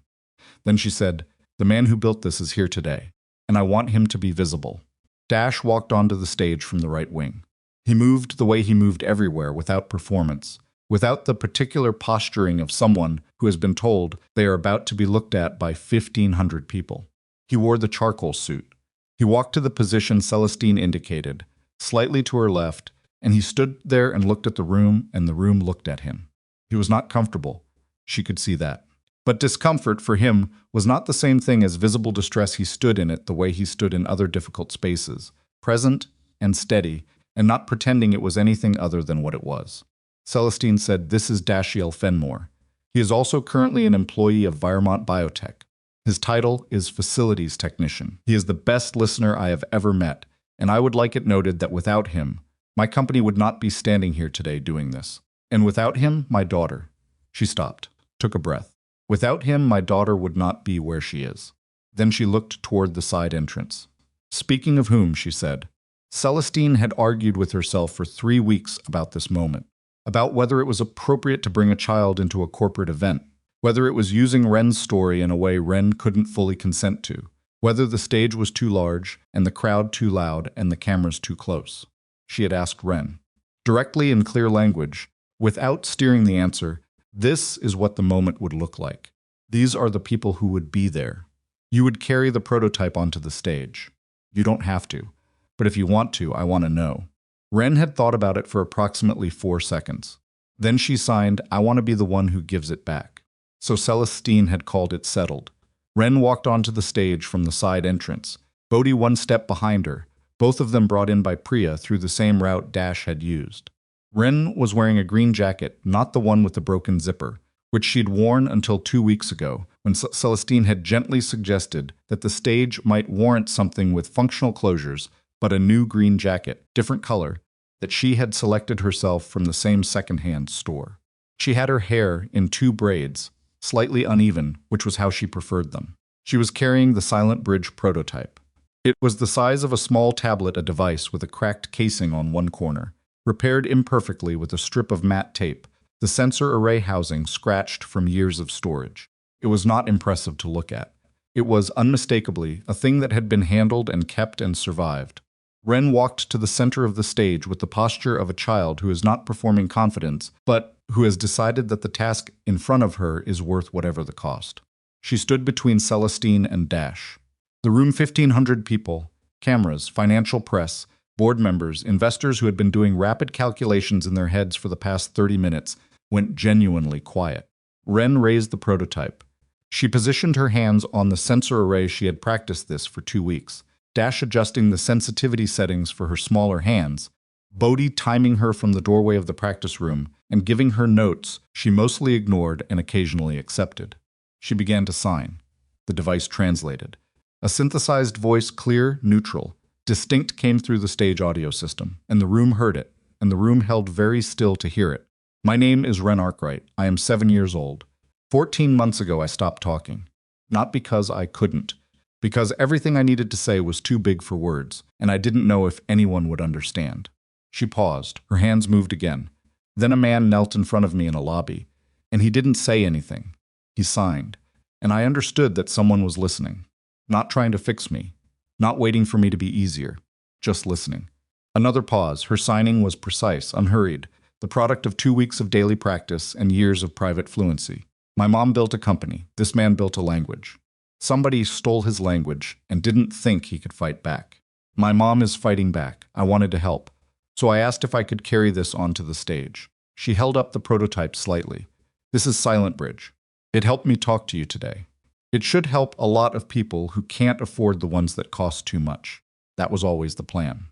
Then she said, "The man who built this is here today, and I want him to be visible." Dash walked onto the stage from the right wing. He moved the way he moved everywhere without performance, without the particular posturing of someone who has been told they are about to be looked at by 1,500 people. He wore the charcoal suit. He walked to the position Celestine indicated, slightly to her left, and he stood there and looked at the room, and the room looked at him. He was not comfortable. She could see that. But discomfort for him was not the same thing as visible distress. He stood in it the way he stood in other difficult spaces, present and steady, and not pretending it was anything other than what it was. Celestine said, "This is Dash Fenmore. He is also currently an employee of Viremont Biotech. His title is Facilities Technician. He is the best listener I have ever met, and I would like it noted that without him, my company would not be standing here today doing this. And without him, my daughter." She stopped, took a breath. "Without him, my daughter would not be where she is." Then she looked toward the side entrance. "Speaking of whom," she said, Celestine had argued with herself for 3 weeks about this moment, about whether it was appropriate to bring a child into a corporate event, whether it was using Wren's story in a way Wren couldn't fully consent to, whether the stage was too large and the crowd too loud and the cameras too close. She had asked Wren, directly in clear language, without steering the answer, "This is what the moment would look like. These are the people who would be there. You would carry the prototype onto the stage. You don't have to, but if you want to, I want to know." Wren had thought about it for approximately 4 seconds. Then she signed, "I want to be the one who gives it back." So Celestine had called it settled. Wren walked onto the stage from the side entrance, Bodhi 1 step behind her, both of them brought in by Priya through the same route Dash had used. Wren was wearing a green jacket, not the one with the broken zipper, which she'd worn until 2 weeks ago, when Celestine had gently suggested that the stage might warrant something with functional closures, but a new green jacket, different color, that she had selected herself from the same second-hand store. She had her hair in 2 braids, slightly uneven, which was how she preferred them. She was carrying the Silent Bridge prototype. It was the size of a small tablet, a device with a cracked casing on one corner, repaired imperfectly with a strip of matte tape, the sensor array housing scratched from years of storage. It was not impressive to look at. It was unmistakably a thing that had been handled and kept and survived. Wren walked to the center of the stage with the posture of a child who is not performing confidence, but who has decided that the task in front of her is worth whatever the cost. She stood between Celestine and Dash. The room, 1,500 people, cameras, financial press, board members, investors who had been doing rapid calculations in their heads for the past 30 minutes, went genuinely quiet. Wren raised the prototype. She positioned her hands on the sensor array she had practiced this for 2 weeks, Dash adjusting the sensitivity settings for her smaller hands, Bodhi timing her from the doorway of the practice room and giving her notes she mostly ignored and occasionally accepted. She began to sign. The device translated. A synthesized voice, clear, neutral, distinct, came through the stage audio system, and the room heard it, and the room held very still to hear it. My name is Wren Arkwright. I am 7 years old. 14 months ago I stopped talking. Not because I couldn't, because everything I needed to say was too big for words, and I didn't know if anyone would understand. She paused. Her hands moved again. Then a man knelt in front of me in a lobby, and he didn't say anything. He signed, and I understood that someone was listening, not trying to fix me, not waiting for me to be easier, just listening. Another pause. Her signing was precise, unhurried, the product of 2 weeks of daily practice and years of private fluency. My mom built a company. This man built a language. Somebody stole his language and didn't think he could fight back. My mom is fighting back. I wanted to help. So I asked if I could carry this onto the stage. She held up the prototype slightly. This is Silent Bridge. It helped me talk to you today. It should help a lot of people who can't afford the ones that cost too much. That was always the plan.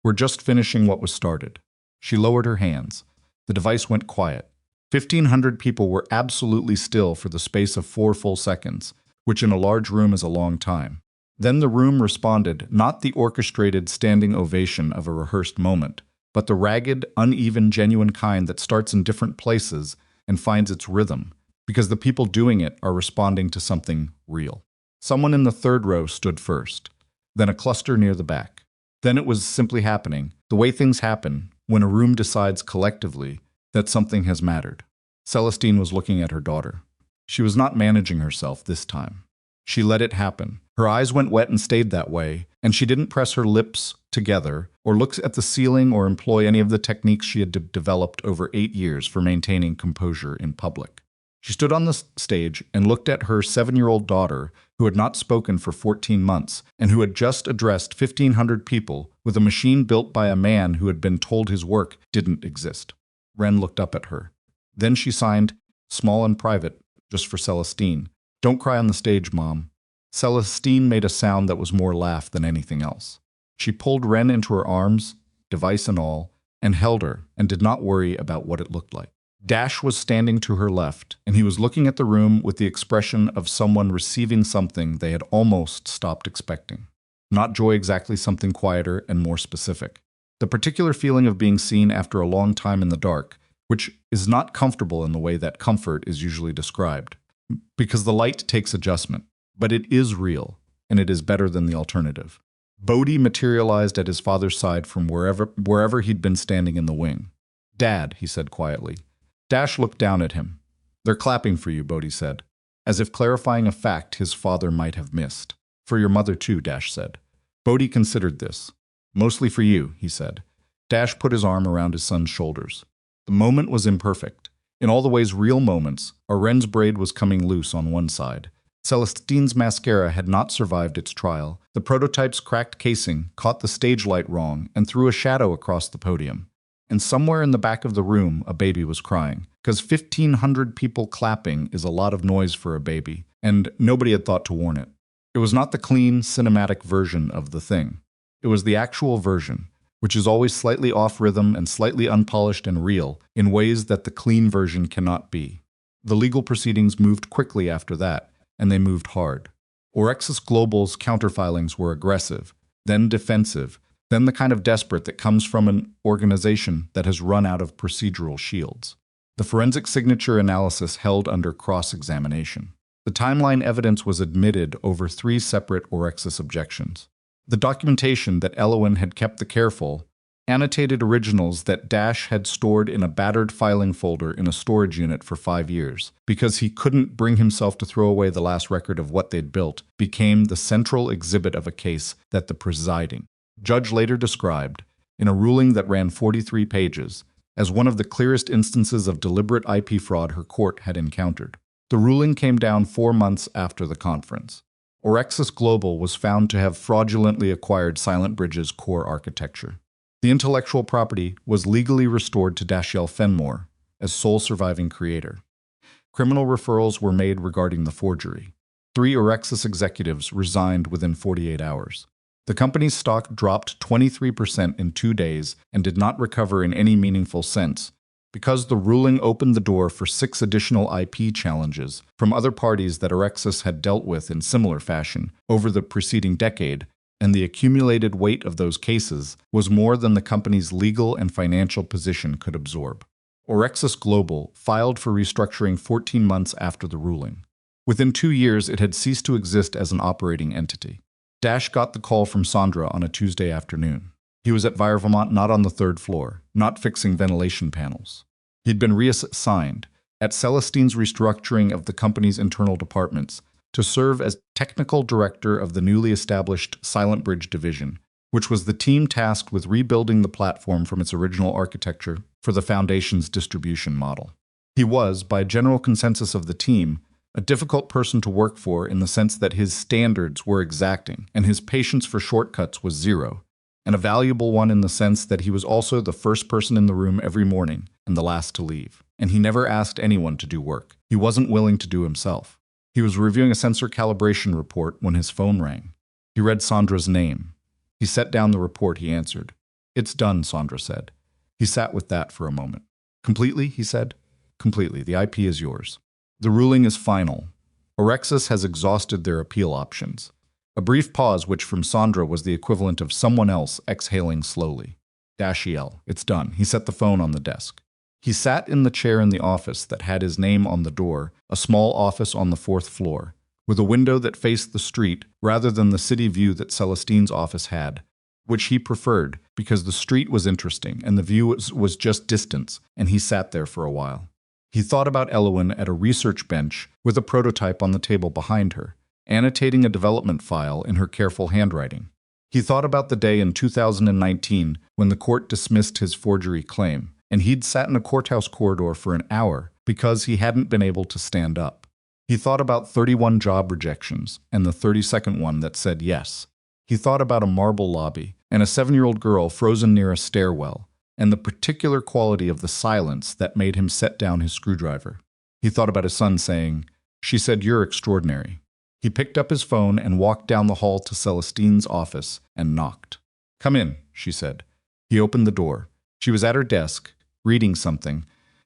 We're just finishing what was started. She lowered her hands. The device went quiet. 1,500 people were absolutely still for the space of 4 full seconds, which in a large room is a long time. Then the room responded, not the orchestrated standing ovation of a rehearsed moment, but the ragged, uneven, genuine kind that starts in different places and finds its rhythm, because the people doing it are responding to something real. Someone in the third row stood first, then a cluster near the back. Then it was simply happening, the way things happen when a room decides collectively that something has mattered. Celestine was looking at her daughter. She was not managing herself this time. She let it happen. Her eyes went wet and stayed that way, and she didn't press her lips together or look at the ceiling or employ any of the techniques she had developed over 8 years for maintaining composure in public. She stood on the stage and looked at her 7-year-old daughter, who had not spoken for 14 months and who had just addressed 1,500 people with a machine built by a man who had been told his work didn't exist. Wren looked up at her. Then she signed, small and private, just for Celestine. Don't cry on the stage, Mom. Celestine made a sound that was more laugh than anything else. She pulled Wren into her arms, device and all, and held her, and did not worry about what it looked like. Dash was standing to her left, and he was looking at the room with the expression of someone receiving something they had almost stopped expecting. Not joy exactly, something quieter and more specific. The particular feeling of being seen after a long time in the dark, which is not comfortable in the way that comfort is usually described, because the light takes adjustment, but it is real, and it is better than the alternative. Bodhi materialized at his father's side from wherever he'd been standing in the wing. Dad, he said quietly. Dash looked down at him. They're clapping for you, Bodhi said, as if clarifying a fact his father might have missed. For your mother too, Dash said. Bodhi considered this. Mostly for you, he said. Dash put his arm around his son's shoulders. The moment was imperfect. In all the ways real moments, Wren's braid was coming loose on one side. Celestine's mascara had not survived its trial. The prototype's cracked casing caught the stage light wrong and threw a shadow across the podium. And somewhere in the back of the room, a baby was crying. Because 1,500 people clapping is a lot of noise for a baby, and nobody had thought to warn it. It was not the clean, cinematic version of the thing. It was the actual version, which is always slightly off rhythm and slightly unpolished and real, in ways that the clean version cannot be. The legal proceedings moved quickly after that, and they moved hard. Orexis Global's counterfilings were aggressive, then defensive, then the kind of desperate that comes from an organization that has run out of procedural shields. The forensic signature analysis held under cross-examination. The timeline evidence was admitted over 3 separate Orexis objections. The documentation that Elowen had kept the careful, annotated originals that Dash had stored in a battered filing folder in a storage unit for 5 years, because he couldn't bring himself to throw away the last record of what they'd built, became the central exhibit of a case that the presiding judge later described, in a ruling that ran 43 pages, as one of the clearest instances of deliberate IP fraud her court had encountered. The ruling came down 4 months after the conference. Orexis Global was found to have fraudulently acquired Silent Bridge's core architecture. The intellectual property was legally restored to Dash Fenmore, as sole surviving creator. Criminal referrals were made regarding the forgery. 3 Orexis executives resigned within 48 hours. The company's stock dropped 23% in 2 days and did not recover in any meaningful sense, because the ruling opened the door for 6 additional IP challenges from other parties that Orexis had dealt with in similar fashion over the preceding decade, and the accumulated weight of those cases was more than the company's legal and financial position could absorb. Orexis Global filed for restructuring 14 months after the ruling. Within 2 years, it had ceased to exist as an operating entity. Dash got the call from Sandra on a Tuesday afternoon. He was at Vermont, not on the 3rd floor, not fixing ventilation panels. He'd been reassigned, at Celestine's restructuring of the company's internal departments, to serve as technical director of the newly established Silent Bridge division, which was the team tasked with rebuilding the platform from its original architecture for the Foundation's distribution model. He was, by general consensus of the team, a difficult person to work for in the sense that his standards were exacting and his patience for shortcuts was zero, and a valuable one in the sense that he was also the first person in the room every morning and the last to leave. And he never asked anyone to do work. He wasn't willing to do himself. He was reviewing a sensor calibration report when his phone rang. He read Sandra's name. He set down the report he answered. "It's done," Sandra said. He sat with that for a moment. "Completely?" he said. "Completely. The IP is yours. The ruling is final. Orexis has exhausted their appeal options." A brief pause, which from Sandra was the equivalent of someone else exhaling slowly. Dashiell, "It's done." He set the phone on the desk. He sat in the chair in the office that had his name on the door, a small office on the 4th floor, with a window that faced the street rather than the city view that Celestine's office had, which he preferred because the street was interesting and the view was just distance, and he sat there for a while. He thought about Elowen at a research bench with a prototype on the table behind her, annotating a development file in her careful handwriting. He thought about the day in 2019 when the court dismissed his forgery claim, and he'd sat in a courthouse corridor for an hour because he hadn't been able to stand up. He thought about 31 job rejections and the 32nd one that said yes. He thought about a marble lobby and a 7-year-old girl frozen near a stairwell, and the particular quality of the silence that made him set down his screwdriver. He thought about his son saying, "She said you're extraordinary." He picked up his phone and walked down the hall to Celestine's office and knocked. "Come in," she said. He opened the door. She was at her desk, reading something,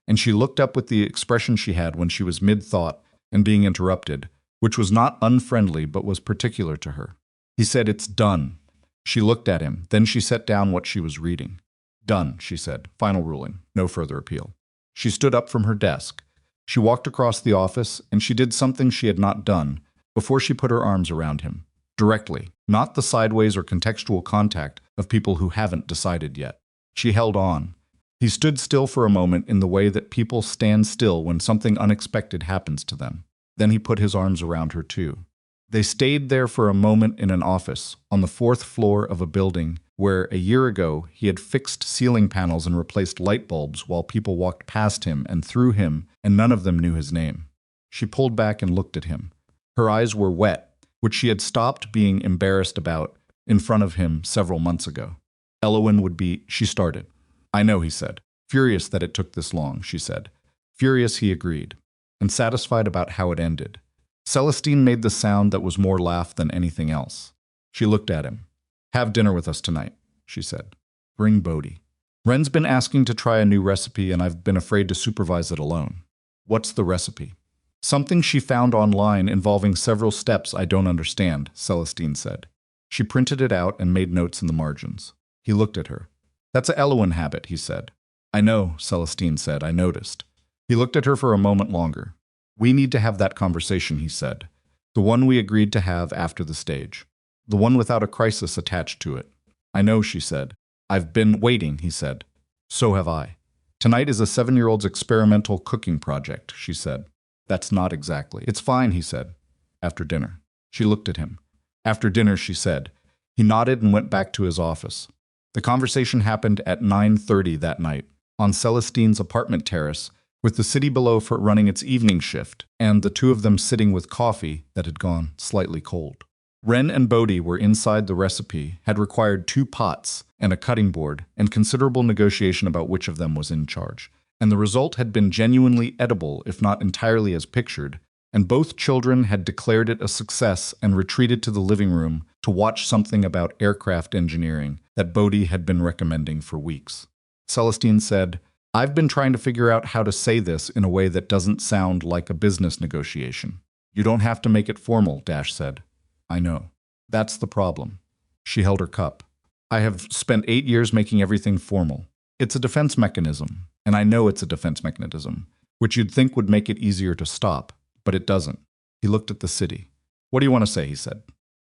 and she looked up with the expression she had when she was mid-thought and being interrupted, which was not unfriendly but was particular to her. He said, "It's done." She looked at him, then she set down what she was reading. "Done," she said. "Final ruling. No further appeal." She stood up from her desk. She walked across the office, and she did something she had not done before she put her arms around him. Directly, not the sideways or contextual contact of people who haven't decided yet. She held on. He stood still for a moment in the way that people stand still when something unexpected happens to them. Then he put his arms around her too. They stayed there for a moment in an office on the 4th floor of a building where a year ago he had fixed ceiling panels and replaced light bulbs while people walked past him and through him, and none of them knew his name. She pulled back and looked at him. Her eyes were wet, which she had stopped being embarrassed about in front of him several months ago. Elowen would be, she started. "I know," he said. "Furious that it took this long," she said. Furious, he agreed, and satisfied about how it ended. Celestine made the sound that was more laugh than anything else. She looked at him. "Have dinner with us tonight," she said. "Bring Bodhi. Wren's been asking to try a new recipe and I've been afraid to supervise it alone." "What's the recipe?" "Something she found online involving several steps I don't understand," Celestine said. She printed it out and made notes in the margins. He looked at her. "That's a Elowen habit," he said. "I know," Celestine said. "I noticed." He looked at her for a moment longer. "We need to have that conversation," he said. "The one we agreed to have after the stage. The one without a crisis attached to it." "I know," she said. "I've been waiting," he said. "So have I." "Tonight is a 7-year-old's experimental cooking project," she said. "That's not exactly." "It's fine," he said. "After dinner." She looked at him. "After dinner," she said. He nodded and went back to his office. The conversation happened at 9:30 that night, on Celestine's apartment terrace, with the city below for running its evening shift, and the two of them sitting with coffee that had gone slightly cold. Wren and Bodhi were inside. The recipe had required 2 pots and a cutting board, and considerable negotiation about which of them was in charge. and the result had been genuinely edible, if not entirely as pictured, and both children had declared it a success and retreated to the living room to watch something about aircraft engineering that Bodhi had been recommending for weeks. Celestine said, "I've been trying to figure out how to say this in a way that doesn't sound like a business negotiation." "You don't have to make it formal," Dash said. "I know. That's the problem." She held her cup. "I have spent 8 years making everything formal. It's a defense mechanism, and I know it's a defense mechanism, which you'd think would make it easier to stop, but it doesn't." He looked at the city. "What do you want to say?" he said.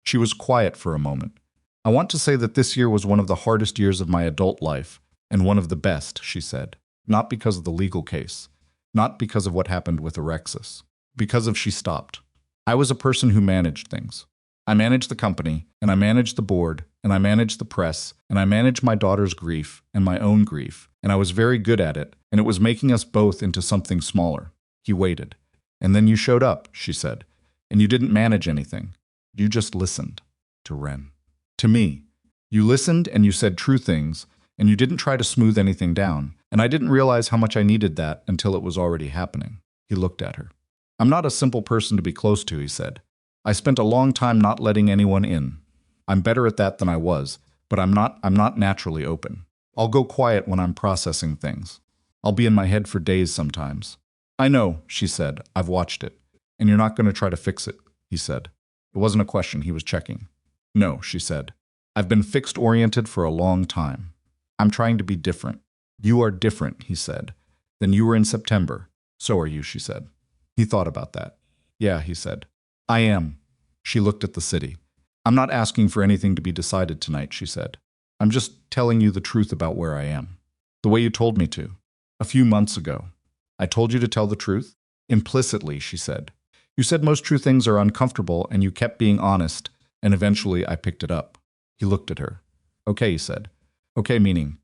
She was quiet for a moment. "I want to say that this year was one of the hardest years of my adult life, and one of the best," she said. "Not because of the legal case, not because of what happened with Erexis, because of she stopped. I was a person who managed things. I managed the company, and I managed the board, and I managed the press, and I managed my daughter's grief and my own grief, and I was very good at it, and it was making us both into something smaller." He waited. "And then you showed up," she said, "and you didn't manage anything. You just listened." To Wren. "To me. You listened and you said true things, and you didn't try to smooth anything down, and I didn't realize how much I needed that until it was already happening." He looked at her. "I'm not a simple person to be close to," he said. "I spent a long time not letting anyone in. I'm better at that than I was, but I'm not naturally open. I'll go quiet when I'm processing things. I'll be in my head for days sometimes." "I know," she said. "I've watched it. And you're not going to try to fix it," he said. It wasn't a question, he was checking. "No," she said. "I've been fixed-oriented for a long time. I'm trying to be different." "You are different," he said, "than you were in September. So are you," she said. He thought about that. "Yeah," he said. "I am." She looked at the city. "I'm not asking for anything to be decided tonight," she said. "I'm just telling you the truth about where I am. The way you told me to. A few months ago. I told you to tell the truth?" "Implicitly," she said. "You said most true things are uncomfortable, and you kept being honest, and eventually I picked it up." He looked at her. "Okay," he said. "Okay, meaning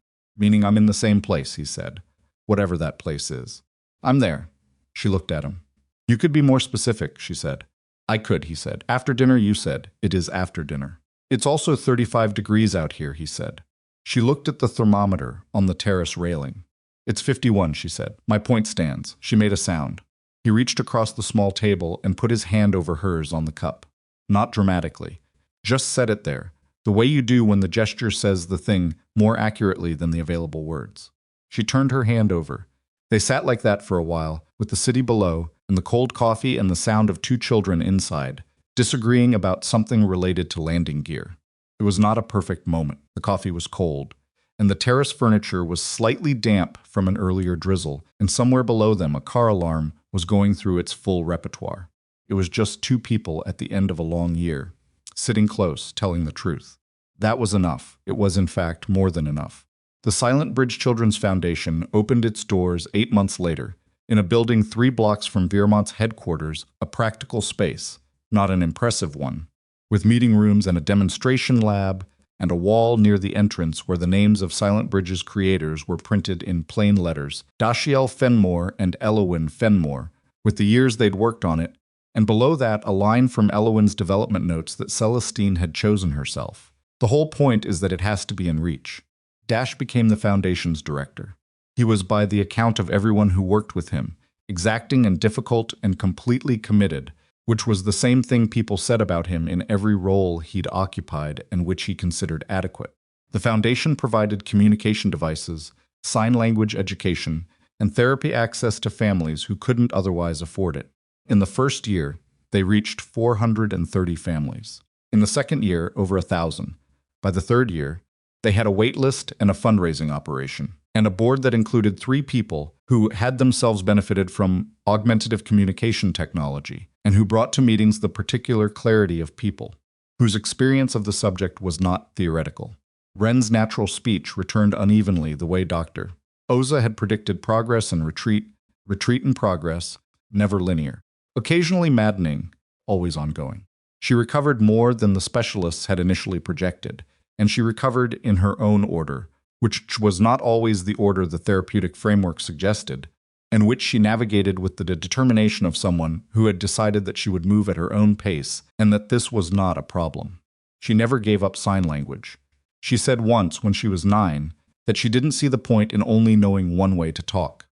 I'm in the same place," he said. "Whatever that place is. I'm there." She looked at him. "You could be more specific," she said. "I could," he said. "After dinner," you said. "It is after dinner." "It's also 35 degrees out here," he said. She looked at the thermometer on the terrace railing. "It's 51, she said. "My point stands." She made a sound. He reached across the small table and put his hand over hers on the cup. Not dramatically. Just set it there, the way you do when the gesture says the thing more accurately than the available words. She turned her hand over. They sat like that for a while, with the city below, and the cold coffee and the sound of 2 children inside, disagreeing about something related to landing gear. It was not a perfect moment. The coffee was cold, and the terrace furniture was slightly damp from an earlier drizzle, and somewhere below them a car alarm was going through its full repertoire. It was just 2 people at the end of a long year, sitting close, telling the truth. That was enough. It was, in fact, more than enough. The Silent Bridge Children's Foundation opened its doors 8 months later, in a building 3 blocks from Veermont's headquarters, a practical space, not an impressive one, with meeting rooms and a demonstration lab, and a wall near the entrance where the names of Silent Bridge's creators were printed in plain letters, Dash Fenmore and Wren Fenmore, with the years they'd worked on it, and below that a line from Wren's development notes that Celestine had chosen herself. The whole point is that it has to be in reach. Dash became the Foundation's director. He was, by the account of everyone who worked with him, exacting and difficult and completely committed, which was the same thing people said about him in every role he'd occupied and which he considered adequate. The Foundation provided communication devices, sign language education, and therapy access to families who couldn't otherwise afford it. In the first year, they reached 430 families. In the second year, over 1,000. By the third year, they had a wait list and a fundraising operation, and a board that included 3 people who had themselves benefited from augmentative communication technology, and who brought to meetings the particular clarity of people, whose experience of the subject was not theoretical. Wren's natural speech returned unevenly the way Dr. Oza had predicted: progress and retreat, retreat and progress, never linear. Occasionally maddening, always ongoing. She recovered more than the specialists had initially projected, and she recovered in her own order, which was not always the order the therapeutic framework suggested, and which she navigated with the determination of someone who had decided that she would move at her own pace and that this was not a problem. She never gave up sign language. She said once, when she was 9, that she didn't see the point in only knowing one way to talk.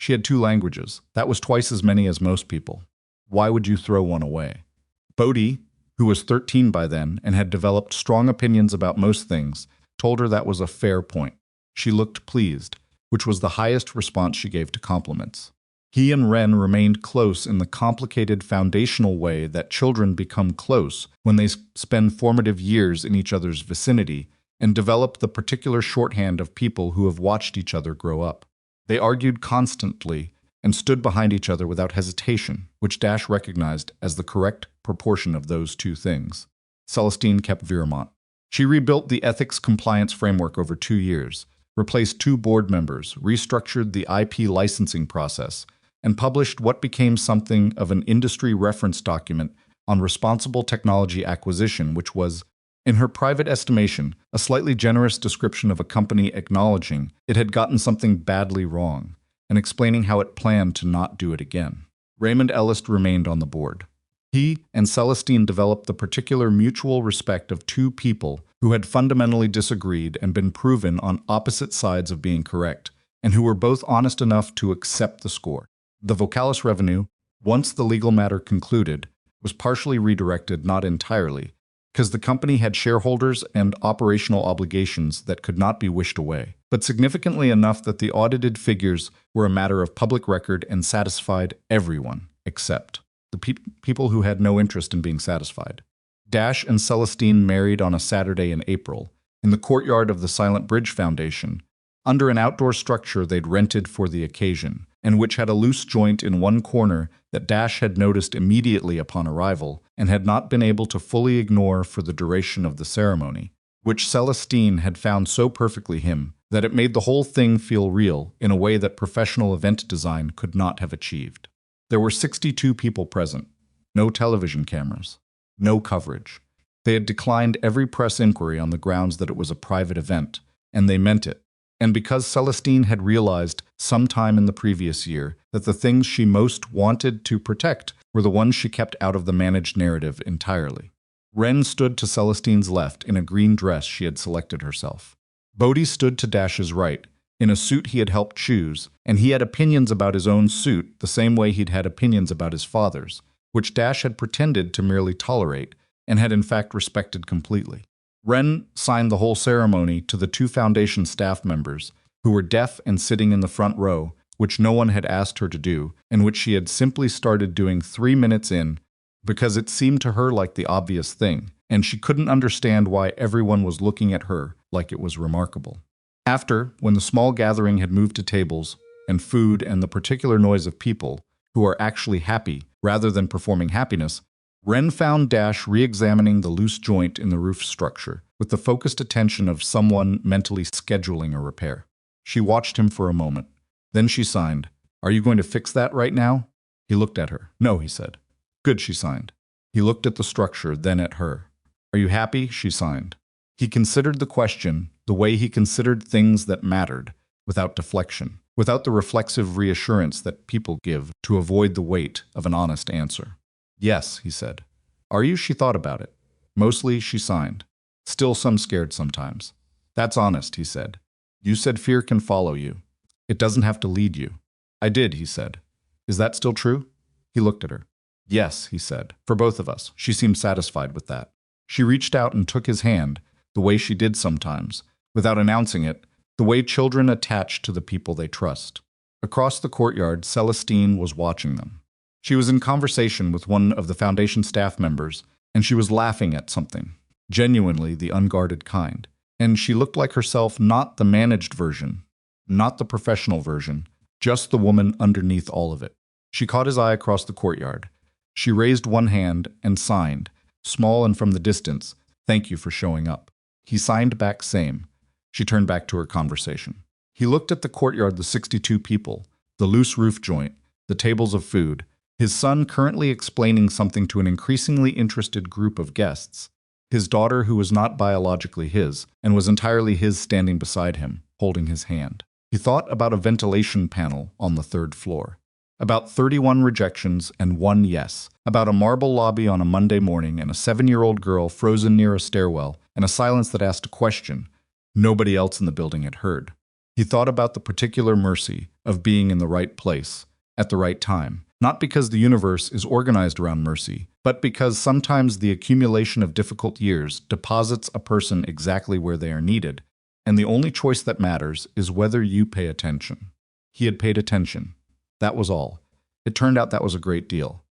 She had 2 languages. That was twice as many as most people. Why would you throw one away? Bodhi, who was 13 by then and had developed strong opinions about most things, told her that was a fair point. She looked pleased, which was the highest response she gave to compliments. He and Wren remained close in the complicated foundational way that children become close when they spend formative years in each other's vicinity and develop the particular shorthand of people who have watched each other grow up. They argued constantly and stood behind each other without hesitation, which Dash recognized as the correct proportion of those 2 things. Celestine kept Viremont. She rebuilt the ethics compliance framework over 2 years, replaced 2 board members, restructured the IP licensing process, and published what became something of an industry reference document on responsible technology acquisition, which was, in her private estimation, a slightly generous description of a company acknowledging it had gotten something badly wrong and explaining how it planned to not do it again. Raymond Ellis remained on the board. He and Celestine developed the particular mutual respect of 2 people who had fundamentally disagreed and been proven on opposite sides of being correct, and who were both honest enough to accept the score. The Vocalis revenue, once the legal matter concluded, was partially redirected, not entirely, because the company had shareholders and operational obligations that could not be wished away, but significantly enough that the audited figures were a matter of public record and satisfied everyone, except the people who had no interest in being satisfied. Dash and Celestine married on a Saturday in April, in the courtyard of the Silent Bridge Foundation, under an outdoor structure they'd rented for the occasion, and which had a loose joint in one corner that Dash had noticed immediately upon arrival and had not been able to fully ignore for the duration of the ceremony, which Celestine had found so perfectly him that it made the whole thing feel real in a way that professional event design could not have achieved. There were 62 people present, no television cameras, no coverage. They had declined every press inquiry on the grounds that it was a private event, and they meant it. And because Celestine had realized sometime in the previous year that the things she most wanted to protect were the ones she kept out of the managed narrative entirely. Wren stood to Celestine's left in a green dress she had selected herself. Bodhi stood to Dash's right, in a suit he had helped choose, and he had opinions about his own suit the same way he'd had opinions about his father's, which Dash had pretended to merely tolerate and had in fact respected completely. Wren signed the whole ceremony to the 2 foundation staff members, who were deaf and sitting in the front row, which no one had asked her to do, and which she had simply started doing 3 minutes in, because it seemed to her like the obvious thing, and she couldn't understand why everyone was looking at her like it was remarkable. After, when the small gathering had moved to tables, and food and the particular noise of people, who are actually happy rather than performing happiness, Wren found Dash re-examining the loose joint in the roof structure with the focused attention of someone mentally scheduling a repair. She watched him for a moment. Then she signed. "Are you going to fix that right now?" He looked at her. "No," he said. "Good," she signed. He looked at the structure, then at her. "Are you happy?" She signed. He considered the question the way he considered things that mattered, without deflection, without the reflexive reassurance that people give to avoid the weight of an honest answer. "Yes," he said. "Are you?" She thought about it. Mostly, she signed. "Still some scared sometimes." "That's honest," he said. "You said fear can follow you. It doesn't have to lead you." "I did," he said. "Is that still true?" He looked at her. "Yes," he said. "For both of us." She seemed satisfied with that. She reached out and took his hand, the way she did sometimes, without announcing it, the way children attach to the people they trust. Across the courtyard, Celestine was watching them. She was in conversation with one of the foundation staff members, and she was laughing at something, genuinely the unguarded kind. And she looked like herself, not the managed version, not the professional version, just the woman underneath all of it. She caught his eye across the courtyard. She raised one hand and signed, small and from the distance, "Thank you for showing up." He signed back same. She turned back to her conversation. He looked at the courtyard, the 62 people, the loose roof joint, the tables of food, his son currently explaining something to an increasingly interested group of guests, his daughter who was not biologically his, and was entirely his standing beside him, holding his hand. He thought about a ventilation panel on the 3rd floor, about 31 rejections and 1 yes, about a marble lobby on a Monday morning and a 7-year-old girl frozen near a stairwell, and a silence that asked a question nobody else in the building had heard. He thought about the particular mercy of being in the right place, at the right time. Not because the universe is organized around mercy, but because sometimes the accumulation of difficult years deposits a person exactly where they are needed, and the only choice that matters is whether you pay attention. He had paid attention. That was all. It turned out that was a great deal.